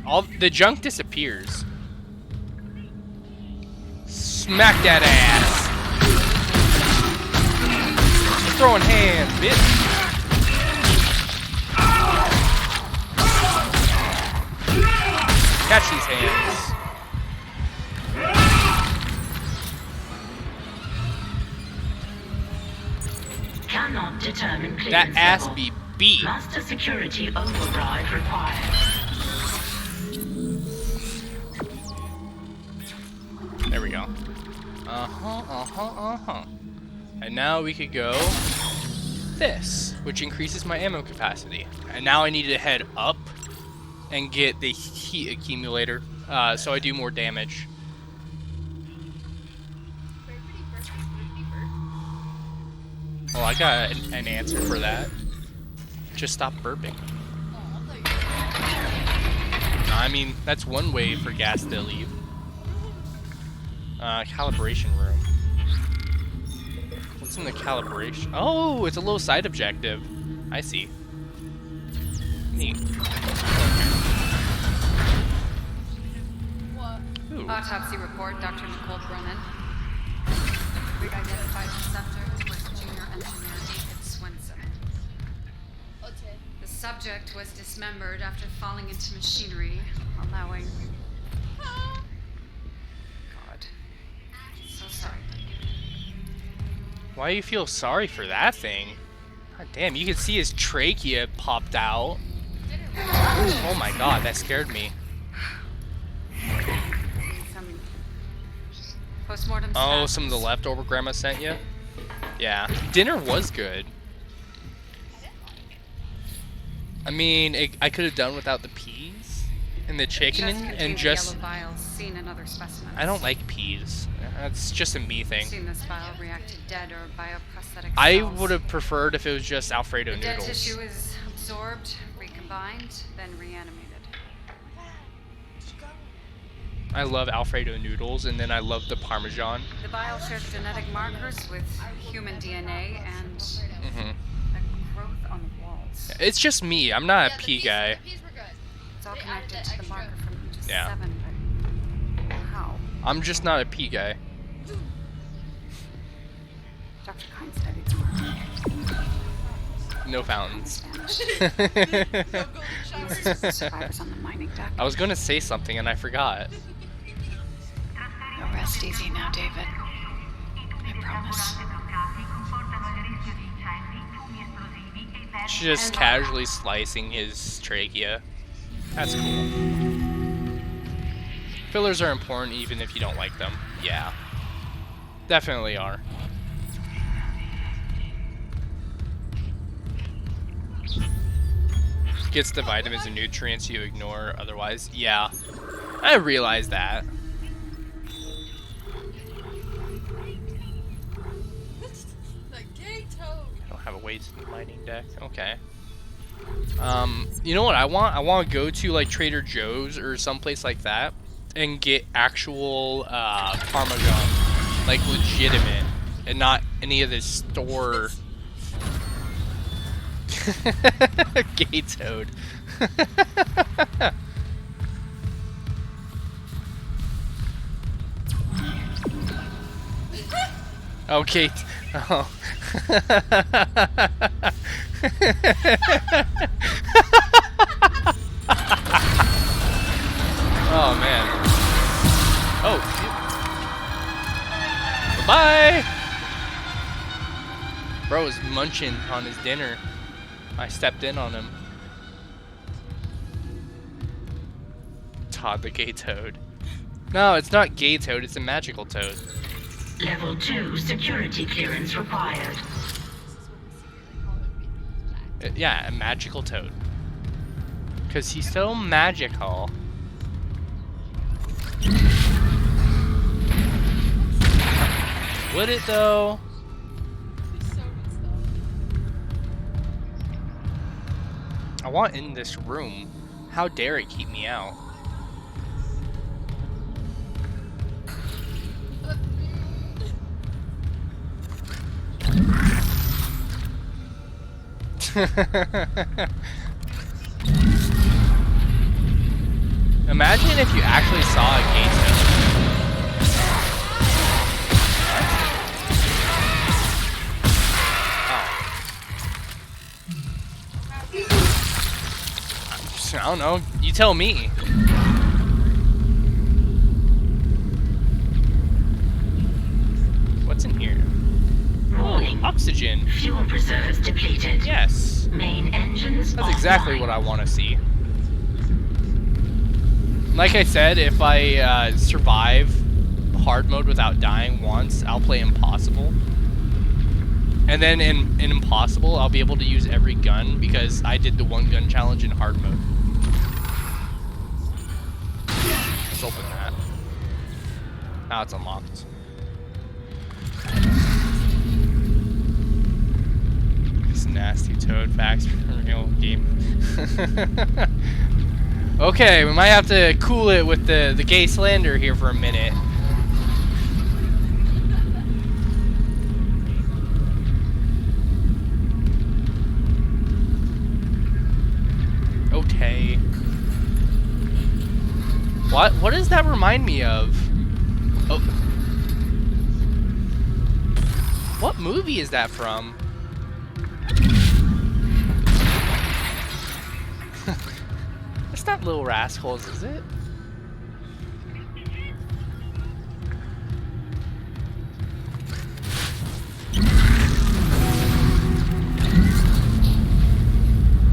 All the junk disappears. Smack that ass. Throwing hands, bitch. Catch these hands. Cannot determine clearance That ass level. be beat. Master security override required. There we go. And now we could go this, which increases my ammo capacity. And now I need to head up and get the heat accumulator, so I do more damage. Well, I got an answer for that. Just stop burping. I mean, that's one way for gas to leave. Calibration room. What's in the calibration? Oh, it's a little side objective. I see. Neat. What? Ooh. Autopsy report, Dr. Nicole Brennan. We've identified the subject was junior engineer David Swenson. Okay. The subject was dismembered after falling into machinery, allowing... God. So sorry. Why do you feel sorry for that thing? God damn, you can see his trachea popped out. Oh my god, that scared me. Some postmortem Oh, stuff. some of the leftover grandma sent you? Yeah. Dinner was good. I mean, I could have done without the peas and the chicken and just... Yellow vials seen in other specimens. I don't like peas. That's just a me thing. Seen this vial react to dead or bioprosthetic I cells. would have preferred if it was just Alfredo The dead noodles. tissue is absorbed, recombined, then reanimated. I love Alfredo noodles, and then I love the Parmesan. The vial shares genetic markers with human DNA and Mm-hmm. a growth on the walls. It's just me. I'm not a pea guy. The peas were good. It's all They connected added to that the marker extra. from just Yeah. 7, but how? I'm just not a pea guy. Dr. Kine studied the marker. No fountains. Survivors on the mining deck. I was going to say something and I forgot. You'll rest easy now, David. I promise. She's just casually slicing his trachea. That's cool. Fillers are important even if you don't like them. Yeah. Definitely are. Gets the vitamins and nutrients you ignore otherwise. Yeah. I realize that. The gay toad. I don't have a waste in the mining deck. Okay. You know what I want? I want to go to like Trader Joe's or someplace like that and get actual Parmesan. like legitimate, and not any of this store gay toad. Okay. Oh. Oh man. Oh shoot. Bye. Bro was munching on his dinner. I stepped in on him. Todd the gay toad. No, it's not gay toad, it's a magical toad. Level 2 security clearance required. Yeah, a magical toad. Cause he's so magical. Would it though? I want in this room. How dare it keep me out? Imagine if you actually saw a gay toad. I don't know. You tell me. What's in here? Warning. Oxygen. Fuel reserves depleted. Yes. Main engines That's exactly offline. what I want to see. Like I said, if I survive hard mode without dying once, I'll play Impossible. And then in Impossible, I'll be able to use every gun because I did the one gun challenge in hard mode. Let's open that. Now it's unlocked. This nasty toad facts from real game. Okay, we might have to cool it with the gay slander here for a minute. Okay. What does that remind me of? Oh. What movie is that from? It's not Little Rascals, is it?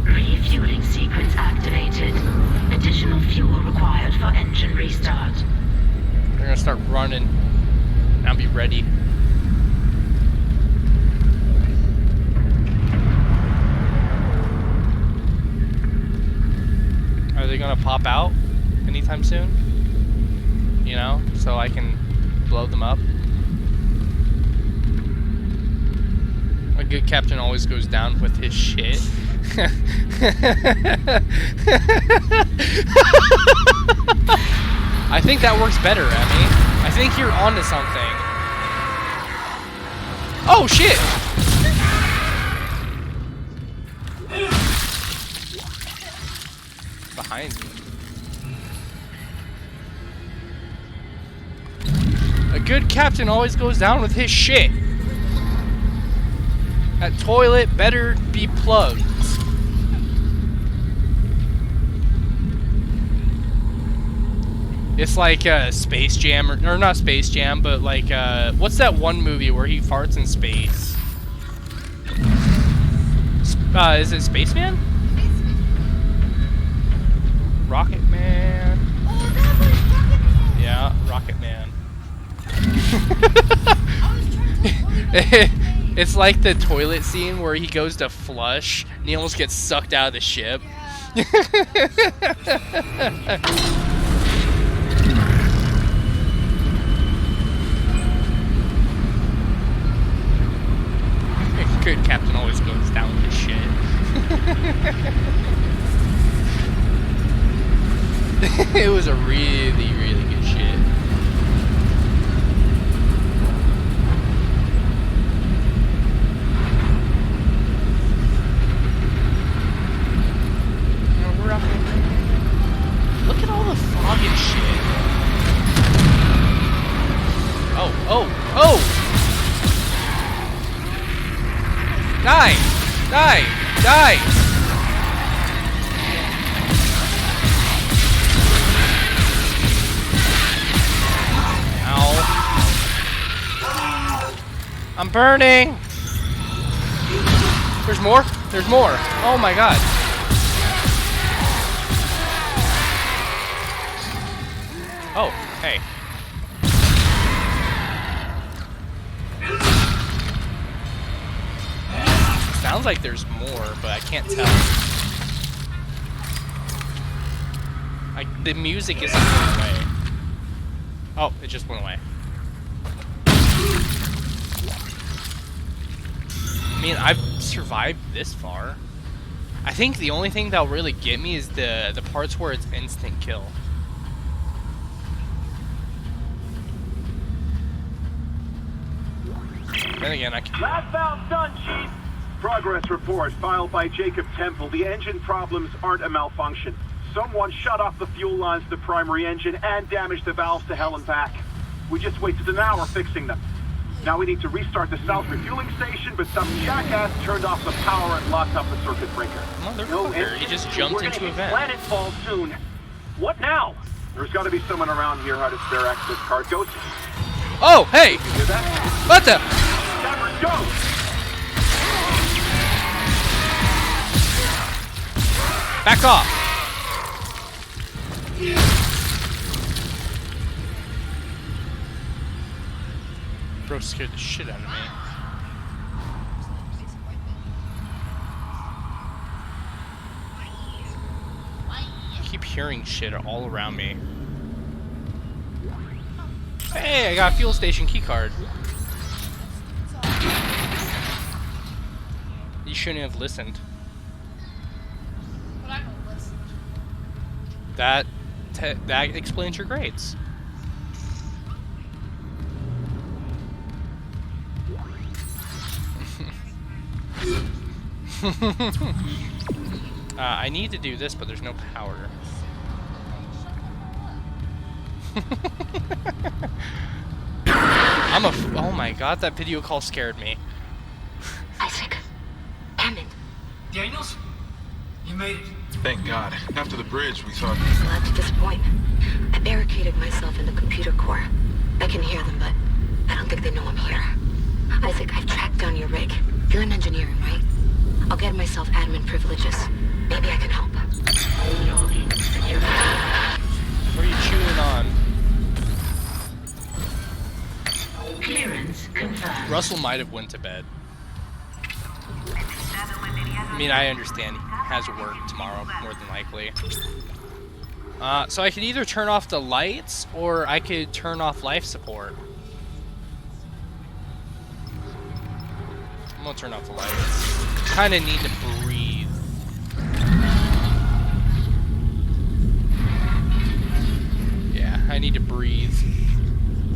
Refueling sequence activated. Additional fuel required for engine restart. They're gonna start running. I'll be ready. Are they gonna pop out anytime soon? You know, so I can blow them up. A good captain always goes down with his shit. I think that works better, Emmy. I think you're onto something. Oh shit! Behind me. A good captain always goes down with his shit. That toilet better be plugged. It's like Space Jam, or not Space Jam, but like, what's that one movie where he farts in space? Is it Spaceman? Rocket Man. Oh, that was Rocket Man. Yeah, Rocket Man. It's like the toilet scene where he goes to flush and he almost gets sucked out of the ship. Good captain always goes down with his shit. It was a really, really good shit. Oh! Die! Die! Die! Ow. I'm burning! There's more? There's more! Oh my god. Oh, hey. Sounds like there's more, but I can't tell. The music isn't going away. Oh, it just went away. I mean, I've survived this far. I think the only thing that'll really get me is the parts where it's instant kill. Then again, I can... Last valve done, Chief. Progress report filed by Jacob Temple. The engine problems aren't a malfunction. Someone shut off the fuel lines to the primary engine and damaged the valves to hell and back. We just wasted an hour fixing them. Now we need to restart the south refueling station, but some jackass turned off the power and locked up the circuit breaker. No engine. He just jumped into a vent. Planetfall soon. What now? There's got to be someone around here who had a spare access card. Go. Oh, hey! You hear that? What the? Never go! Back off! Bro scared the shit out of me. I keep hearing shit all around me. Hey, I got a fuel station keycard. You shouldn't have listened. But I don't listen. That explains your grades. I need to do this, but there's no power. Oh my god, that video call scared me. Isaac. Hammond. Daniels? You made it. Thank God. After the bridge, we thought... Glad to this point. I barricaded myself in the computer core. I can hear them, but I don't think they know I'm here. Isaac, I've tracked down your rig. You're in engineering, right? I'll get myself admin privileges. Maybe I can help. What are you chewing on? Clearance confirmed. Russell might have went to bed. I mean, I understand he has work tomorrow, more than likely. So I could either turn off the lights, or I could turn off life support. I'm gonna turn off the lights. Kinda need to breathe. Yeah, I need to breathe.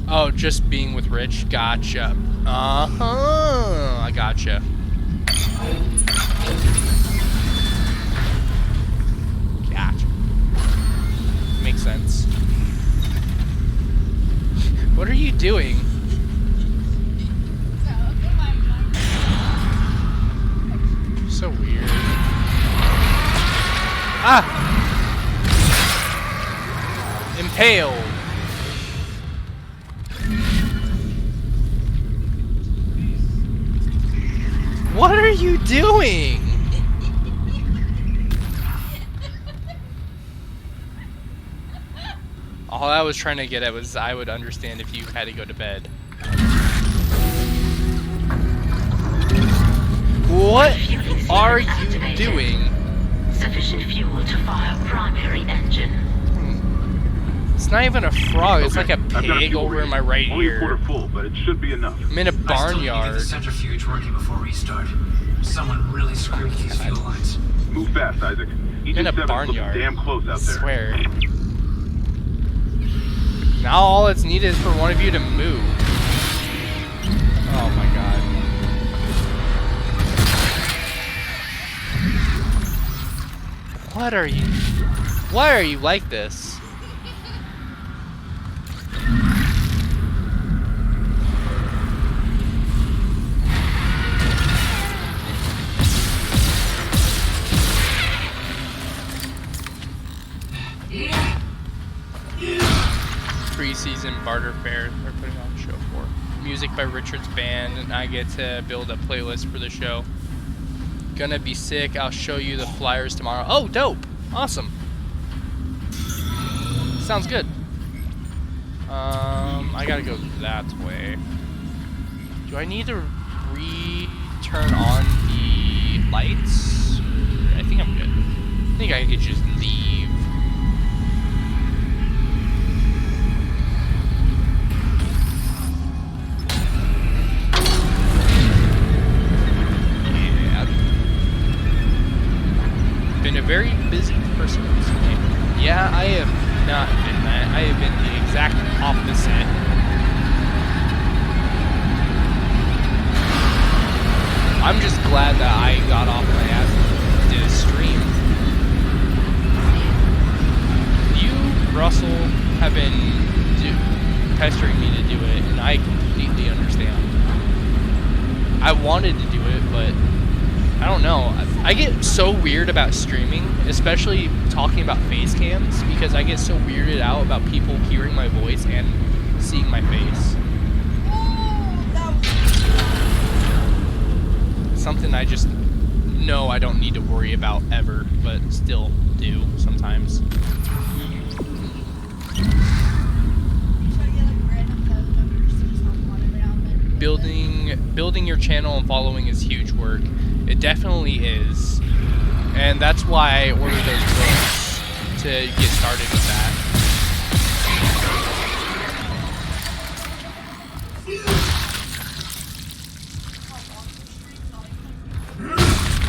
Oh, just being with Rich? Gotcha. Uh-huh. I gotcha. Gotcha. Makes sense. What are you doing? So weird. Ah! Impaled. What are you doing? All I was trying to get at was I would understand if you had to go to bed. What are you doing? Sufficient fuel to fire primary engine. It's not even a frog, it's like a pig over in my right Only a ear. quarter full, but it should be enough. I'm in a I still need to barnyard. get the centrifuge working before restart. Someone really screwed with these fuel lines. Move fast, Isaac. I'm in a looking barnyard. damn close out there. I swear. Now all it's needed is for one of you to move. Oh my god. Why are you like this? pre-season barter fair they're putting on the show for. Music by Richard's band, and I get to build a playlist for the show. Gonna be sick. I'll show you the flyers tomorrow. Oh, dope! Awesome. Sounds good. I gotta go that way. Do I need to turn on the lights? I think I'm good. I think I could just leave. Yeah. Been a very busy person recently. Yeah, I have not been that. I have been the exact opposite. I'm just glad that I got off my ass and did a stream. You, Russell, have been pestering me to do it, and I completely understand. I wanted to do it, but I don't know. I get so weird about streaming, especially talking about face cams, because I get so weirded out about people hearing my voice and seeing my face. Something I just know I don't need to worry about ever, but still do sometimes. Building your channel and following is huge work. It definitely is. And that's why I ordered those books to get started with that.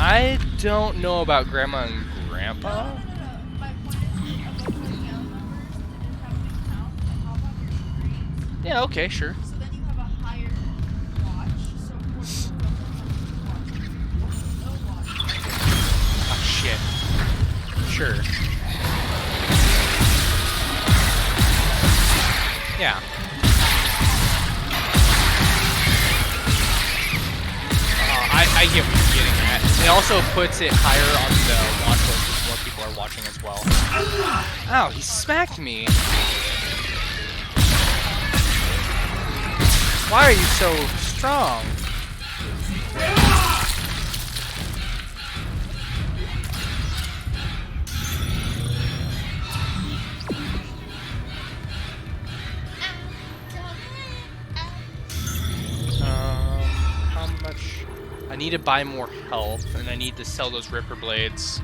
I don't know about Grandma and Grandpa. Yeah, okay, sure. So then you have a higher watch, so Oh, shit. Sure. Yeah. I get what you're getting at. It also puts it higher on the watch list as more people are watching as well. Ow, he smacked me. Why are you so strong? How much? I need to buy more health, and I need to sell those Ripper Blades.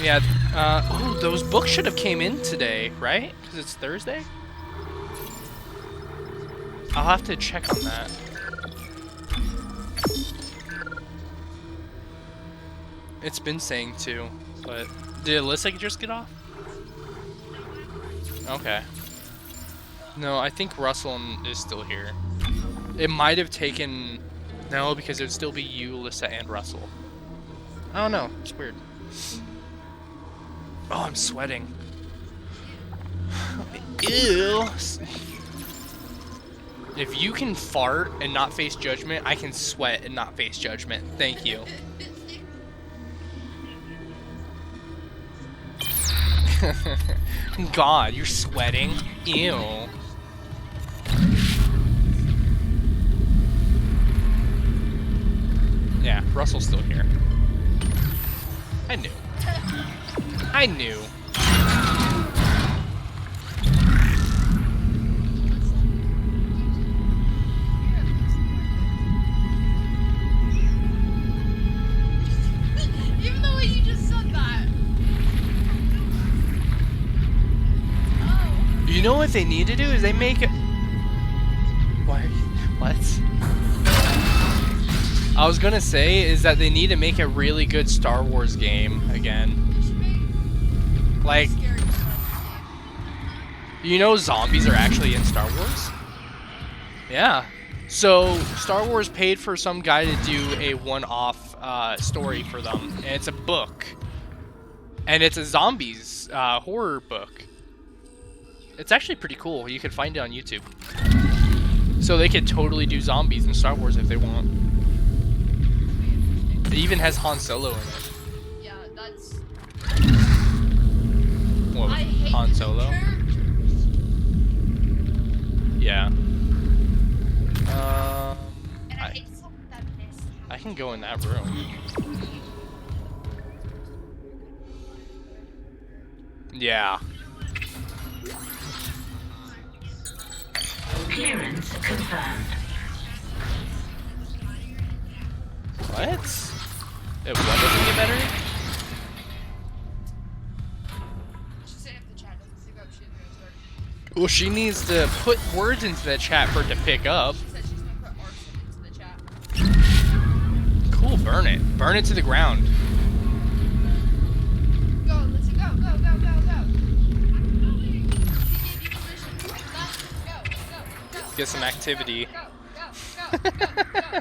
Yeah, oh, those books should have came in today, right? Because it's Thursday? I'll have to check on that. It's been saying to, but did Alyssa just get off? Okay. No, I think Russell is still here. It might have taken... No, because it would still be you, Alyssa, and Russell. I don't know. It's weird. Oh, I'm sweating. Ew. If you can fart and not face judgment, I can sweat and not face judgment. Thank you. God, you're sweating. Ew. Yeah, Russell's still here. I knew. I knew. even the way you just said that. Oh. You know what they need to do is they make it. Why? What? I was gonna say is that they need to make a really good Star Wars game again. Like, you know, zombies are actually in Star Wars. Yeah. So Star Wars paid for some guy to do a one-off story for them, and it's a book, and it's a zombies horror book. It's actually pretty cool. You can find it on YouTube. So they could totally do zombies in Star Wars if they want. It even has Han Solo in it. Yeah, that's... What, Han Solo? Yeah. And I hate something that missed. I can go in that room. Yeah. Clearance confirmed. What? What doesn't get better? She's saying if the chat doesn't sync up, she's gonna start. Well, she needs to put words into the chat for it to pick up. She said she's gonna put arson into the chat. Cool, burn it. Burn it to the ground. Go, Lizzie, go, go, go, go, go. He gave you position. Left, go, go, go. Get some activity. Go, go, go, go, go, go, go.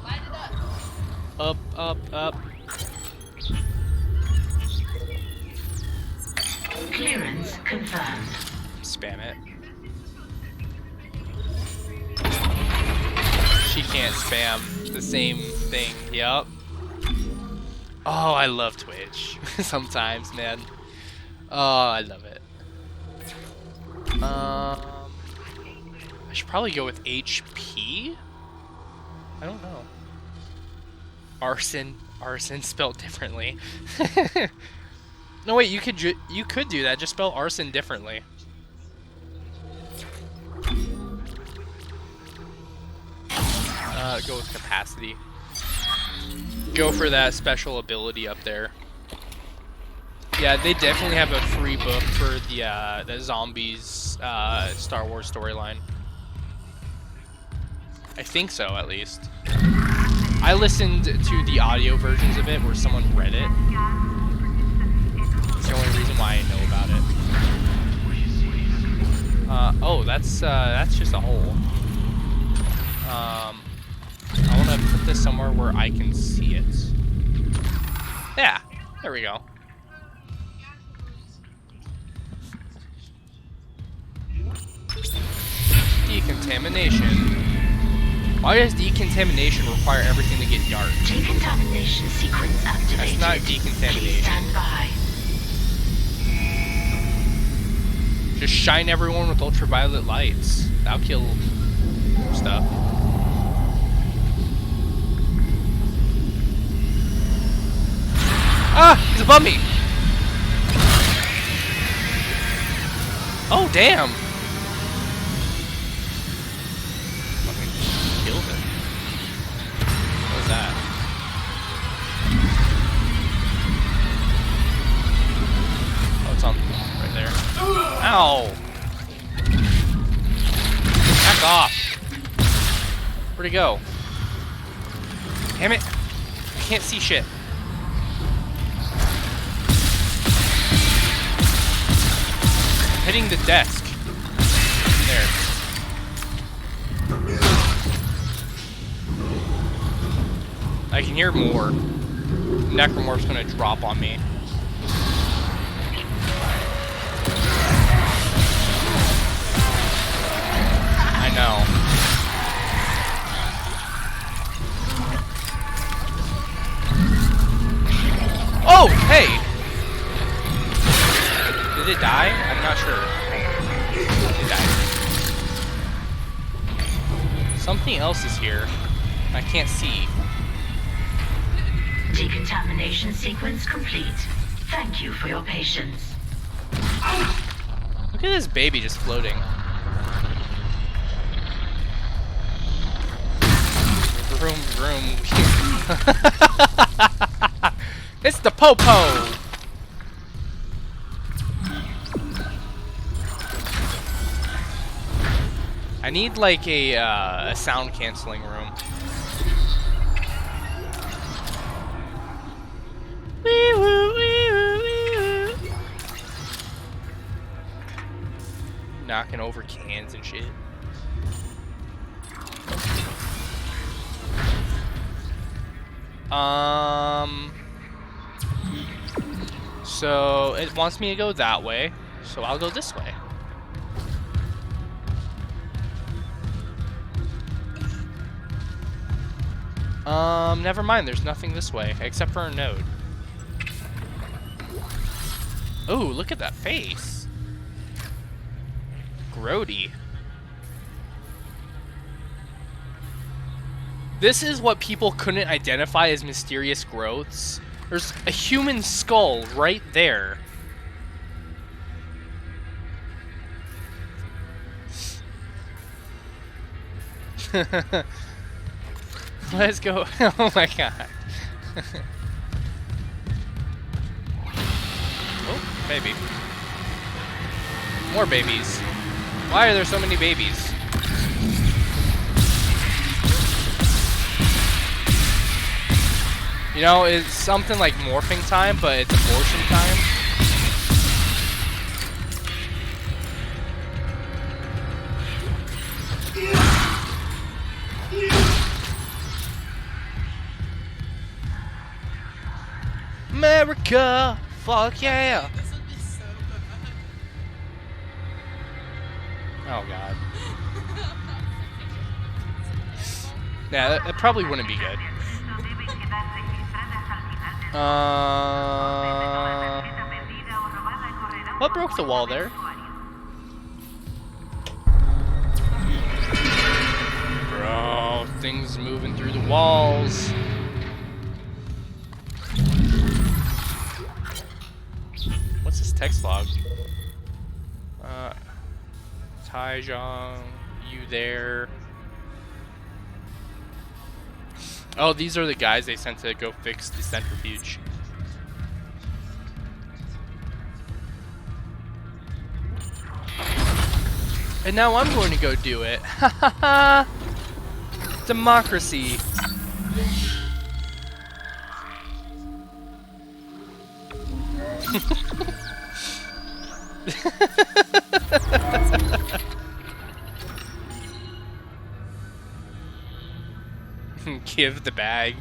Line it up. Up, up, up. Clearance confirmed. Spam it. She can't spam the same thing. Yup. Oh, I love Twitch. Sometimes, man. Oh, I love it. I should probably go with HP? I don't know. Arson. Arson spelled differently. No, wait, you could do that. Just spell arson differently. Go with capacity. Go for that special ability up there. Yeah, they definitely have a free book for the zombies Star Wars storyline. I think so, at least. I listened to the audio versions of it where someone read it. It's the only reason why I know about it. Oh, that's just a hole. I want to put this somewhere where I can see it. Yeah, there we go. Decontamination. Why does decontamination require everything to get dark? Decontamination sequence activated. That's not decontamination. Stand by. Just shine everyone with ultraviolet lights. That'll kill stuff. Ah! He's above me! Oh, damn! Fucking killed it. What was that? Oh, it's on right there. Ow! Back off! Where'd he go? Damn it! I can't see shit. Hitting the desk. There. I can hear more. Necromorph's gonna drop on me. I know. Oh, hey! Did it die? I'm not sure. It died. Something else is here. I can't see. Decontamination sequence complete. Thank you for your patience. Look at this baby just floating. Vroom, vroom. It's the Popo! I need like a sound canceling room. Wee woo, wee woo, wee woo. Knocking over cans and shit. So it wants me to go that way, so I'll go this way. Never mind, there's nothing this way, except for a node. Oh, look at that face. Grody. This is what people couldn't identify as mysterious growths. There's a human skull right there. Let's go. Oh my god. Oh, baby. More babies. Why are there so many babies? You know, it's something like morphing time, but it's abortion time. America, fuck yeah. Oh god. Yeah, that probably wouldn't be good. What broke the wall there? Bro, things moving through the walls. What's this text log? Taijong, you there? Oh, these are the guys they sent to go fix the centrifuge. And now I'm going to go do it. Ha ha ha! Democracy. Give the bag.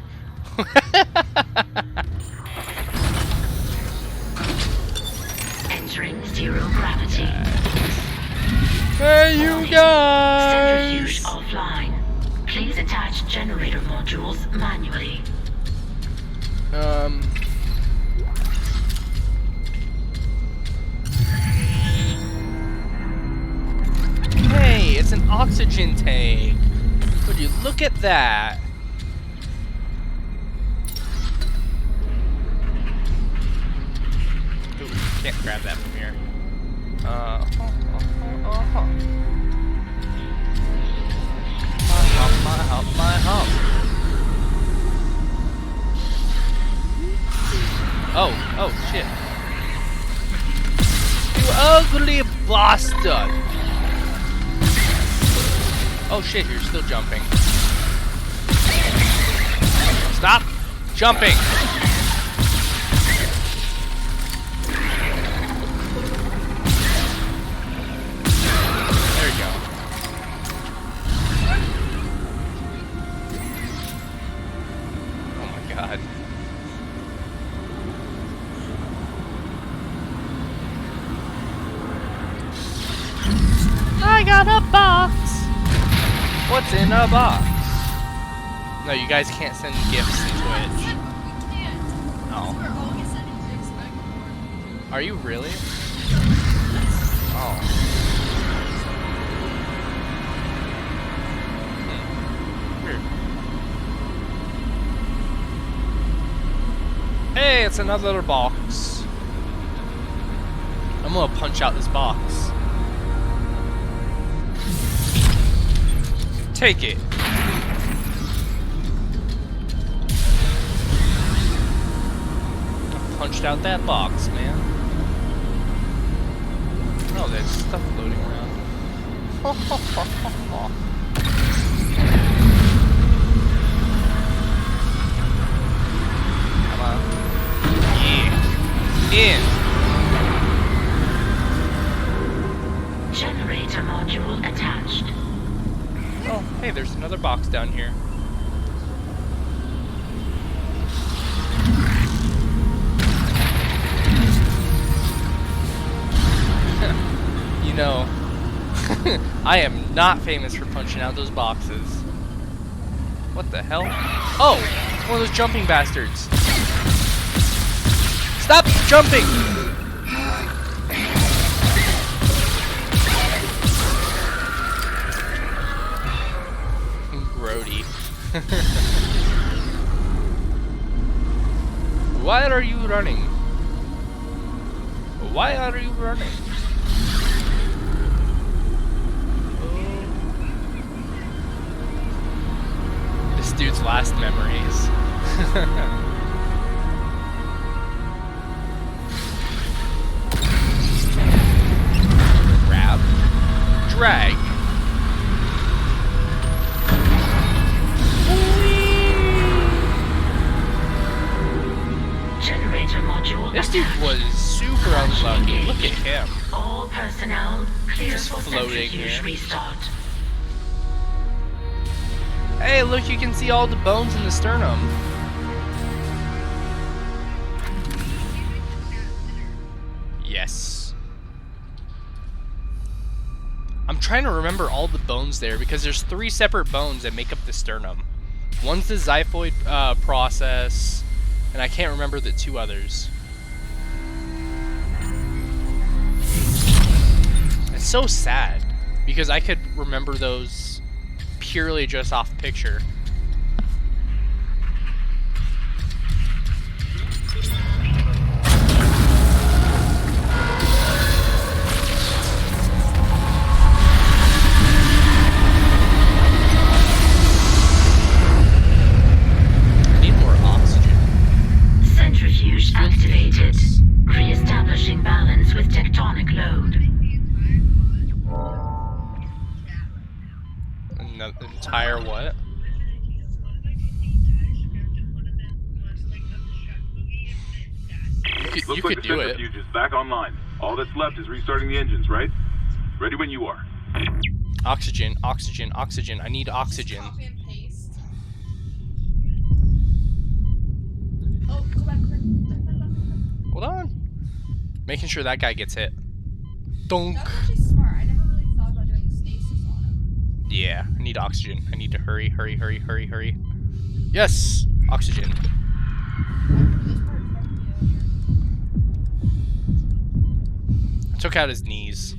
Entering zero gravity. Hey, you guys! Centrifuge offline. Please attach generator modules manually. Hey, it's an oxygen tank. Would you look at that? Ooh, can't grab that from here. My hump. Oh shit. You ugly bastard. Oh shit, you're still jumping. Stop jumping. There you go. Oh my god. I got a box. What's in a box? No, you guys can't send gifts to Twitch. Oh. Are you really? Oh. Weird. Hey, it's another box. I'm gonna punch out this box. Take it. I punched out that box, man. Oh, there's stuff floating around. Come on. Yeah. In. Generator module attached. Oh, hey, there's another box down here. You know, I am not famous for punching out those boxes. What the hell? Oh, one of those jumping bastards. Stop jumping! Why are you running? Why are you running? Oh. This dude's last memories. Grab. Drag. Generator module. This dude was super unlucky. Look at him. All personnel clear Just for floating centrifuge here. restart. Hey, look, you can see all the bones in the sternum. Yes. I'm trying to remember all the bones there because there's 3 separate bones that make up the sternum. One's the xiphoid process, and I can't remember the 2 others. It's so sad because I could remember those purely just off picture. Centrifuge activated. Re-establishing balance with tectonic load. An entire what? You could do it. The centrifuge is back online. All that's left is restarting the engines, right? Ready when you are. Oxygen, oxygen, oxygen. I need oxygen. Copy and paste. Oh, go back. Hold on. Making sure that guy gets hit. Donk. That was actually smart. I never really thought about doing stasis on him. Yeah, I need oxygen. I need to hurry, hurry, hurry, hurry, hurry. Yes! Oxygen. I took out his knees.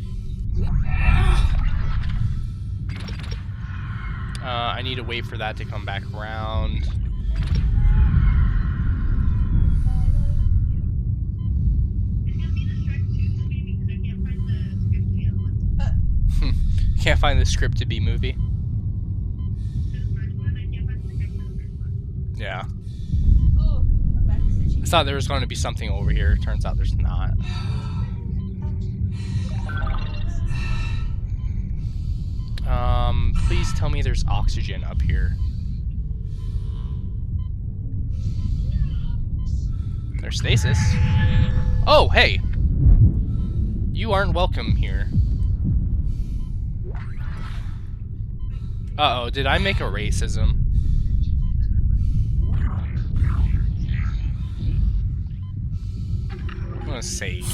I need to wait for that to come back around. Can't find the script to be movie. Yeah. I thought there was going to be something over here. Turns out there's not. Please tell me there's oxygen up here. There's stasis. Oh, hey! You aren't welcome here. Uh-oh, did I make a racism? I'm gonna save.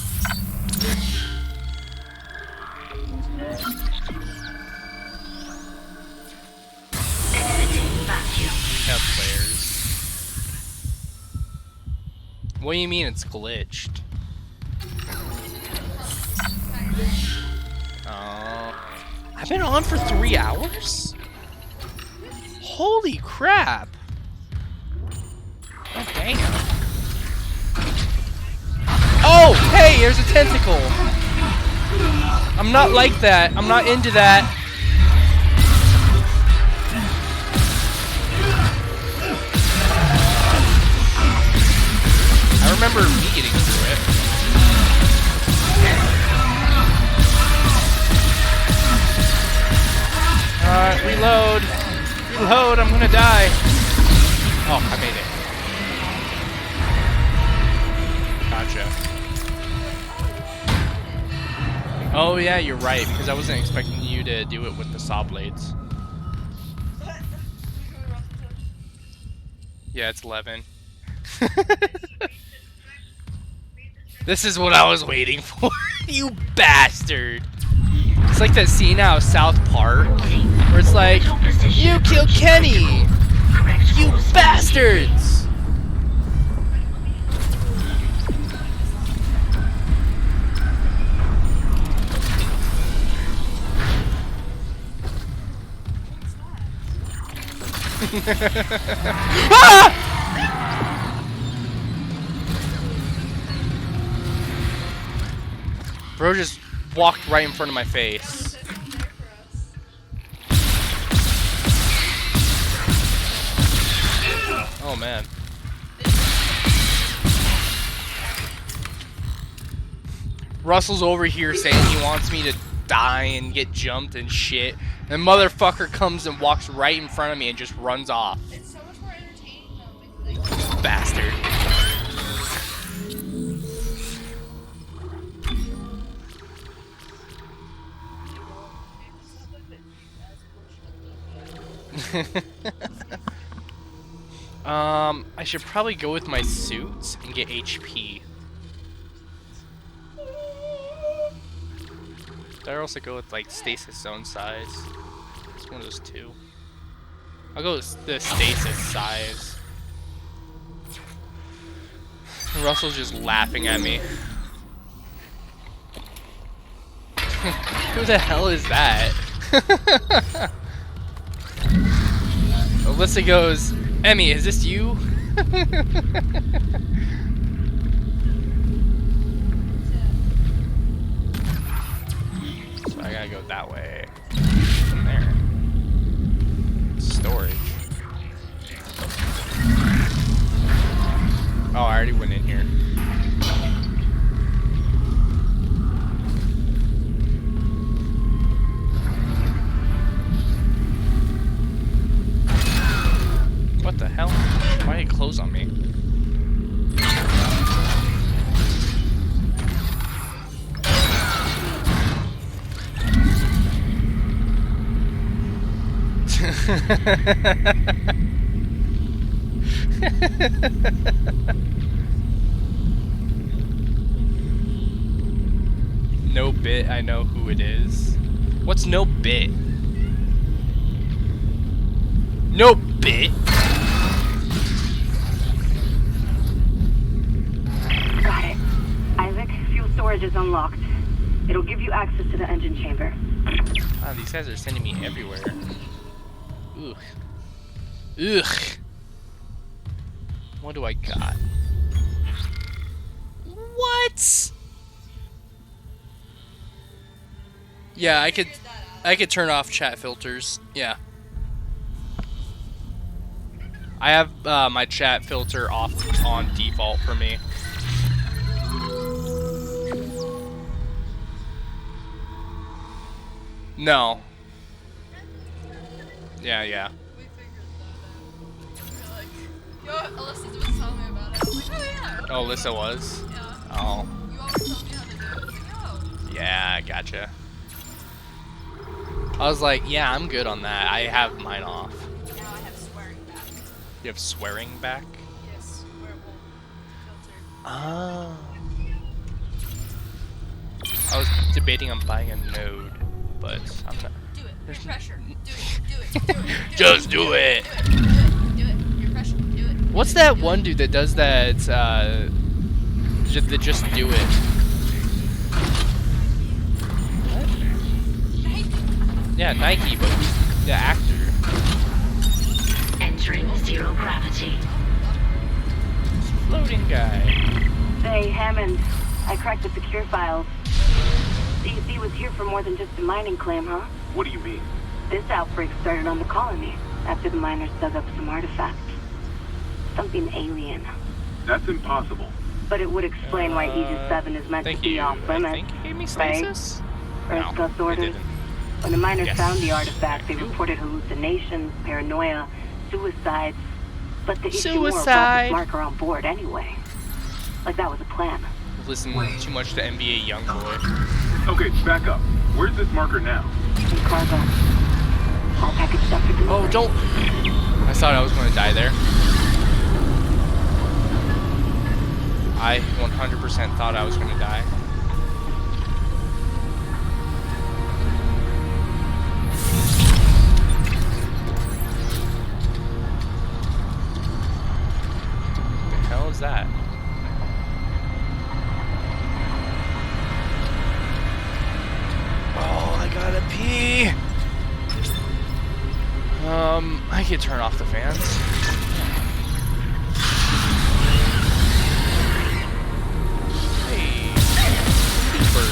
We have flares. What do you mean it's glitched? Oh. I've been on for 3 hours? Holy crap! Oh, damn. Oh, hey, there's a tentacle! I'm not like that. I'm not into that. I remember me getting through it. Reload. Reload, I'm gonna die. Oh, I made it. Gotcha. Oh yeah, you're right, because I wasn't expecting you to do it with the saw blades. Yeah, it's 11. This is what I was waiting for, you bastard! It's like that scene out of South Park, where it's like, you killed Kenny! You bastards! Ah! Bro just walked right in front of my face. Oh man. Russell's over here saying he wants me to die and get jumped and shit. And motherfucker comes and walks right in front of me and just runs off. It's so much more entertaining though with like Bastard. I should probably go with my suits and get HP. Did I also go with like stasis zone size? It's one of those two. I'll go with the stasis size. Russell's just laughing at me. Who the hell is that? Alyssa goes, Emmy, is this you? So I gotta go that way. From there. Storage. Oh, I already went in here. What the hell? Why did it close on me? No bit, I know who it is. What's no bit? No bit? Got it. Isaac, fuel storage is unlocked. It'll give you access to the engine chamber. Wow, these guys are sending me everywhere. Ugh. Ugh. What do I got? What? Yeah, I could turn off chat filters. Yeah. I have my chat filter off on default for me. No. Yeah, yeah. Yo, Alyssa was telling me about it. I was like, oh yeah. Oh, Alyssa was? Yeah. Oh. You always tell me how to do it. I was like, yo. Yeah, gotcha. I was like, yeah, I'm good on that. I have mine off. Now I have swearing back. You have swearing back? Yes, where it won't filter. Oh. I was debating on buying a node, but I'm not. Do it. Peer pressure. Do it. Just do it. Do it. Peer pressure. Do it. What's that one dude that does that? Just do it. What? Yeah, Nike, but who's the actor? Entering zero gravity. Floating guy. Hey, Hammond. I cracked the secure files. CEC was here for more than just a mining claim, huh? What do you mean? This outbreak started on the colony after the miners dug up some artifacts. Something alien. That's impossible. But it would explain why Aegis 7 is meant to be off limits. I think you gave me stasis? Right? Earth got orders. When the miners Yes. found the artifact, they reported hallucinations, paranoia, suicides. But the Ishimura brought this marker on board anyway. Like that was a plan. Listen too much to NBA Youngboy. Okay, back up. Where's this marker now? In cargo. All packaged up for delivery. Oh, don't! I thought I was going to die there. I 100% thought I was going to die. What the hell is that? Oh, I gotta pee! I could turn off the fans. Hey, super.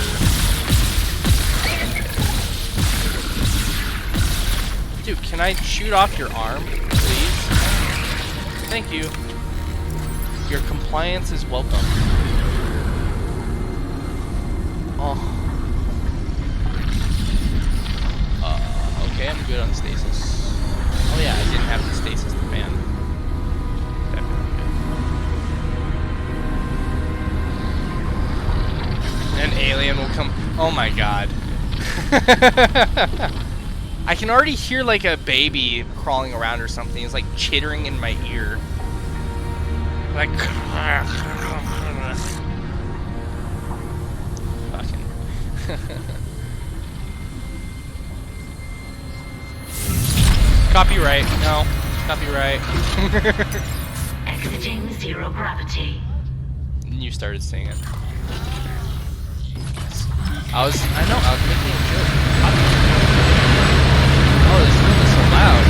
Can I shoot off your arm, please? Thank you. Your compliance is welcome. Oh. Okay, I'm good on stasis. Oh yeah, I didn't have the stasis to ban. An alien will come. Oh my god. I can already hear like a baby crawling around or something. It's like chittering in my ear. Like. Fucking. Copyright. No. Copyright. Exiting zero gravity. And you started singing. I was making a joke. Oh, this room is so loud.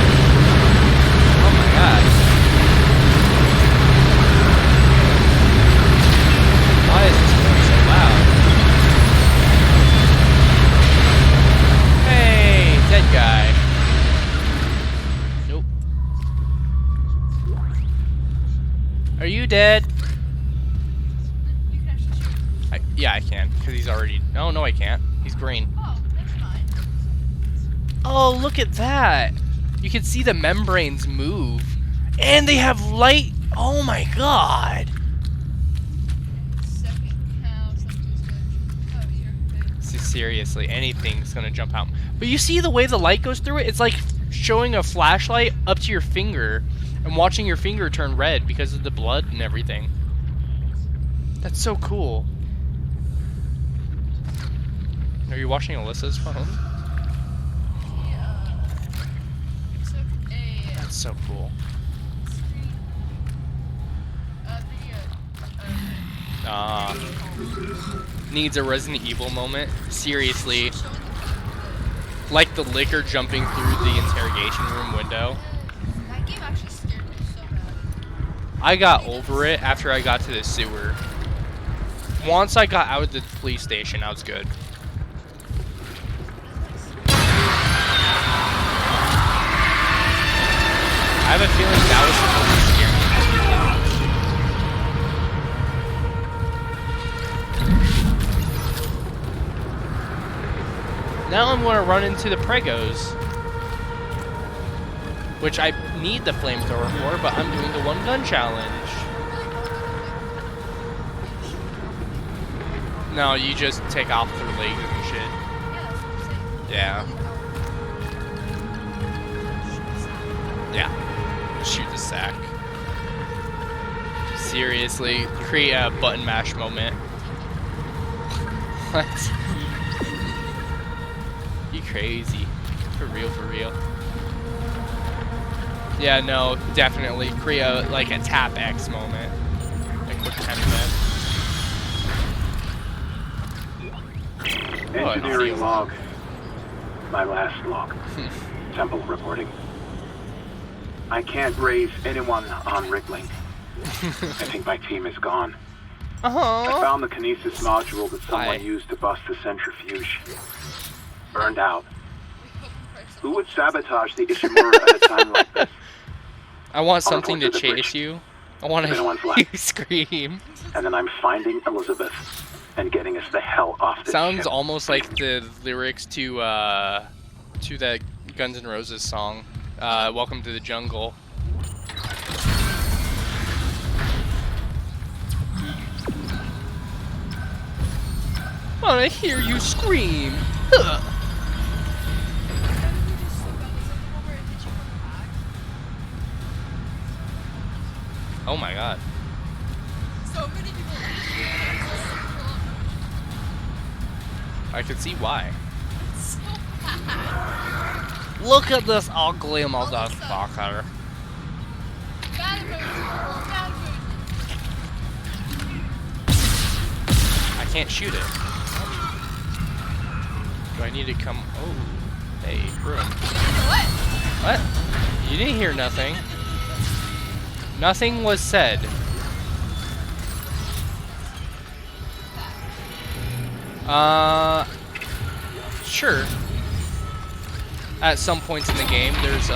Oh my god. Why is this room so loud? Hey, dead guy. Nope. Are you dead? Yeah, I can, because he's already... No, I can't. He's green. Oh, never mind. Oh, look at that! You can see the membranes move. And they have light... Oh my god! See, seriously, anything's gonna jump out. But you see the way the light goes through it? It's like showing a flashlight up to your finger and watching your finger turn red because of the blood and everything. That's so cool. Are you watching Alyssa's phone? That's so cool. Needs a Resident Evil moment. Seriously. Like the liquor jumping through the interrogation room window. That game actually scared me so bad. I got over it after I got to the sewer. Once I got out of the police station, I was good. I have a feeling that was supposed to scare me. Now I'm going to run into the Pregos. Which I need the flamethrower for, but I'm doing the one gun challenge. No, you just take off their legs and shit. Yeah. Yeah. Shoot the sack. Seriously, create a button mash moment. What? You crazy. For real, for real. Yeah, no, definitely. Create a, like a tap X moment. Like quick time event. Engineering log. My last log. Temple reporting. I can't raise anyone on Rickling. I think my team is gone. I found the kinesis module that someone used to bust the centrifuge. Burned out. Who would sabotage the Ishimura at a time like this? I want something to chase you. I want to hear you scream. And then I'm finding Elizabeth and getting us the hell off this Sounds ship. almost like the lyrics to that Guns N' Roses song, Welcome to the Jungle. I want to hear you scream. Huh. Oh my god. So many people. I can see why. So bad. Look at this ugly motherfucker. Bad I can't shoot it. Do I need to come? Oh, hey, room. What? What? You didn't hear nothing. Nothing was said. Sure. At some points in the game, there's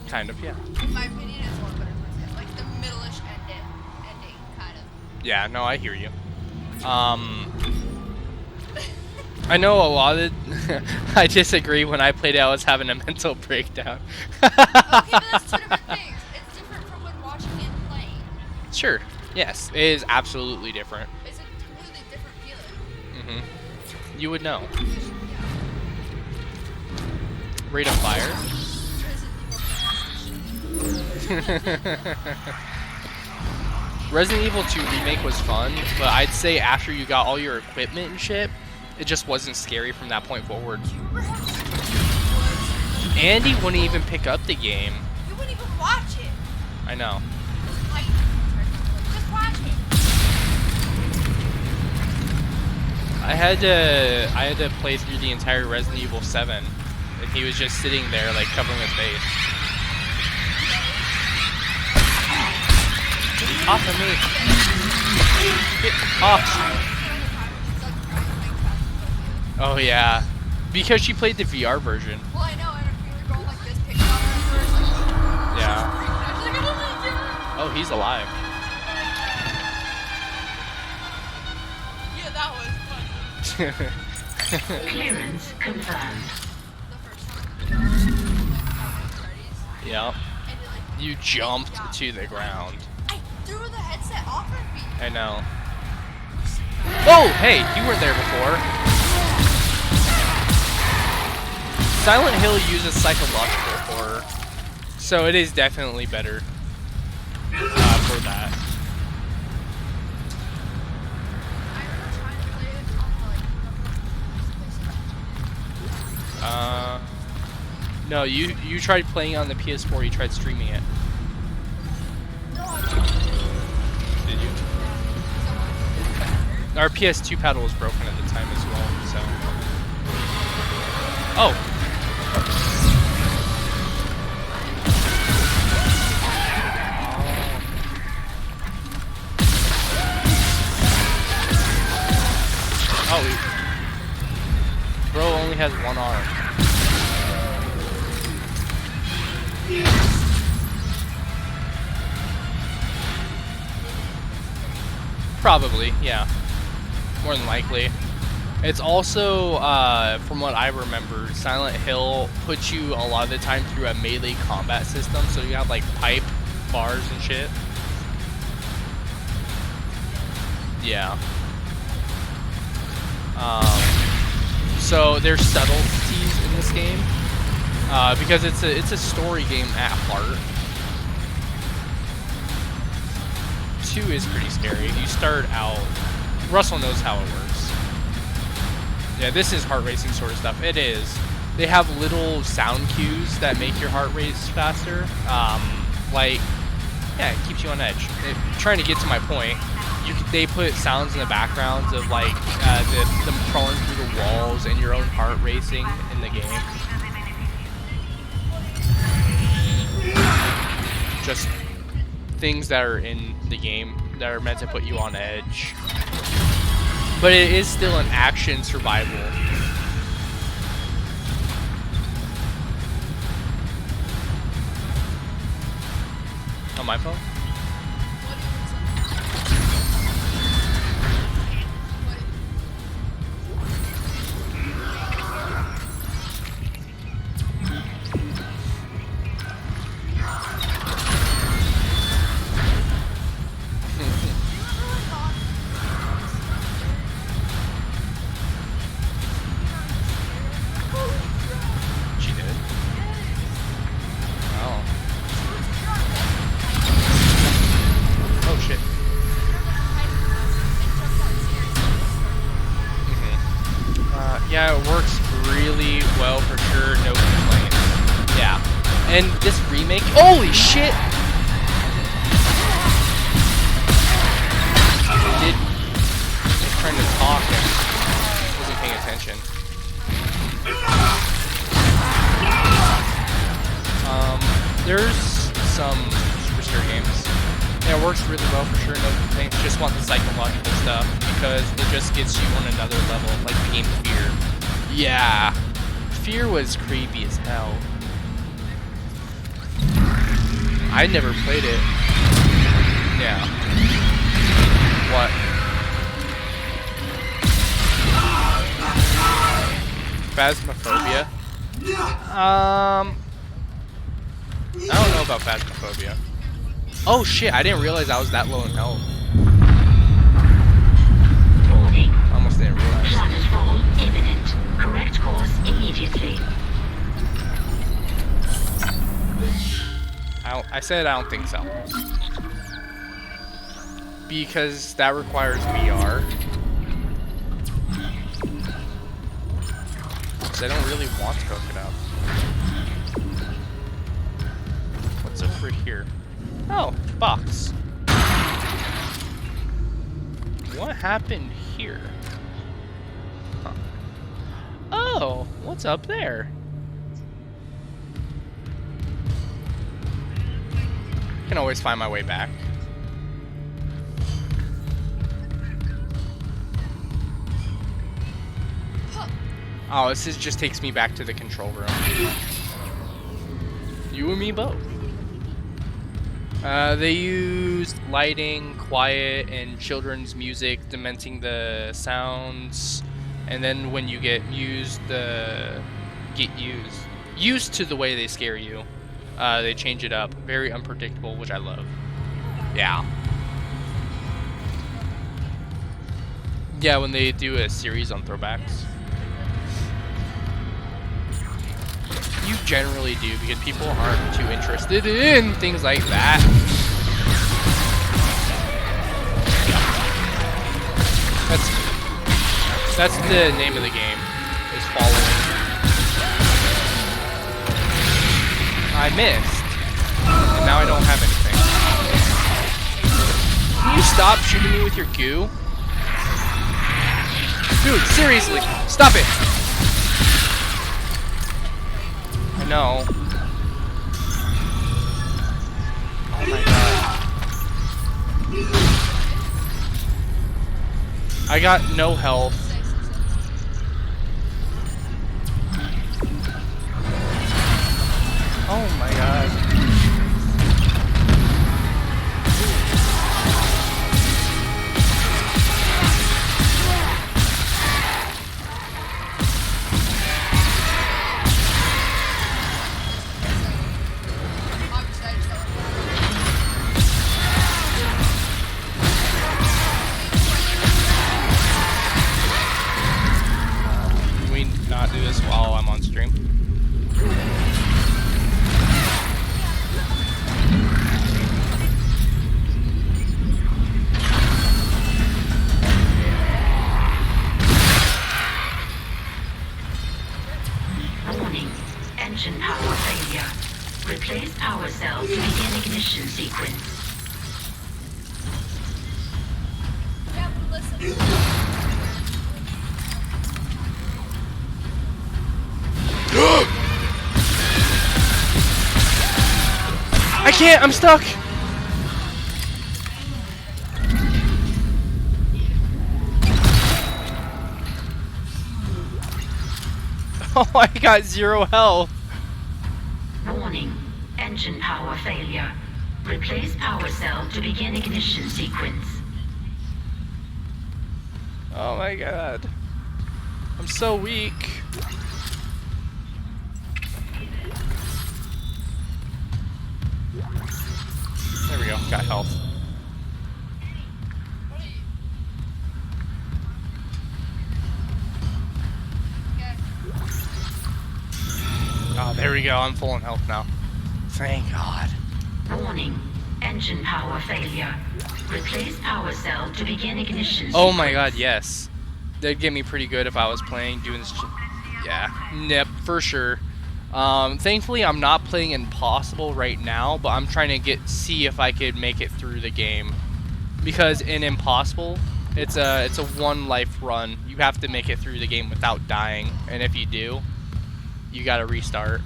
kind of, yeah. In my opinion, it's a lot better towards the end. Like the middle-ish ending, kind of. Yeah, no, I hear you. I know a lot of I disagree. When I played it, I was having a mental breakdown. Okay, but that's two different things. It's different from when watching and playing. Sure. Yes, it is absolutely different. It's a completely different feeling. Mm-hmm. You would know. Rate of fire. Resident Evil 2 Remake was fun, but I'd say after you got all your equipment and shit, it just wasn't scary from that point forward. Andy wouldn't even pick up the game. You wouldn't even watch it. I know. Like, just watch it. I had to play through the entire Resident Evil 7, and he was just sitting there like covering his face. Get off of me! Get off! Oh yeah, because she played the VR version. Well, I know, and if we were going like this, picking on her, like, yeah. Oh, he's alive. Yeah, that was fun. Clearance confirmed. Yeah. You jumped to the ground. I threw the headset off of me. I know. Oh, hey, you weren't there before. Silent Hill uses psychological horror, so it is definitely better for that. No, you tried playing on the PS4. You tried streaming it. Did you? Our PS2 paddle was broken at the time as well, so. Oh. Oh, bro only has one arm. Probably, yeah. More than likely. It's also, from what I remember, Silent Hill puts you a lot of the time through a melee combat system, so you have like pipe, bars, and shit. Yeah. So there's subtleties in this game, because it's a story game at heart. 2 is pretty scary. You start out. Russell knows how it works. Yeah, this is heart racing sort of stuff. It is. They have little sound cues that make your heart race faster. Like, yeah, it keeps you on edge. Trying to get to my point. They put sounds in the backgrounds of like them crawling through the walls and your own heart racing in the game. Just things that are in the game that are meant to put you on edge. But it is still an action survival. On my phone? Yeah, it works really well for sure, no complaints. Yeah. And this remake, holy shit! He's trying to talk and wasn't paying attention. There's some Superstar games. Yeah, it works really well for sure, no complaints. Just want the psychological stuff because it just gets you on another level, like the game Fear. Yeah. Fear was creepy as hell. I never played it. Yeah. What? Phasmophobia? I don't know about Phasmophobia. Oh shit, I didn't realize I was that low in health. Warning. Almost didn't realize. Planetfall imminent. Correct course immediately. I said I don't think so. Because that requires VR. Because I don't really want to hook it up. What's over here? Oh, box. What happened here? Huh. Oh, what's up there? I can always find my way back. Oh, this just takes me back to the control room. You and me both. They used lighting, quiet, and children's music, dementing the sounds. And then when you get used to the way they scare you, they change it up. Very unpredictable, which I love. Yeah. Yeah, when they do a series on throwbacks. You generally do, because people aren't too interested in things like that. That's the name of the game, is following. I missed, and now I don't have anything. Can you stop shooting me with your goo? Dude, seriously, stop it! I know. Oh my god. I got no health. Oh my god. Can we not do this while I'm on stream? Warning. Engine power failure. Replace power cell to begin ignition sequence. I can't, I'm stuck! Oh, I got 0 health. Warning. Engine power failure. Replace power cell to begin ignition sequence. Oh my god. I'm so weak. There we go, got health. Oh, there we go, I'm full in health now. Thank God. Warning. Engine power failure. Replace power cell to begin ignition Oh my god, yes. That'd get me pretty good if I was doing this. Yeah, yep, for sure. Thankfully, I'm not playing Impossible right now, but I'm trying to see if I could make it through the game. Because in Impossible, it's a one life run. You have to make it through the game without dying, and if you do, you gotta restart.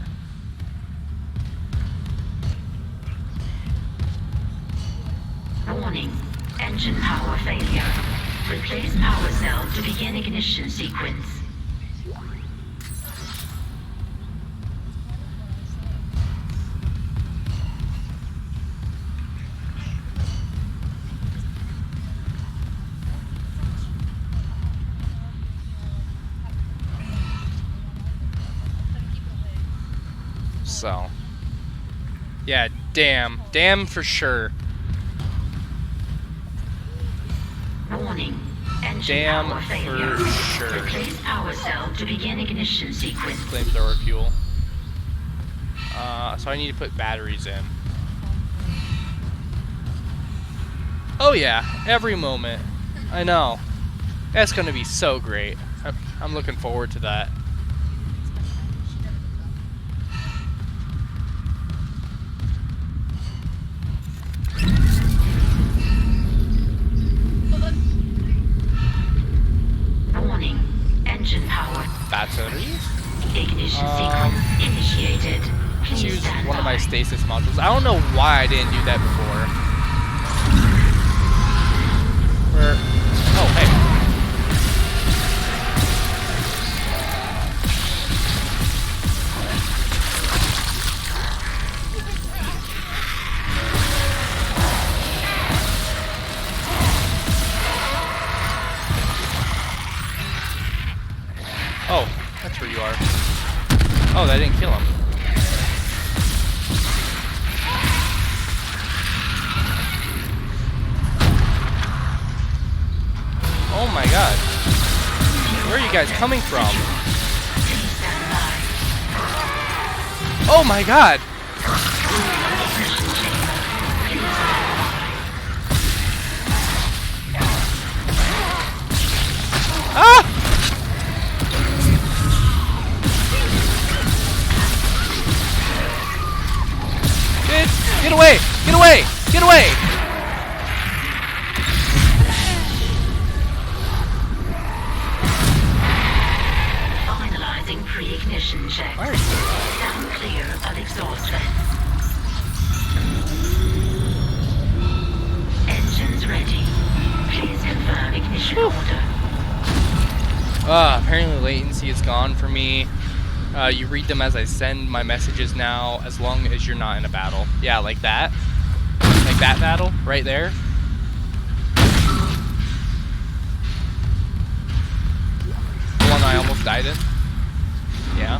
Warning. Engine power failure. Replace power cell to begin ignition sequence. So, yeah, damn for sure. Warning. Engine Damn power failure. for sure. Replace power cell to begin ignition sequence. Flamethrower fuel. So I need to put batteries in. Oh yeah, every moment. I know. That's gonna be so great. I'm looking forward to that. Warning. Engine power. Batteries? Ignition sequence initiated. Let's use one of my stasis modules. I don't know why I didn't do that before. Oh, hey. Oh, that's where you are. Oh, that didn't kill him. Oh my god. Where are you guys coming from? Oh my god! Ah! Get away! Get away! Get away! Finalizing pre-ignition checks. Sound clear of exhaust vents. Engines ready. Please confirm ignition order. Apparently latency is gone for me. You read them as I send my messages now, as long as you're not in a battle. Yeah, like that. Like that battle, right there. The one I almost died in. Yeah.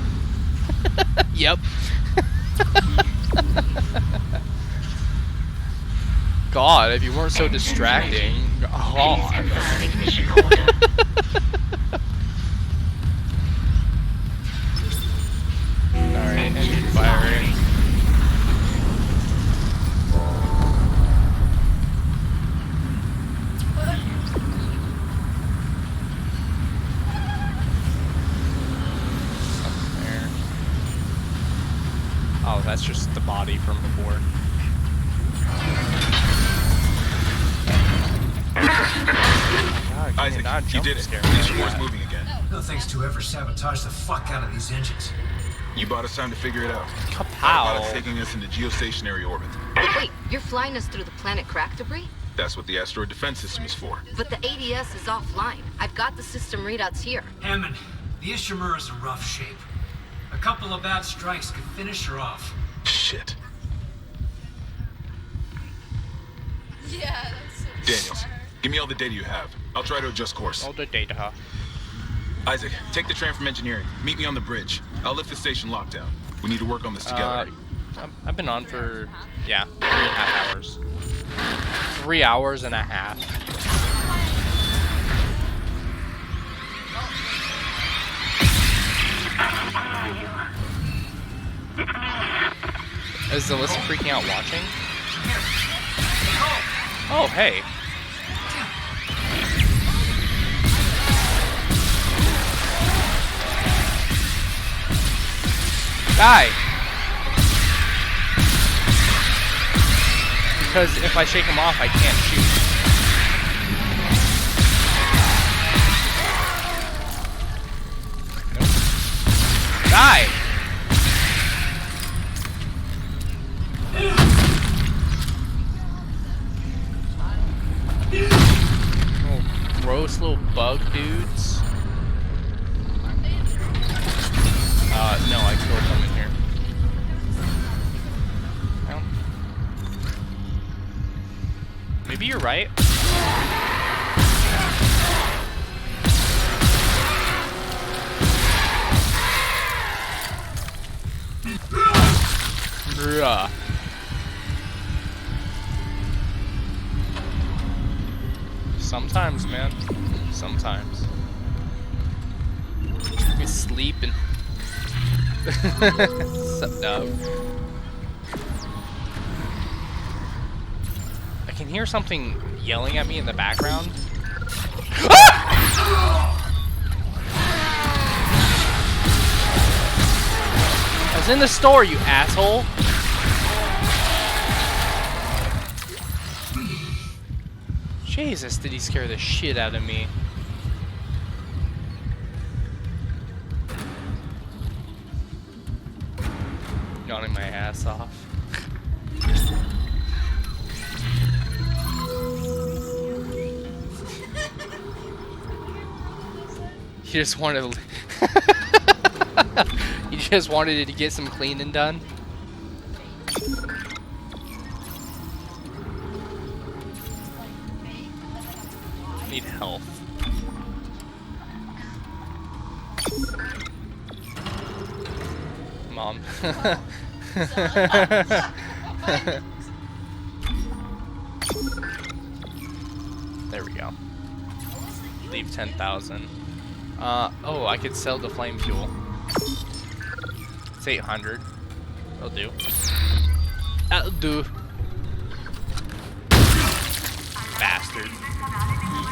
Yep. God, if you weren't so distracting. God. Alright, engine firing. There. Oh, that's just the body from before. God, Isaac, not you did it. scare This me like war's that. moving again. No thanks to whoever sabotaged the fuck out of these engines. You bought us time to figure it out. Kapow. Autopilot's taking us into geostationary orbit. Wait, you're flying us through the planet crack debris? That's what the asteroid defense system is for. But the ADS is offline. I've got the system readouts here. Hammond, the Ishimura's in rough shape. A couple of bad strikes could finish her off. Shit. Yeah, that's so Daniels, give me all the data you have. I'll try to adjust course. All the data. Isaac, take the tram from engineering. Meet me on the bridge. I'll lift the station lockdown. We need to work on this together. I've been on for, yeah, 3.5 hours. 3 hours and a half. Is Alyssa freaking out watching? Oh, hey. Die! Because if I shake him off, I can't shoot. Nope. Die! Oh, gross little bug dudes. No, I killed them in here. Well, maybe you're right. Yeah. Sometimes, man. Sometimes. We sleep and... Sup, dog? I can hear something yelling at me in the background. I was in the store, you asshole! Jesus, did he scare the shit out of me. Yawning my ass off. You just wanted you just wanted to get some cleaning done? Need help. Mom. There we go. Leave 10,000. Oh, I could sell the flame fuel. It's 800. That'll do. That'll do. Bastard.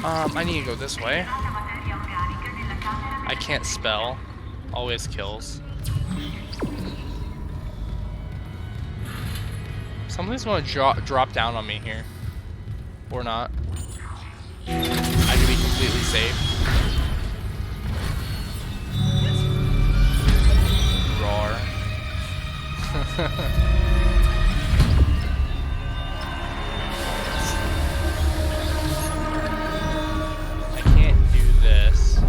I need to go this way. I can't spell. Always kills. Somebody's gonna drop down on me here. Or not. I could be completely safe. Roar. I can't do this.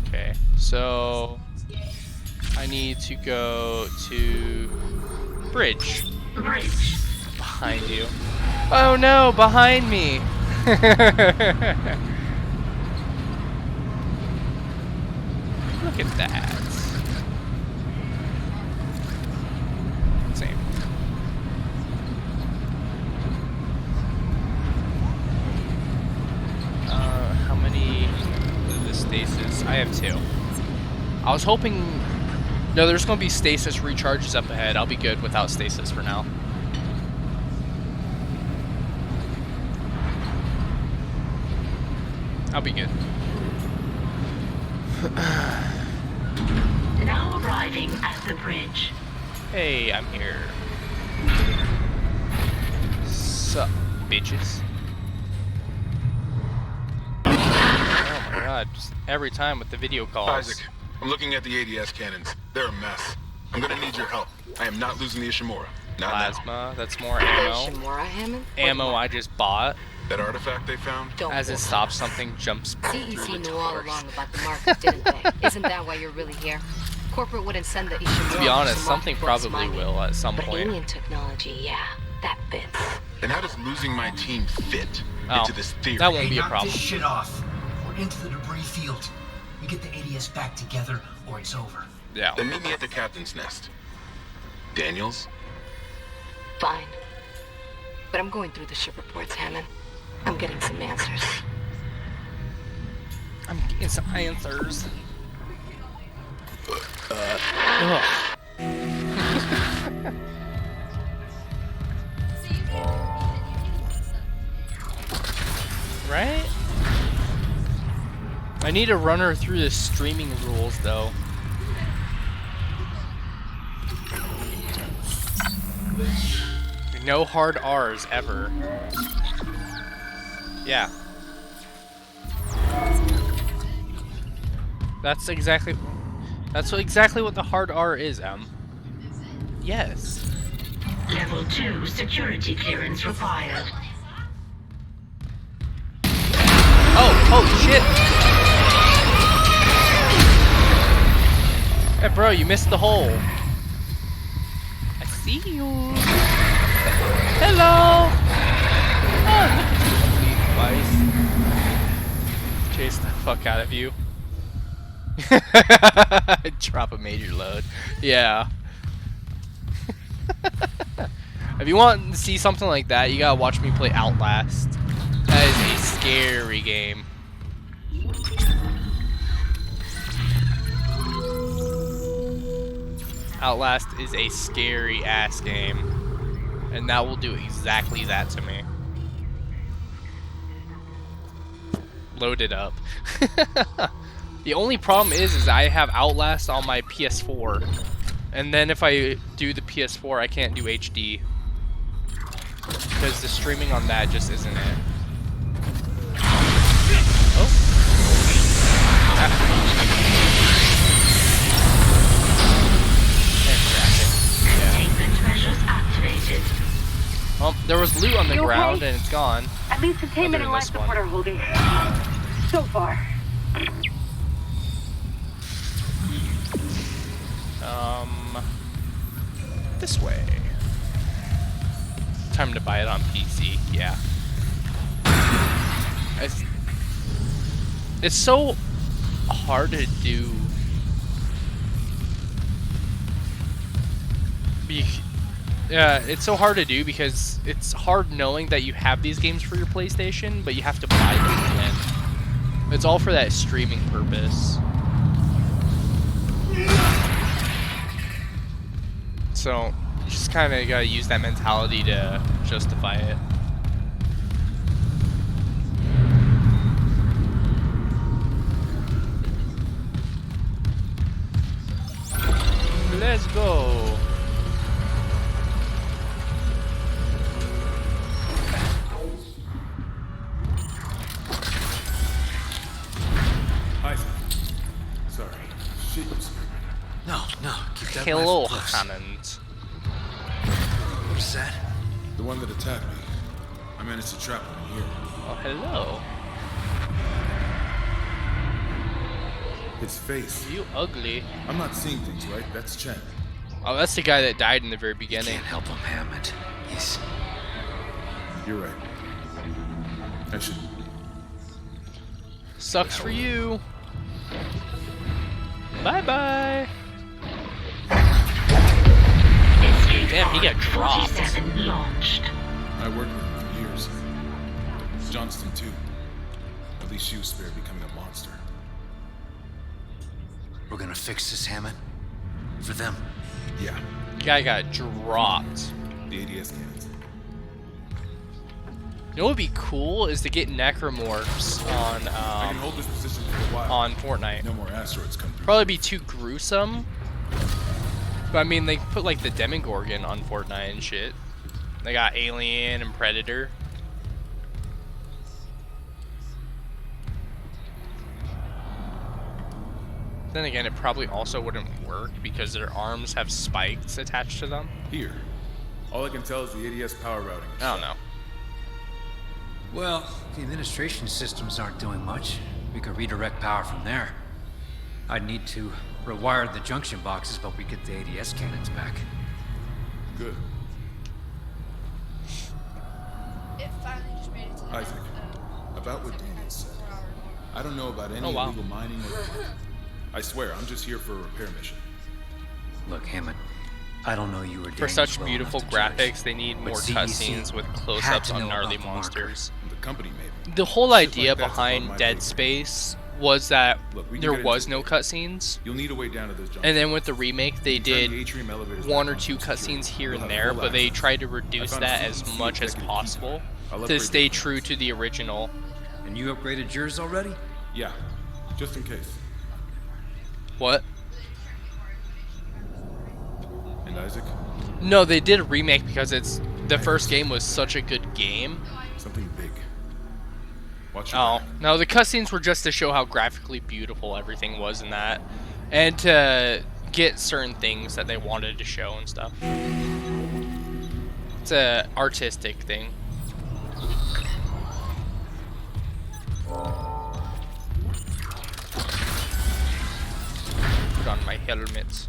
Okay, so I need to go to bridge. Bridge. Behind you. Oh no, behind me. Look at that. Same. How many of the stasis? I have 2. I was hoping... No, there's going to be stasis recharges up ahead. I'll be good without stasis for now. I'll be good. Now arriving at the bridge. Hey, I'm here. Sup, bitches? Oh my god, just every time with the video calls. Isaac, I'm looking at the ADS cannons. They're a mess. I'm gonna need your help. I am not losing the Ishimura. Not Plasma, now. that's more ammo. Ishimura, Hammond? Ammo I just bought. That artifact they found? As it stops, something jumps. CEC knew all along about the market, didn't they? Isn't that why you're really here? Corporate wouldn't send the Ishimura. To be honest, something probably will at some but point. alien technology, yeah, that fits. And how does losing my team fit into this theory? That won't be a Knock problem. this shit off. We're into the debris field. We get the ADS back together, or it's over. Yeah. Then meet me at the captain's nest. Daniels? Fine. But I'm going through the ship reports, Hammond. I'm getting some answers. I'm getting some answers. Right? I need to run her through the streaming rules, though. No hard R's ever. Yeah. That's exactly what the hard R is, Em. Yes. Level 2 security clearance required. Oh shit! Hey bro, you missed the hole. I see you. Hello! Oh, look at you, Chase the fuck out of you. Drop a major load. Yeah. If you want to see something like that, you gotta watch me play Outlast. That is a scary game. Outlast is a scary ass game. And that will do exactly that to me. Load it up. The only problem is I have Outlast on my PS4. And then if I do the PS4, I can't do HD. Because the streaming on that just isn't it. Oh. Well, there was loot on the ground and it's gone. At least containment and life support are holding. So far. This way. Time to buy it on PC, yeah. It's so hard to do. It's so hard to do because it's hard knowing that you have these games for your PlayStation, but you have to buy them again. It's all for that streaming purpose. So, you just kind of gotta use that mentality to justify it. Let's go. Isaac. Sorry. Shit, you scared me. No, keep that Hello, knife close. Hammond. What is that? The one that attacked me. I managed to trap him in here. Oh, hello. His face. You ugly. I'm not seeing things, right? That's Chen. Oh, that's the guy that died in the very beginning. Can't help him, Hammond. He's... You're right. I should... Sucks for you. Bye-bye. Damn, he got dropped. Launched. I worked with him for years. Johnston, too. At least she was spared becoming a monster. We're gonna fix this, Hammond. For them. Yeah. Guy got dropped. The ADS cannons. You know what would be cool is to get necromorphs on I can hold this position for a while. on Fortnite. No more asteroids come through. Probably be too gruesome. But I mean, they put like the Demogorgon on Fortnite and shit. They got Alien and Predator. Then again, it probably also wouldn't work because their arms have spikes attached to them. Here. All I can tell is the ADS power routing. I don't know. Well, the administration systems aren't doing much. We could redirect power from there. I'd need to rewire the junction boxes, but we get the ADS cannons back. Good. It finally just made it to the Isaac, about what Daniel said. I don't know about any illegal mining or the I swear, I'm just here for a repair mission. Look, Hammond, I don't know you or Daniel For such well beautiful enough to judge, graphics, they need but more CEC cutscenes with had close-ups to on know gnarly about the marker. monsters. The company maybe. The whole Shit idea like that's above behind my Dead pay grade. Space was that Look, we can there get was into no it. cutscenes. You'll need a way down to those junctions. And then with the remake, they You turn did the atrium elevators one or back on two for security. cutscenes here You'll and have there, full but they access. tried to I reduce found a that as CEC much as executive possible key. I'll to upgrade stay it. true to the original. And you upgraded yours already? Yeah, just in case. What? And Isaac? No, they did a remake because the first game was such a good game. Something big. Watch your Oh, back. no, the cutscenes were just to show how graphically beautiful everything was in that. And to get certain things that they wanted to show and stuff. It's a artistic thing. Put on my helmet.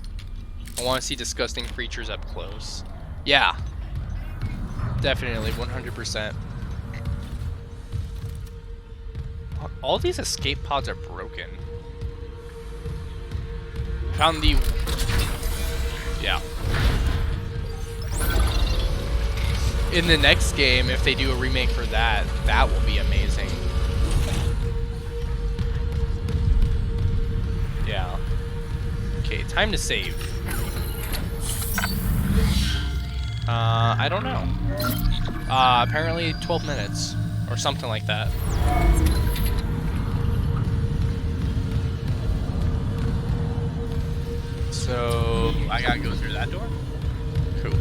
I want to see disgusting creatures up close. Yeah. Definitely, 100%. All these escape pods are broken. Found the... Yeah. in the next game, if they do a remake for that, that will be amazing. Yeah. Okay, time to save. I don't know. Apparently 12 minutes or something like that. So I gotta go through that door? Cool.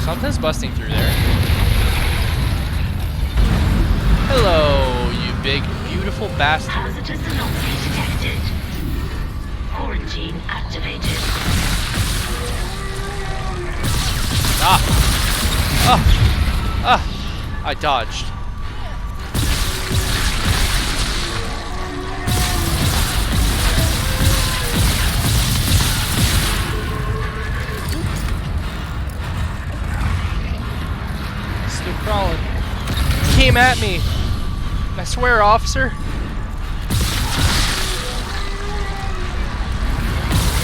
Something's busting through there. Hello, you big, beautiful bastard. Hazardous anomaly detected. Quarantine activated. I dodged. Still crawling. Came at me. I swear, officer.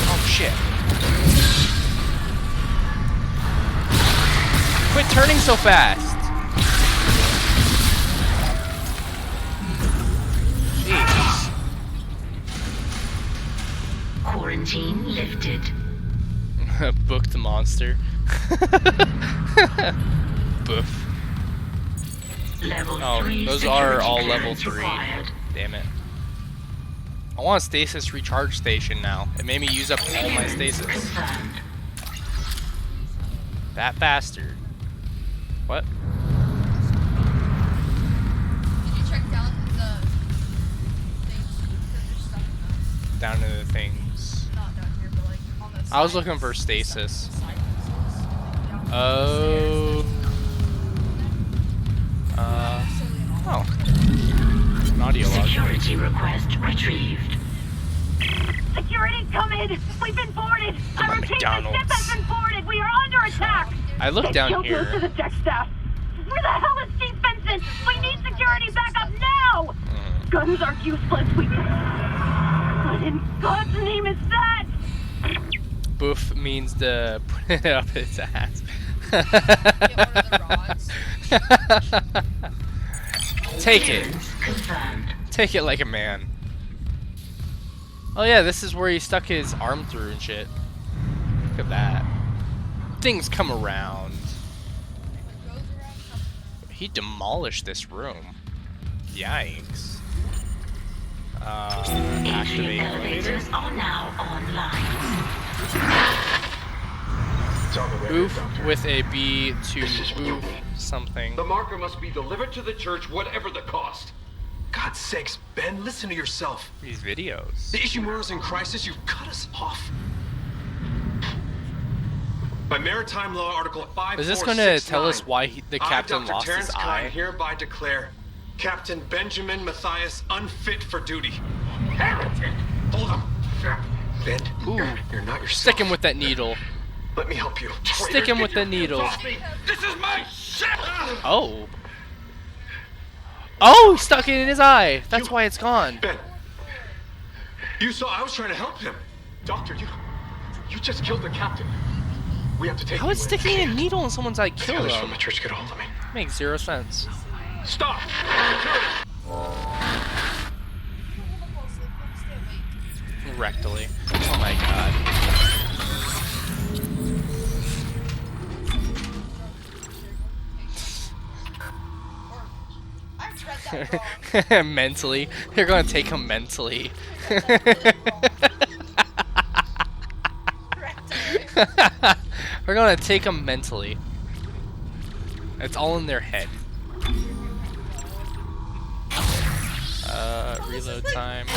Oh shit. Quit turning so fast. Jeez. Quarantine lifted. Booked monster. Boof. Level oh, 3 those are all security level 3. required. Damn it. I want a stasis recharge station now. It made me use up all my stasis. Confirmed. That bastard. What? Can you check down the things? Because there's stuff in them. Down to the things. Not down here, but like on the side. I was looking for stasis. Oh. Oh. An audio log. Security request retrieved. Security, come in! We've been boarded! I repeat, the ship has been boarded! We are under attack! I looked down here. Most of the deck staff. Where the hell is Chief Benson? We need security backup now! Guns are useless. What in God's name is that? Boof means to put it up its ass. Take it. Take it like a man. Oh yeah, this is where he stuck his arm through and shit. Look at that. Things come around. He demolished this room. Yikes. Activate elevators are now online. Boof with a B to boof something. The marker must be delivered to the church, whatever the cost. God's sakes, Ben, listen to yourself. These videos. The Ishimura's in crisis. You've cut us off. By Maritime Law Article 5. Is this going to tell us why the captain Dr. lost Terrence his Kine eye? hereby declare Captain Benjamin Matthias unfit for duty. Heretic! Hold on. Ben, Ooh. you're not yourself. Stick him with that needle. Let me help you. Stick him with the needle. This is my ship! Oh. Oh, he stuck it in his eye. That's why it's gone. Ben, you saw I was trying to help him. Doctor, you just killed the captain. We have to take How is sticking a needle in someone's eye kill Others them? from the church get a hold of me. Makes zero sense. Stop! Rectally. Oh my god. Mentally. You're gonna take him mentally. We're gonna take him mentally. It's all in their head. Reload time.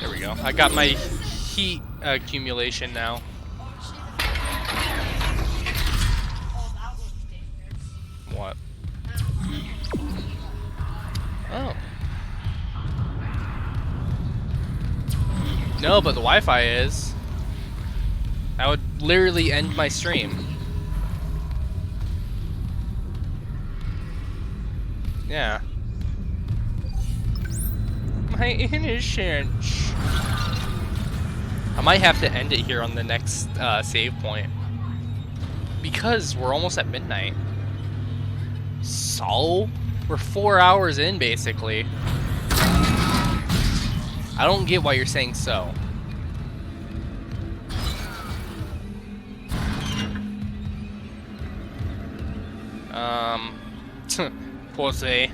There we go. I got my heat accumulation now. What? Oh. No, but the Wi-Fi is. That would literally end my stream. Yeah. My innocence. I might have to end it here on the next save point. Because we're almost at midnight. So? We're 4 hours in, basically. I don't get why you're saying so. Pussy.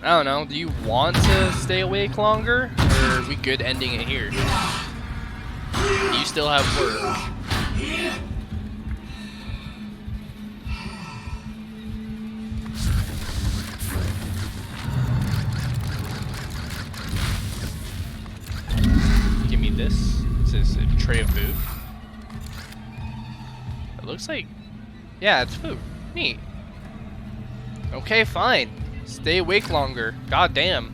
I don't know, do you want to stay awake longer? Or are we good ending it here? You still have work. Give me this. This is a tray of food. It looks like... yeah, it's food. Neat. Okay, fine. Stay awake longer. God damn.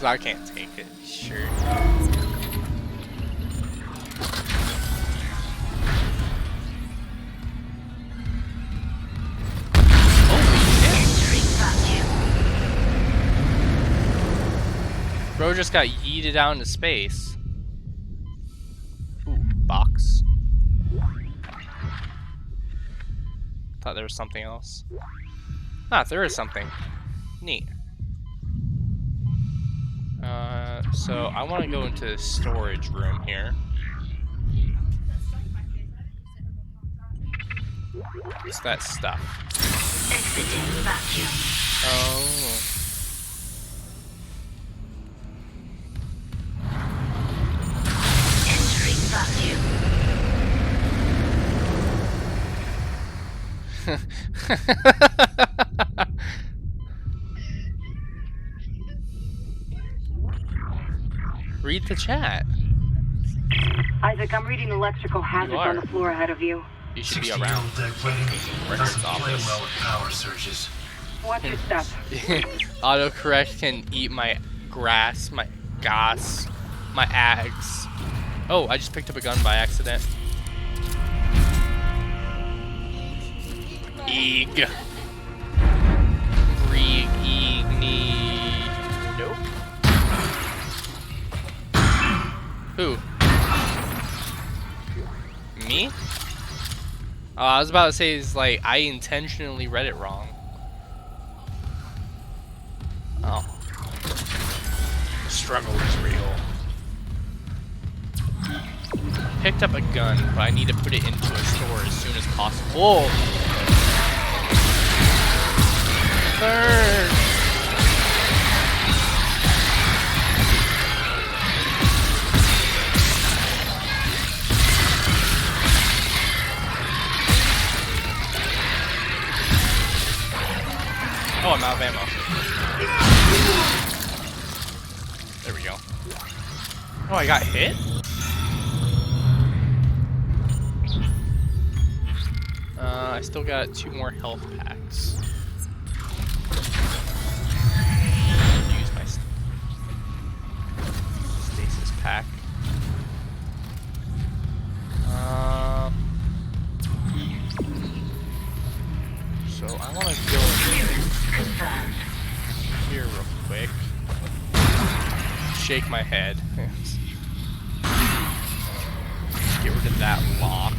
I can't take it. Sure. Bro just got yeeted out into space. Ooh, box. Thought there was something else. Ah, there is something. Neat. So I want to go into the storage room here. What's that stuff? Exiting vacuum. Oh. Read the chat. Isaac, I'm reading electrical hazards on the floor ahead of you. You should be around. Rex office. Well with power surges. What's your step? Autocorrect can eat my grass, my gas, my ags. Oh, I just picked up a gun by accident. Eeg. Breeg, eeg, knee. Nope. Who? Me? I was about to say, is like, I intentionally read it wrong. Oh. The struggle is real. Picked up a gun, but I need to put it into a store as soon as possible. Whoa! Burn! Oh, I'm out of ammo. There we go. Oh, I got hit? I still got 2 more health packs. Use my stasis pack. So I want to go here real quick. Shake my head. Get rid of that lock.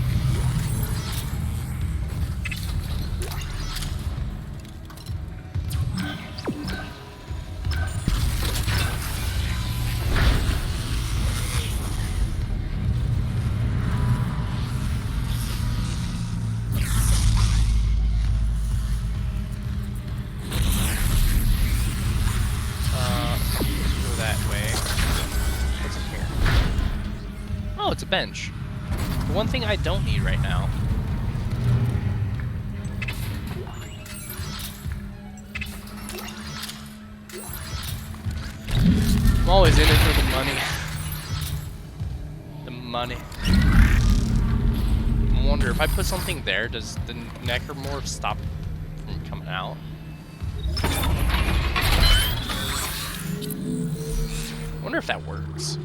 It's a bench. The one thing I don't need right now. I'm always in it for the money. The money. I wonder if I put something there, does the necromorph stop from coming out? wonder if that works.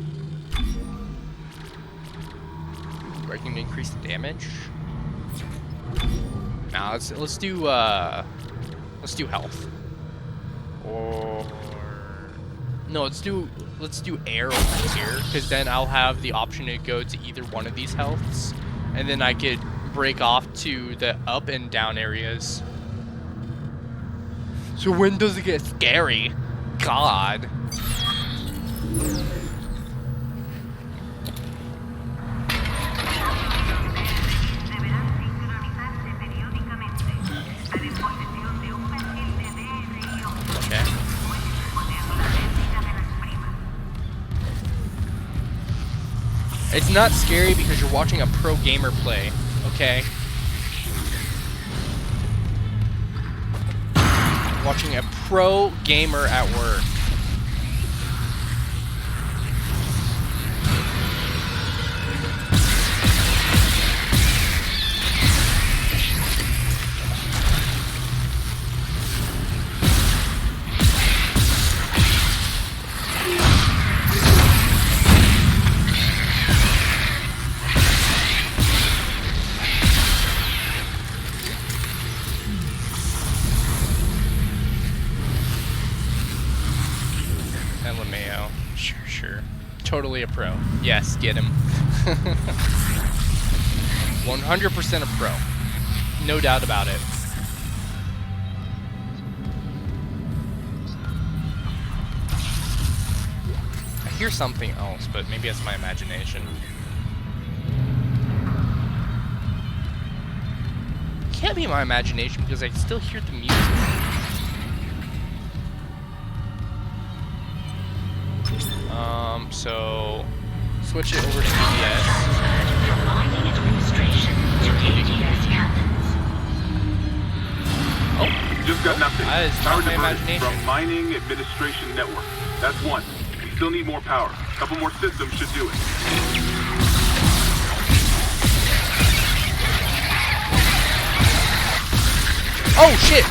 I can increase the damage. Now let's do health. Or no, let's do air over here, because then I'll have the option to go to either one of these healths, and then I could break off to the up and down areas. So when does it get scary? God. It's not scary because you're watching a pro gamer play, okay? Watching a pro gamer at work. Totally a pro. Yes, get him. 100% a pro. No doubt about it. I hear something else, but maybe it's my imagination. It can't be my imagination because I still hear the music. So switch it over to EDS. From mining administration to ADS cabins. Oh, just got nothing. That is not my imagination. From mining administration network. That's one. We still need more power. A couple more systems should do it. Oh shit!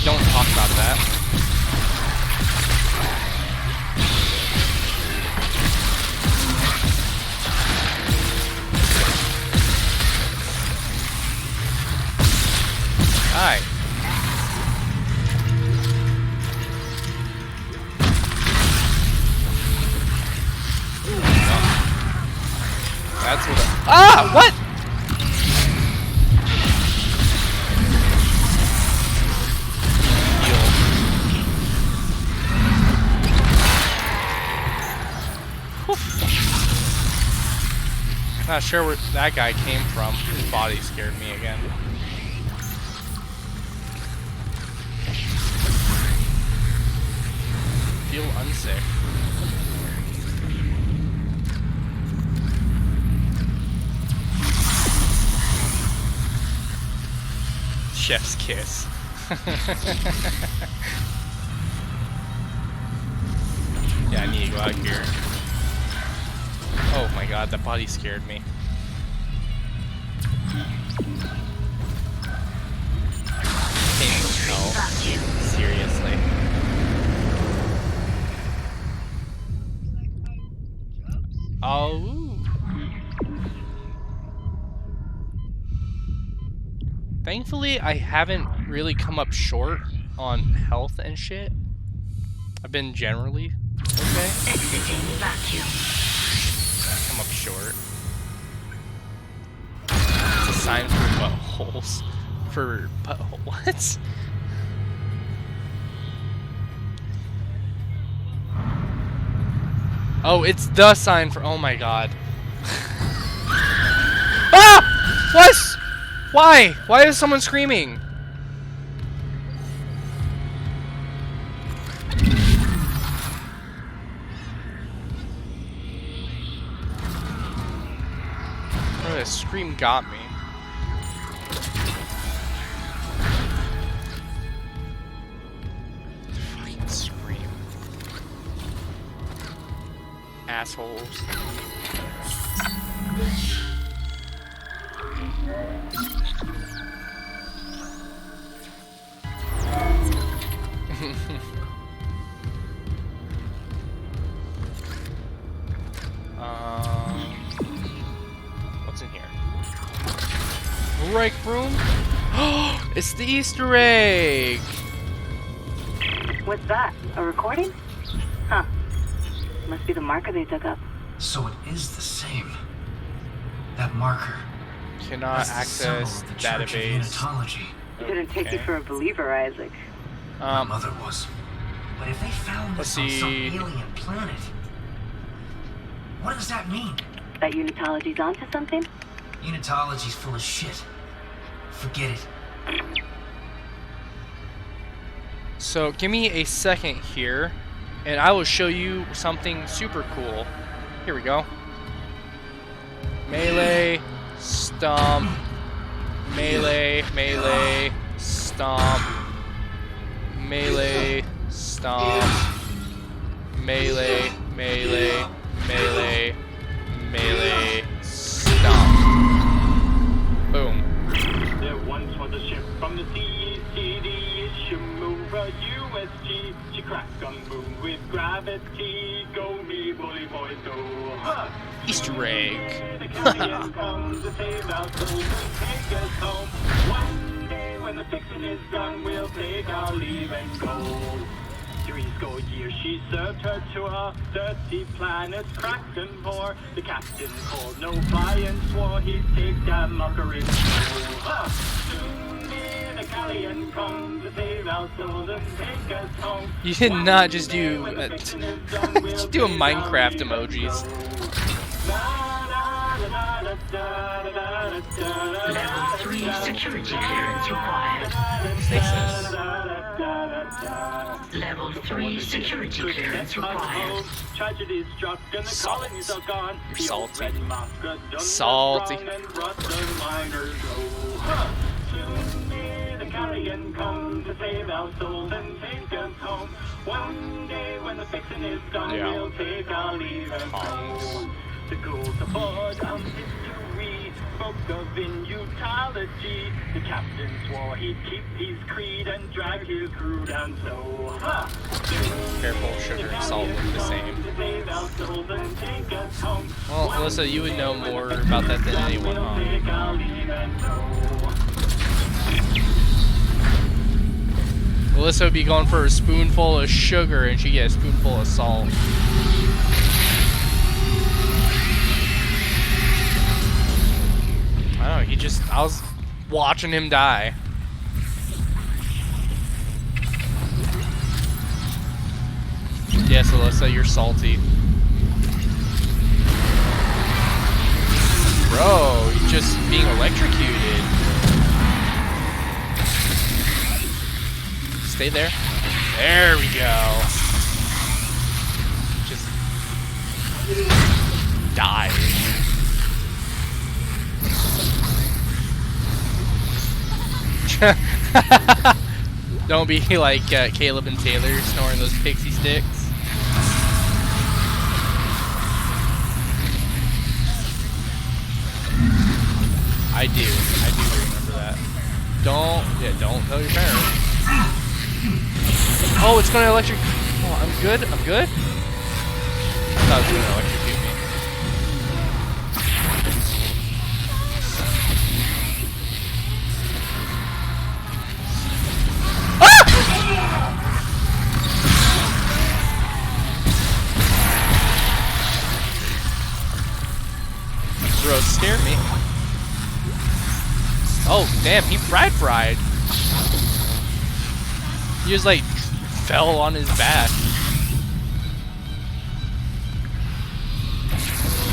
Don't talk about that. Hi. That's what. Ah! What? Not sure where that guy came from. His body scared me again. Feel unsick. Chef's kiss. Yeah, I need to go out here. Oh my god, that body scared me. Seriously. Oh. Thankfully, I haven't really come up short on health and shit. I've been generally okay. Come up short. It's a sign for buttholes. For butthole. What? Oh, it's the sign for. Oh my god. Ah! What? Why? Why is someone screaming? Oh, that scream got me. Fucking scream. Assholes. What's in here? Break room? It's the Easter egg! What's that? A recording? Huh. Must be the marker they dug up. So it is the same. That marker. Cannot access the database. Unitology. You didn't take you for a believer, Isaac. My mother was. But if they found this on some alien planet, what does that mean? That Unitology's onto something? Unitology's full of shit. Forget it. So give me a second here, and I will show you something super cool. Here we go. Melee, stomp, melee, melee, stomp, melee, stomp, melee, melee, melee, melee, stomp. Boom. There once was a ship from the CECD, Shimura USG. She cracked on the moon with gravity. Go me, bully boys, go. Huh. Easter egg. The Canadian comes to save our souls and take us home. One day when the fixing is done, we'll take our leave and go. 3 years she served her tour, 30 planets cracked and bore. The captain called no fly and swore he'd take that mucker in tow. Soon may the Callian come to save our souls and take us home. You did not just do just do a Minecraft emojis. Level 3 security clearance required. Stasis. Level 3 security clearance required. Tragedy struck and the colonies are gone. You're salty. Salty. Soon may the Callian come to save our souls and take us home. One day when the fixing is done, we'll take our leave and go. The goals aboard history spoke of inutology. The captain swore he'd keep his creed and drag his crew down so. Careful, sugar and salt look the same. Well, Alyssa, you would know more about that than anyone, huh? Alyssa would be going for a spoonful of sugar and she'd get a spoonful of salt. I don't know, I was watching him die. Yes, Alyssa, you're salty. Bro, you're just being electrocuted. Stay there. There we go. Just die. Don't be like Caleb and Taylor snoring those pixie sticks. I do remember that. Don't tell your parents. Oh, it's gonna electric. Oh, I'm good. I thought it was gonna electrocute me. Bro, scared me. Oh, damn, he fried. He just, like, fell on his back.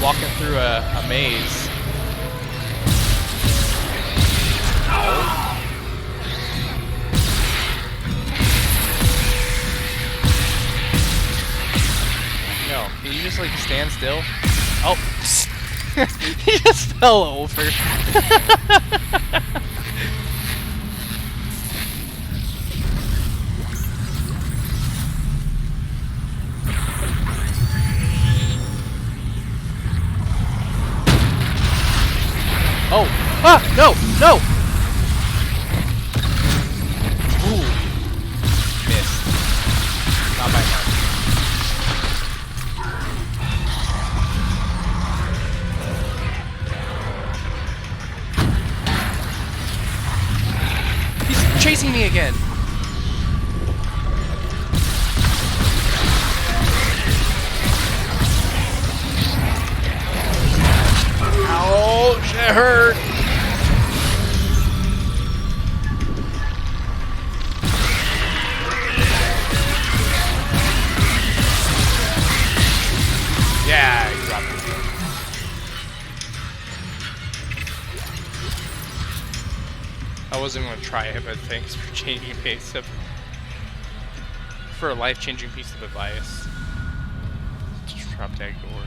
Walking through a maze. Ow. No, can you just, like, stand still? Oh, he just fell over. chasing me again. Ouch, it hurt. Yeah, he dropped it. I wasn't going to try it, but thanks for changing a piece of... for a life-changing piece of advice. Just drop dead gorge.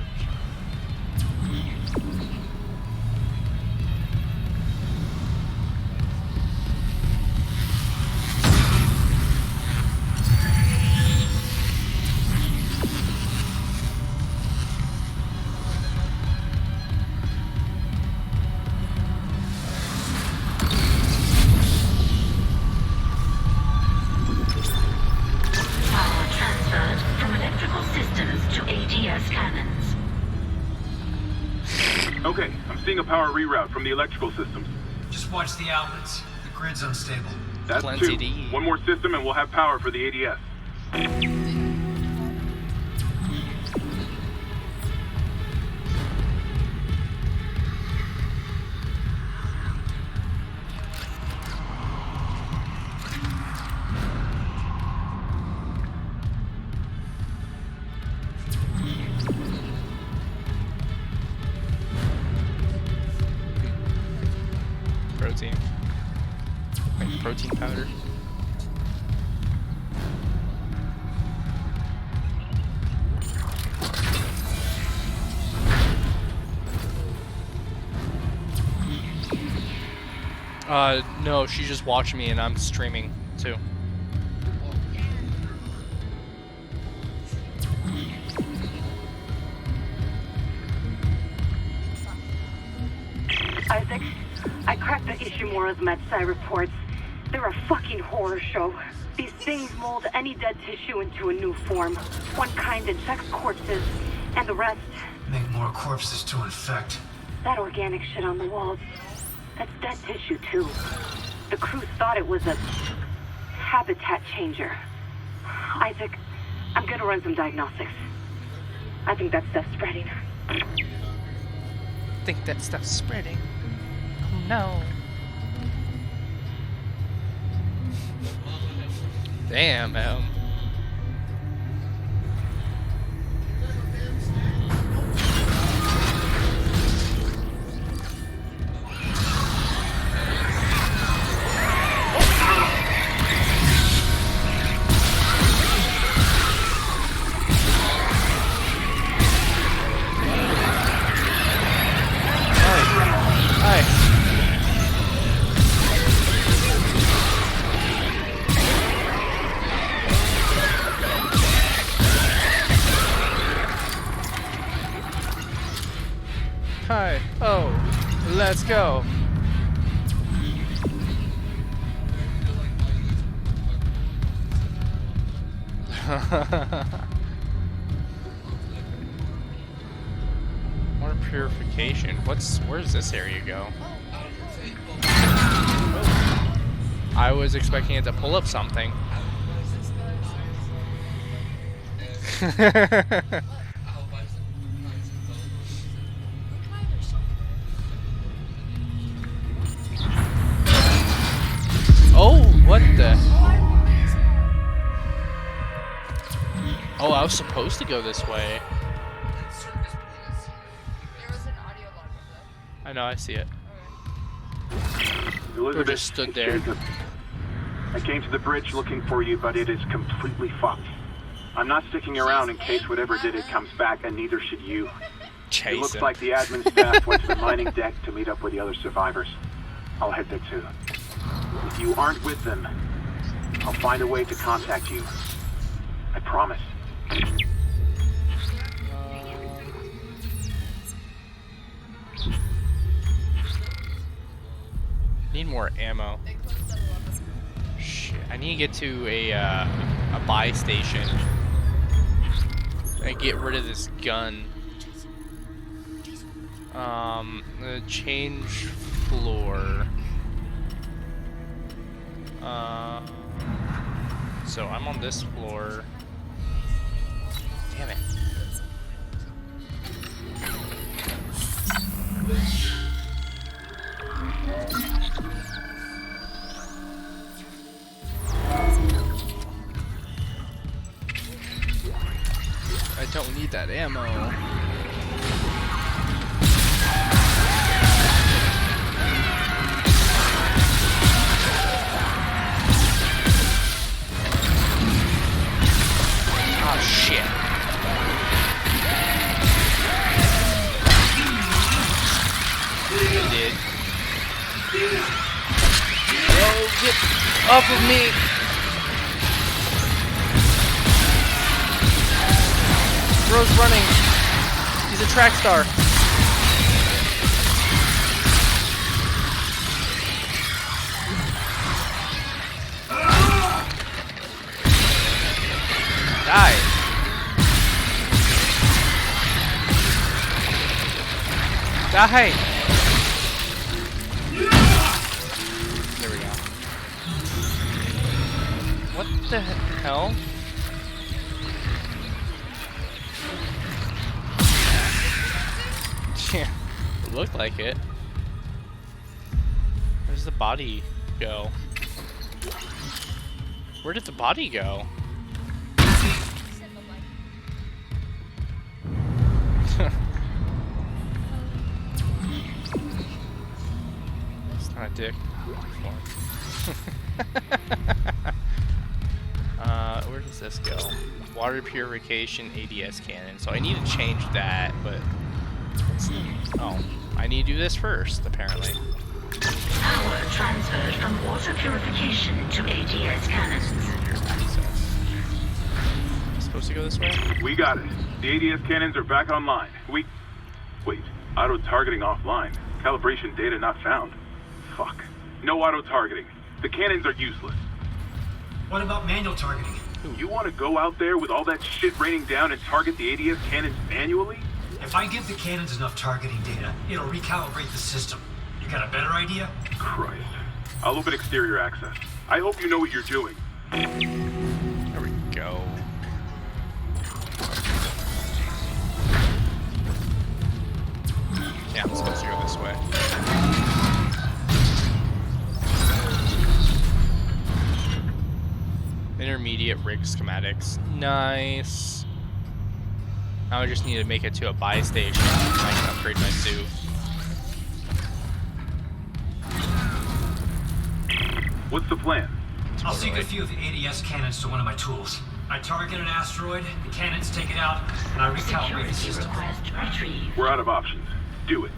Okay, I'm seeing a power reroute from the electrical systems. Just watch the outlets. The grid's unstable. That's Plenty two. to eat. One more system and we'll have power for the ADS. Protein. Like protein powder. No, she's just watching me and I'm streaming too. Isaac, I cracked the Ishimura's MedSci reports. They're a fucking horror show. These things mold any dead tissue into a new form. One kind injects corpses, and the rest... Make more corpses to infect. That organic shit on the walls, that's dead tissue too. The crew thought it was a habitat changer. Isaac, I'm gonna run some diagnostics. I think that stuff's spreading. Think that stuff's spreading. Oh no. Damn, Hi. Oh, let's go. Water purification. Where's this area go? I was expecting it to pull up something. Oh, what the? Oh, I was supposed to go this way. I know, I see it. Elizabeth, just stood there. Jacob. I came to the bridge looking for you, but it is completely fucked. I'm not sticking around in case whatever did it comes back, and neither should you. It looks like the admin staff went to the mining deck to meet up with the other survivors. I'll head there too. If you aren't with them, I'll find a way to contact you. I promise. Need more ammo. Shit, I need to get to a buy station and get rid of this gun. Change floor. So I'm on this floor. Damn it. I don't need that ammo. Oh shit. He did. Oh, get off of me! Bro's running. He's a track star. Die. Die. There we go. What the hell? Yeah, it looked like it. Where's the body go? Where did the body go? It's not a dick. Where does this go? Water purification ADS cannon. So I need to change that, but oh, I need to do this first, apparently. Power transferred from water purification to ADS cannons. Am I supposed to go this way? We got it. The ADS cannons are back online. Wait, auto-targeting offline. Calibration data not found. Fuck. No auto-targeting. The cannons are useless. What about manual targeting? You want to go out there with all that shit raining down and target the ADS cannons manually? If I give the cannons enough targeting data, it'll recalibrate the system. You got a better idea? Christ. I'll open exterior access. I hope you know what you're doing. There we go. Yeah, I'm supposed to go this way. Intermediate rig schematics. Nice. Now I just need to make it to a buy station so I can upgrade my suit. What's the plan? I'll sync a few of the ADS cannons to one of my tools. I target an asteroid, the cannons take it out, and I recalibrate the system. We're out of options. Do it.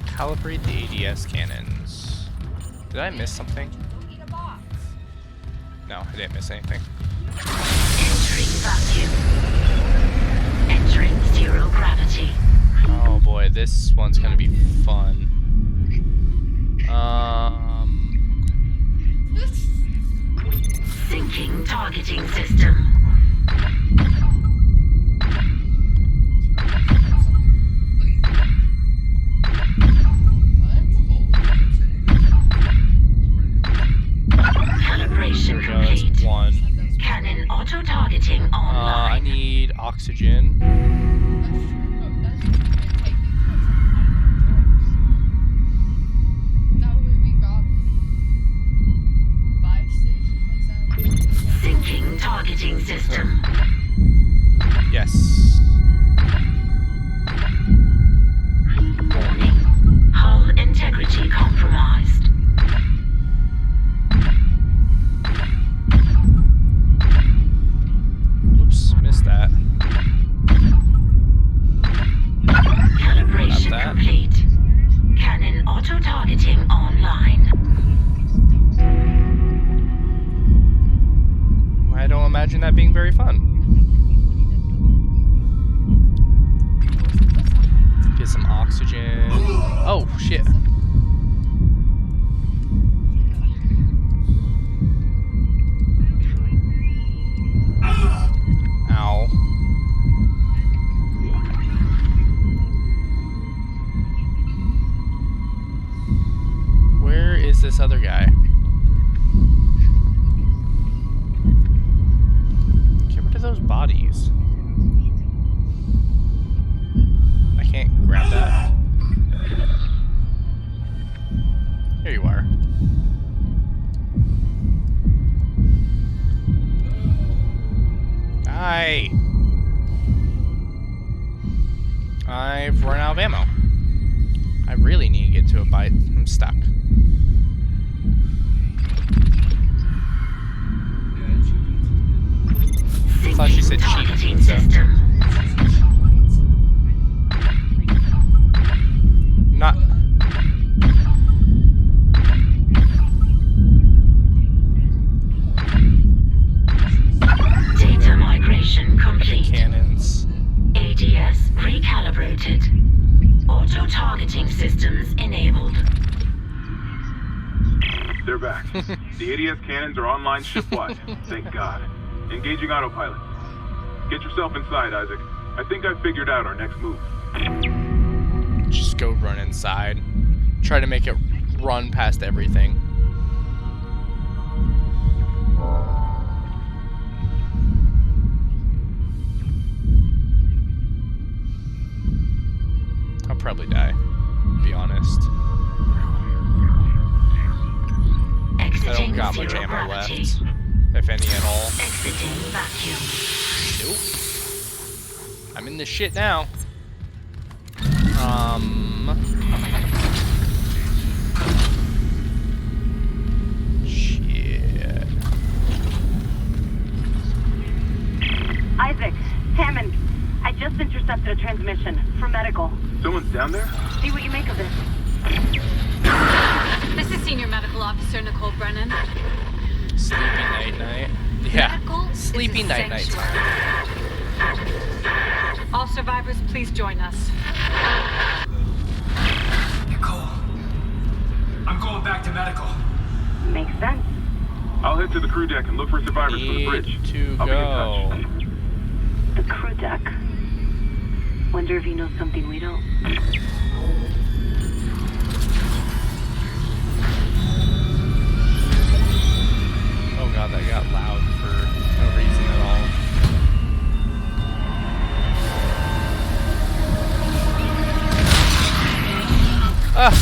Calibrate the ADS cannons. Did I miss something? No, I didn't miss anything. Entering vacuum. Entering zero gravity. Oh boy, this one's gonna be fun. Syncing targeting system. Calibration complete. One. Cannon auto-targeting online. I need oxygen. Syncing targeting system. Yes. Warning. Hull integrity compromised. Oops, missed that. Calibration complete. Cannon auto-targeting online. I don't imagine that being very fun. Get some oxygen. Oh, shit. Ow. other guy. Get rid of those bodies. I can't grab that. Here you are. Die! I've run out of ammo. I really need to get to a bite. I'm stuck. I thought she said cheat. So. Not. Data migration complete. Cannons. ADS recalibrated. Auto-targeting systems enabled. They're back. The ADS cannons are online shipwide. Thank God. Engaging autopilot. Get yourself inside, Isaac. I think I've figured out our next move. Just go run inside. Try to make it run past everything. I'll probably die, to be honest. I don't got much ammo left, if any at all. Nope. I'm in this shit now. Shit. Isaac, Hammond, I just intercepted a transmission for medical. Someone's down there? See what you make of this. This is Senior Medical Officer Nicole Brennan. Sleepy night-night. Yeah. Medical Sleepy night-night. All survivors, please join us. Nicole, I'm going back to medical. Makes sense. I'll head to the crew deck and look for survivors for the bridge. To I'll go. be in touch. The crew deck. Wonder if he knows something we don't. Oh god, that got loud for no reason at all. Ah!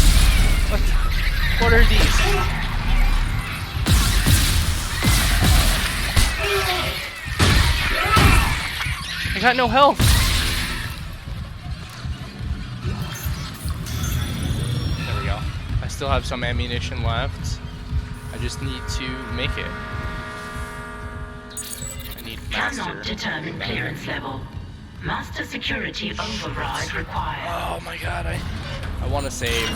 What are these? I got no health! There we go. I still have some ammunition left. I just need to make it. I need master. Cannot determine clearance level. Master security override required. Oh my god, I want to save.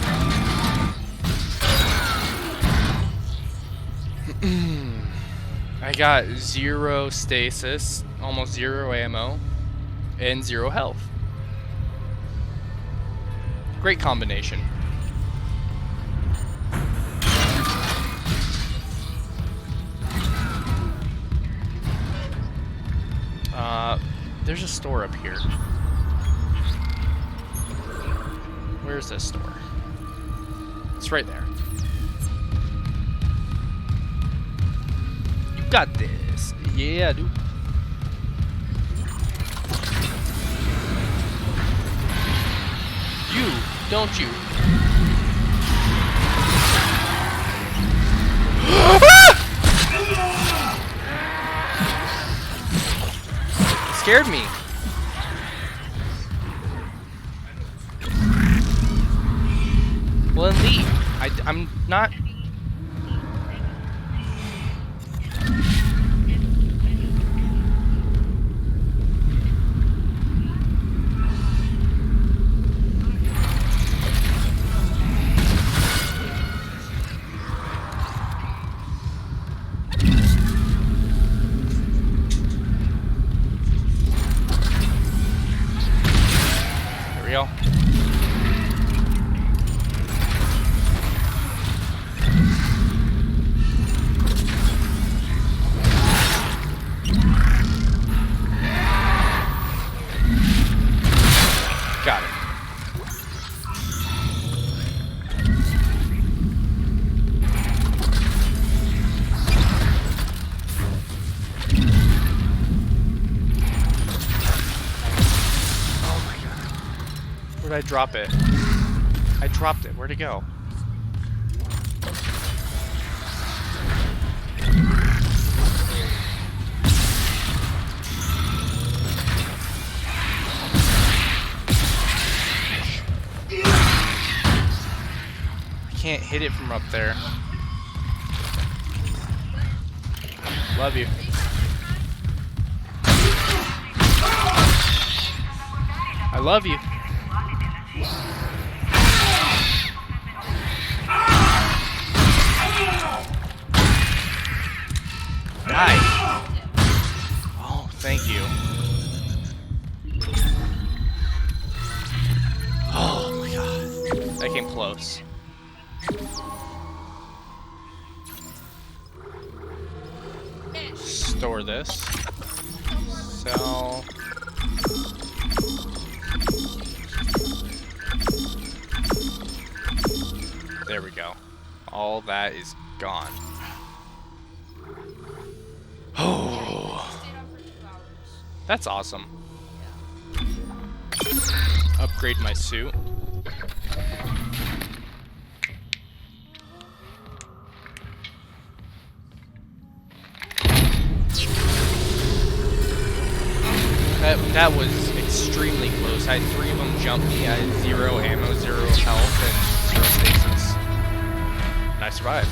I got 0 stasis, almost 0 ammo, and 0 health. Great combination. There's a store up here. Where's this store? It's right there. You got this. Yeah, dude. You, don't you? Scared me. Well, then leave. I'm not. drop it. I dropped it. Where'd it go? I can't hit it from up there. Love you. I love you. Die. Oh, thank you. Oh my god. That came close. Store this. Sell. There we go. All that is gone. Oh. That's awesome. Upgrade my suit. That was extremely close. I had 3 of them jump me. I had 0 ammo, 0 health, and 0 stasis. And I survived.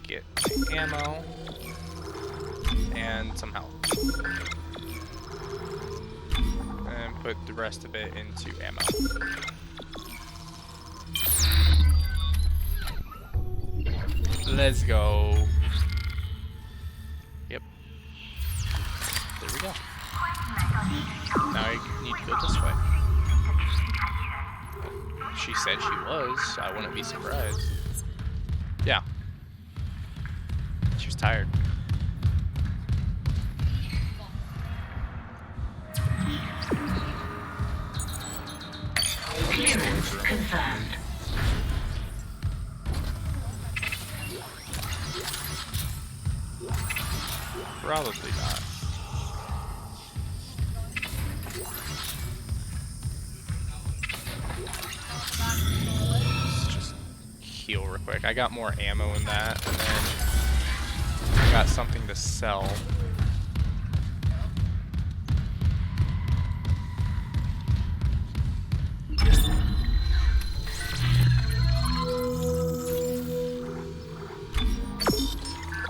Get ammo and some health, and put the rest of it into ammo. Let's go. Yep. There we go. Now I need to go this way. She said she was. I wouldn't be surprised. Yeah. She was tired. Clearance confirmed. Probably not. Let's just heal real quick. I got more ammo in that, and then I got something to sell.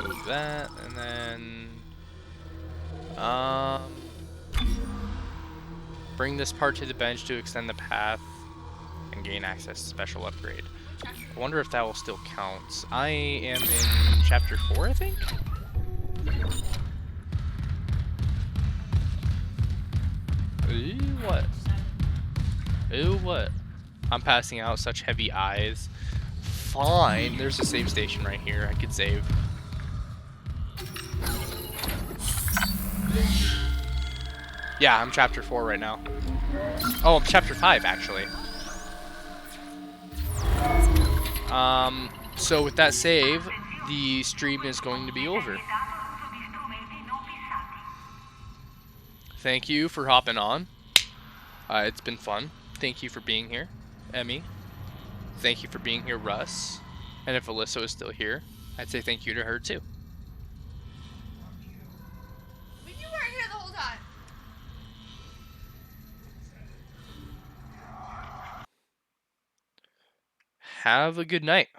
Move that, and then bring this part to the bench to extend the path and gain access to special upgrade. I wonder if that will still count. I am in chapter 4, I think? Ooh, what? Ooh, what? I'm passing out such heavy eyes. Fine, there's a save station right here. I could save. Yeah, I'm chapter 4 right now. Oh, I'm chapter 5, actually. So with that save, the stream is going to be over. Thank you for hopping on. It's been fun. Thank you for being here, Emmy. Thank you for being here, Russ. And if Alyssa is still here, I'd say thank you to her too. But you weren't here the whole time. Have a good night.